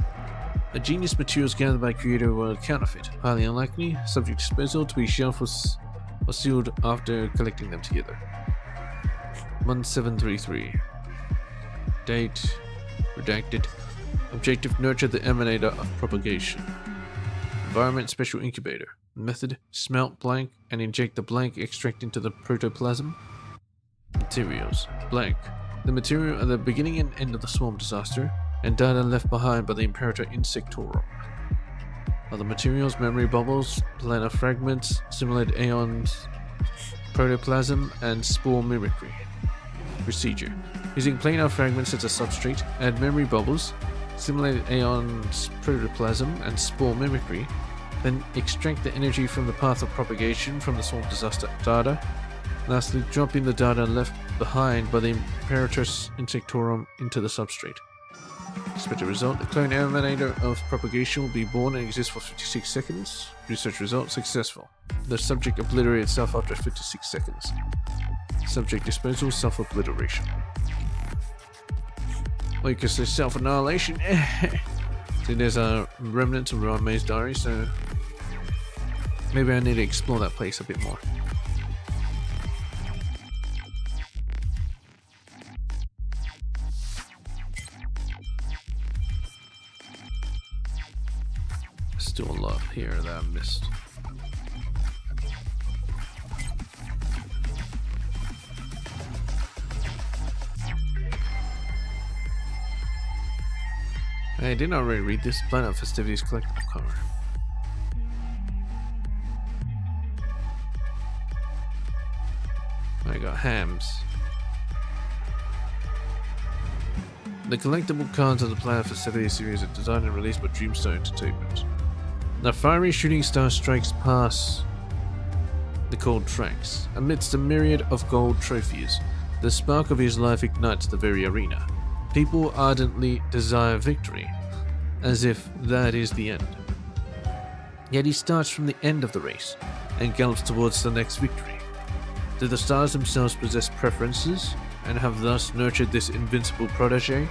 Q: The genius materials gathered by creator were counterfeit, highly unlikely. Subject disposal to be shelved or sealed after collecting them together. 1733. Date redacted.
A: Objective: nurture the emanator of propagation. Environment: special incubator. Method: smelt blank and inject the blank extract into the protoplasm. Materials: blank. The material at the beginning and end of the swarm disaster, and data left behind by the Imperator Insectorum. Other materials: memory bubbles, planar fragments, simulated aeons, protoplasm, and spore mimicry. Procedure: using planar fragments as a substrate, add memory bubbles, simulated aeons, protoplasm, and spore mimicry, then extract the energy from the path of propagation from the swarm disaster data. Lastly, dropping the data left behind by the Imperatus Insectorum into the substrate. Expected result: the clone emanator of propagation will be born and exist for 56 seconds. Research result: successful. The subject obliterated itself after 56 seconds. Subject disposal: self-obliteration. Or you could say self-annihilation. See, there's a remnants of Ron May's diary, so maybe I need to explore that place a bit more. Still a lot here that I missed. Hey, didn't I already read this? Planet Festivities collectible card. I got hams. The collectible cards of the Planet Festivities series are designed and released by Dreamstar Entertainment. The fiery shooting star strikes past the cold tracks. Amidst a myriad of gold trophies, the spark of his life ignites the very arena. People ardently desire victory, as if that is the end. Yet he starts from the end of the race, and gallops towards the next victory. Do the stars themselves possess preferences, and have thus nurtured this invincible protege?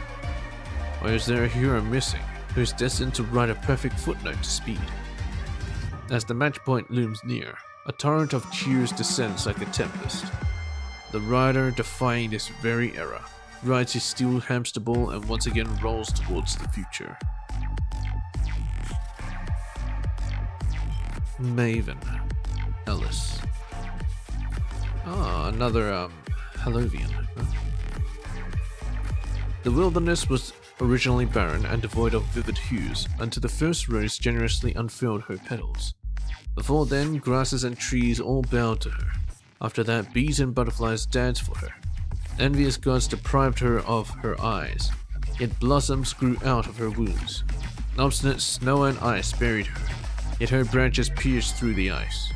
A: Or is there a hero missing, who is destined to write a perfect footnote to speed? As the match point looms near, a torrent of cheers descends like a tempest. The rider, defying this very era, rides his steel hamster ball and once again rolls towards the future. Maven Ellis. Ah, another Halovian. Huh? The wilderness was originally barren and devoid of vivid hues, until the first rose generously unfurled her petals. Before then, grasses and trees all bowed to her. After that, bees and butterflies danced for her. Envious gods deprived her of her eyes, yet blossoms grew out of her wounds. Obstinate snow and ice buried her, yet her branches pierced through the ice.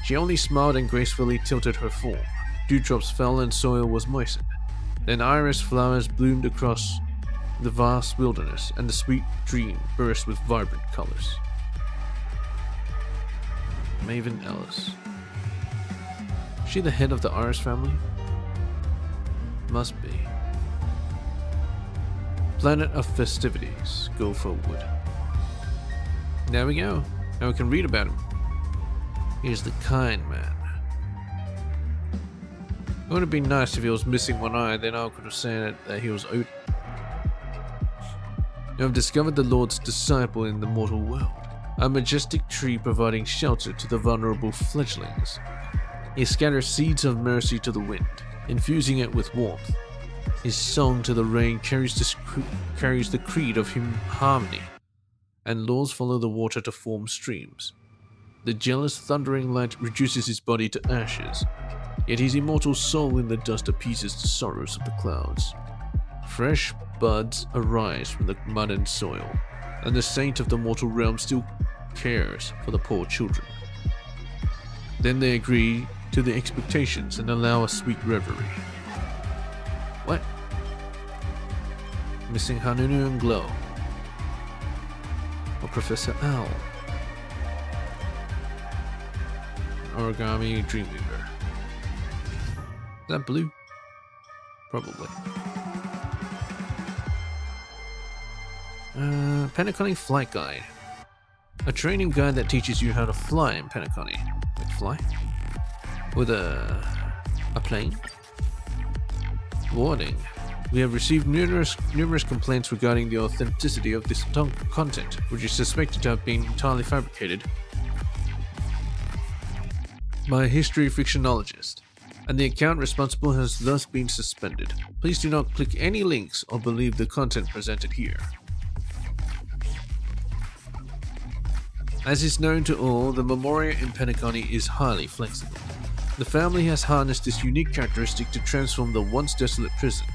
A: She only smiled and gracefully tilted her form. Dewdrops fell and soil was moistened. Then iris flowers bloomed across the vast wilderness, and the sweet dream burst with vibrant colors. Maven Ellis. She the head of the Iris family? Must be. Planet of Festivities. Go forward. There we go. Now we can read about him. He's the kind man. It would have been nice if he was missing one eye, then I could have said that he was Odin. You have discovered the Lord's disciple in the mortal world, a majestic tree providing shelter to the vulnerable fledglings. He scatters seeds of mercy to the wind, infusing it with warmth. His song to the rain carries the creed of harmony, and laws follow the water to form streams. The jealous thundering light reduces his body to ashes, yet his immortal soul in the dust appeases the sorrows of the clouds. Fresh buds arise from the mud and soil, and the saint of the mortal realm still cares for the poor children. Then they agree to the expectations and allow a sweet reverie. What? Missing Hanunu and Glow. Or Professor Owl. Origami Dreamweaver. Is that blue? Probably. Penacony Flight Guide. A training guide that teaches you how to fly in Penacony. Like fly? With a plane? Warning. We have received numerous complaints regarding the authenticity of this content, which is suspected to have been entirely fabricated by a history fictionologist, and the account responsible has thus been suspended. Please do not click any links or believe the content presented here. As is known to all, the Memoria in Penacony is highly flexible. The family has harnessed this unique characteristic to transform the once desolate prison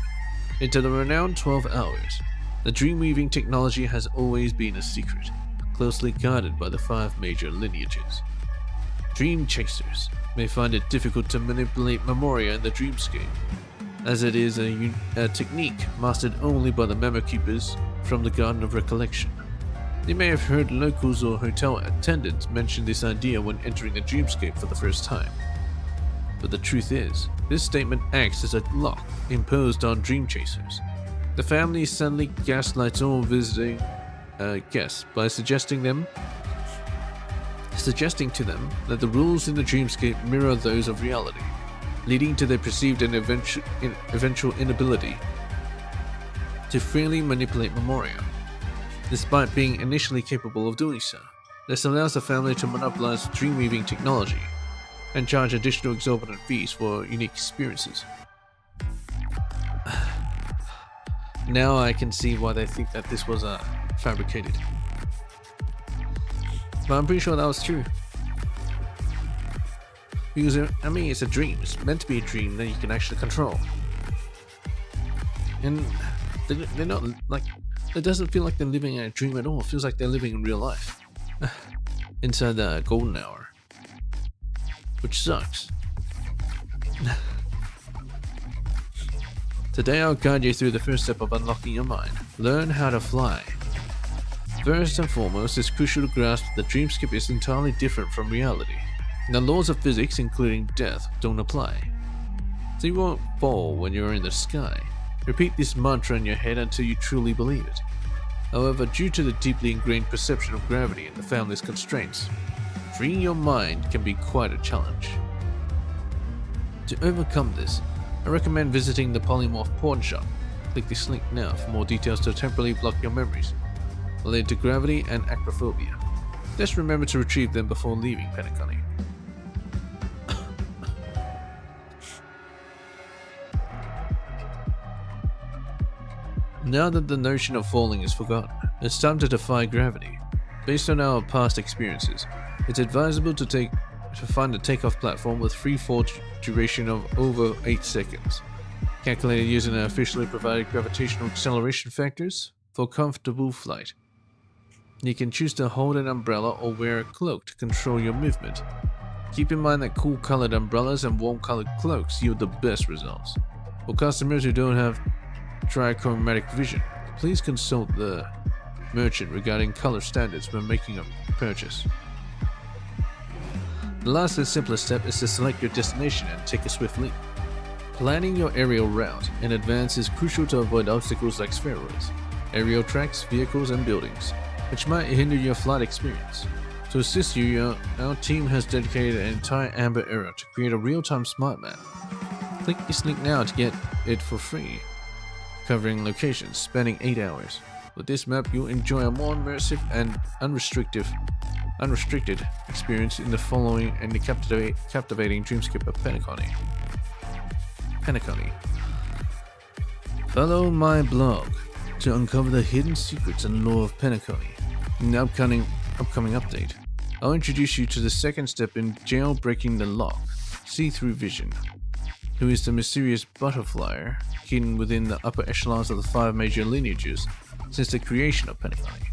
A: into the renowned 12 Hours. The dream-weaving technology has always been a secret, closely guarded by the 5 major lineages. Dream chasers may find it difficult to manipulate Memoria in the dreamscape, as it is a technique mastered only by the Memo Keepers from the Garden of Recollection. They may have heard locals or hotel attendants mention this idea when entering the dreamscape for the first time. But the truth is, this statement acts as a lock imposed on dream chasers. The family suddenly gaslights all visiting guests by suggesting to them that the rules in the dreamscape mirror those of reality, leading to their perceived and eventual inability to freely manipulate Memoria, despite being initially capable of doing so. This allows the family to monopolize dream-weaving technology and charge additional exorbitant fees for unique experiences. Now I can see why they think that this was fabricated. But I'm pretty sure that was true. Because, I mean, it's a dream. It's meant to be a dream that you can actually control. And they're not, like, it doesn't feel like they're living in a dream at all. It feels like they're living in real life. Inside the golden hour. Which sucks. Today I'll guide you through the first step of unlocking your mind. Learn how to fly. First and foremost, it's crucial to grasp that the dreamscape is entirely different from reality. The laws of physics, including death, don't apply. So you won't fall when you're in the sky. Repeat this mantra in your head until you truly believe it. However, due to the deeply ingrained perception of gravity and the family's constraints, freeing your mind can be quite a challenge. To overcome this, I recommend visiting the Polymorph pawn shop. Click this link now for more details to temporarily block your memories related to gravity and acrophobia. Just remember to retrieve them before leaving Penacony. Now that the notion of falling is forgotten, it's time to defy gravity. Based on our past experiences, it's advisable to find a takeoff platform with free fall duration of over 8 seconds, calculated using the officially provided gravitational acceleration factors for comfortable flight. You can choose to hold an umbrella or wear a cloak to control your movement. Keep in mind that cool colored umbrellas and warm colored cloaks yield the best results. For customers who don't have trichromatic vision, please consult the merchant regarding color standards when making a purchase. The last and simplest step is to select your destination and take a swift leap. Planning your aerial route in advance is crucial to avoid obstacles like spheroids, aerial tracks, vehicles, and buildings, which might hinder your flight experience. To assist you, our team has dedicated an entire Amber era to create a real-time smart map. Click this link now to get it for free, covering locations spanning 8 hours. With this map, you'll enjoy a more immersive and unrestricted experience in the following and the captivating dreamscape of Penacony. Follow my blog to uncover the hidden secrets and lore of Penacony. In the upcoming update, I'll introduce you to the second step in jailbreaking the lock, See-Through Vision, who is the mysterious butterflyer hidden within the upper echelons of the 5 major lineages since the creation of Penacony.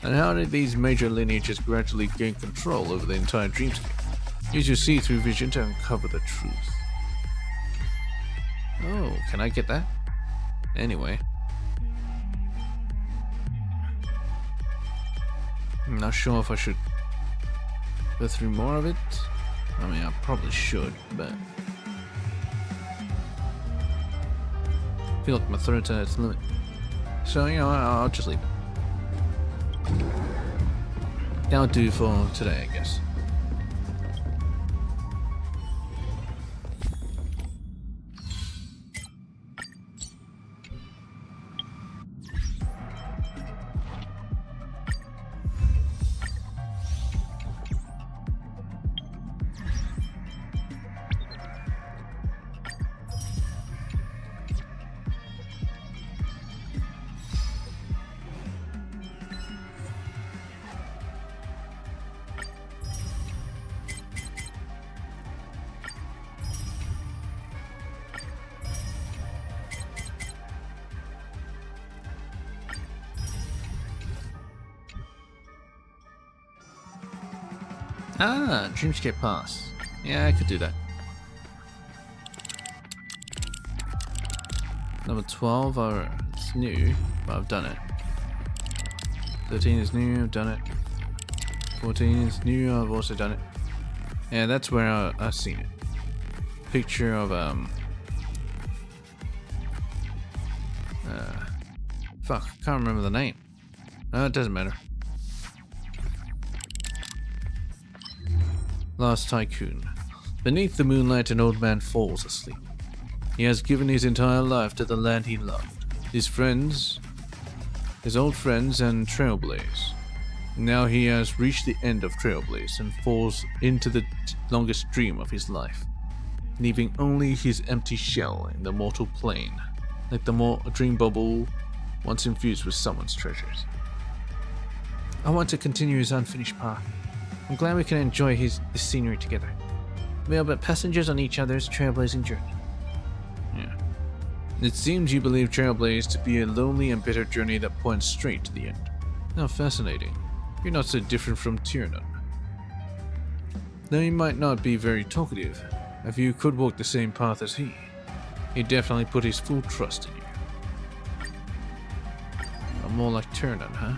A: And how did these major lineages gradually gain control over the entire dreamscape? Use your See-Through Vision to uncover the truth. Oh, can I get that? Anyway. I'm not sure if I should go through more of it. I mean, I probably should, but I feel like my throat's at its limit. So, you know, I'll just leave it. That'll do for today, I guess. Ah, Dreamscape Pass. Yeah, I could do that. Number 12, it's new, but I've done it. 13 is new, I've done it. 14 is new, I've also done it. Yeah, that's where I've seen it. Picture of, fuck, I can't remember the name. It doesn't matter. Last Tycoon. Beneath the moonlight, an old man falls asleep. He has given his entire life to the land he loved, his friends, his old friends, and Trailblaze. Now he has reached the end of Trailblaze and falls into the longest dream of his life, leaving only his empty shell in the mortal plane, like the dream bubble once infused with someone's treasures. I want to continue his unfinished path. I'm glad we can enjoy this scenery together. We are but passengers on each other's trailblazing journey. Yeah. It seems you believe Trailblaze to be a lonely and bitter journey that points straight to the end. How fascinating. You're not so different from Tiernan. Though he might not be very talkative, if you could walk the same path as he definitely put his full trust in you. I'm more like Tiernan, huh?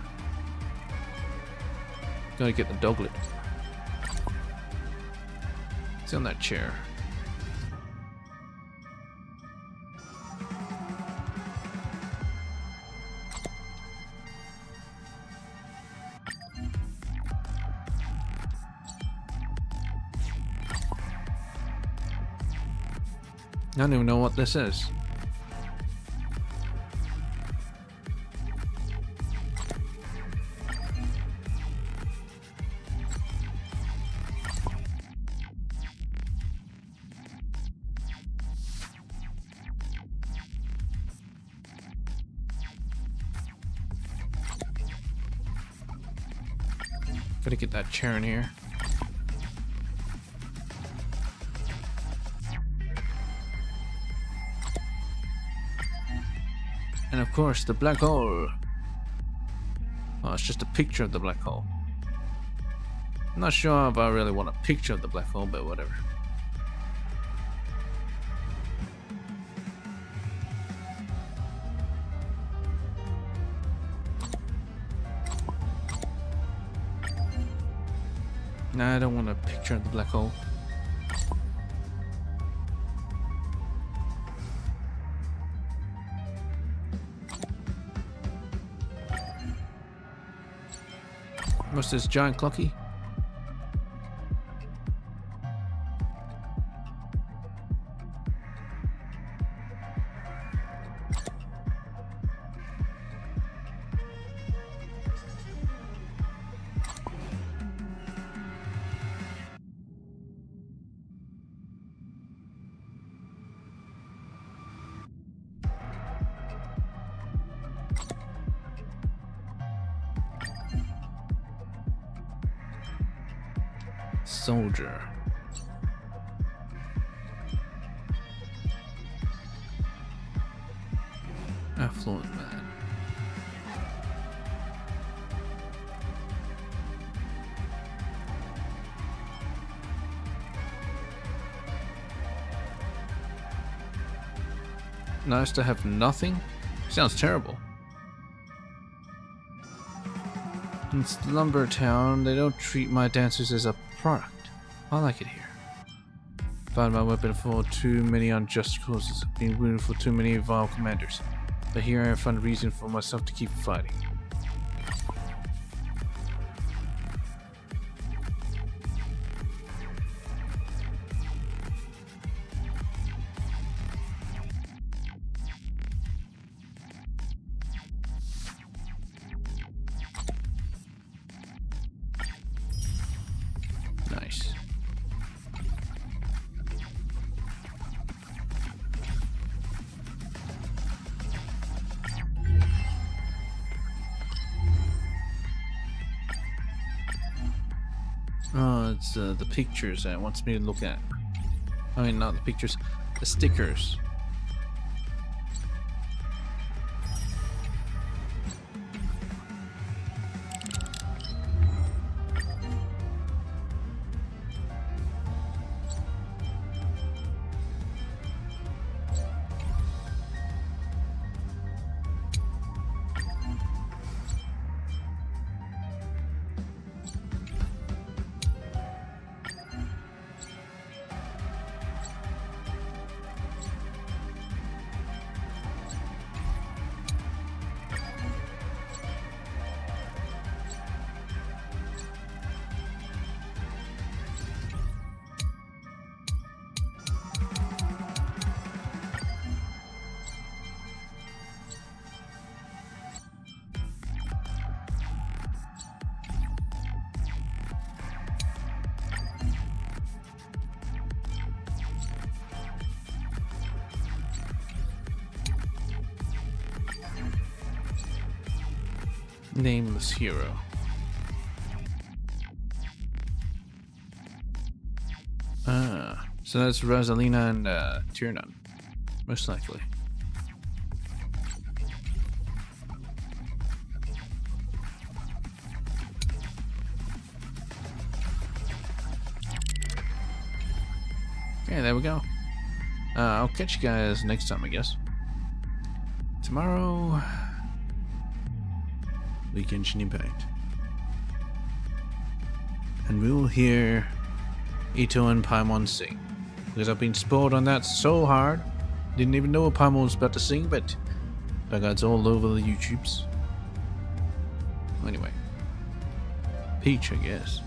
A: Gotta get the doglet. It's on that chair. I don't even know what this is. Gotta get that chair in here. And of course, the black hole. Oh, it's just a picture of the black hole. I'm not sure if I really want a picture of the black hole, but whatever. Nah, I don't want a picture of the black hole. What's this giant clocky? Soldier. Affluent man. Nice to have nothing? Sounds terrible. In Slumber Town, they don't treat my dancers as a product. I like it here. Find my weapon for too many unjust causes, being wounded for too many vile commanders. But here I find a reason for myself to keep fighting. Nice. Oh, it's the pictures that it wants me to look at. I mean, not the pictures, the stickers. nameless hero. So that's Rosalina and Tiernan, most likely. Okay, there we go. I'll catch you guys next time, I guess. Tomorrow, we Genshin Impact. And we will hear Ito and Paimon sing. Because I've been spoiled on that so hard. Didn't even know what Paimon was about to sing, but that guy's all over the YouTubes. Anyway. Peach, I guess.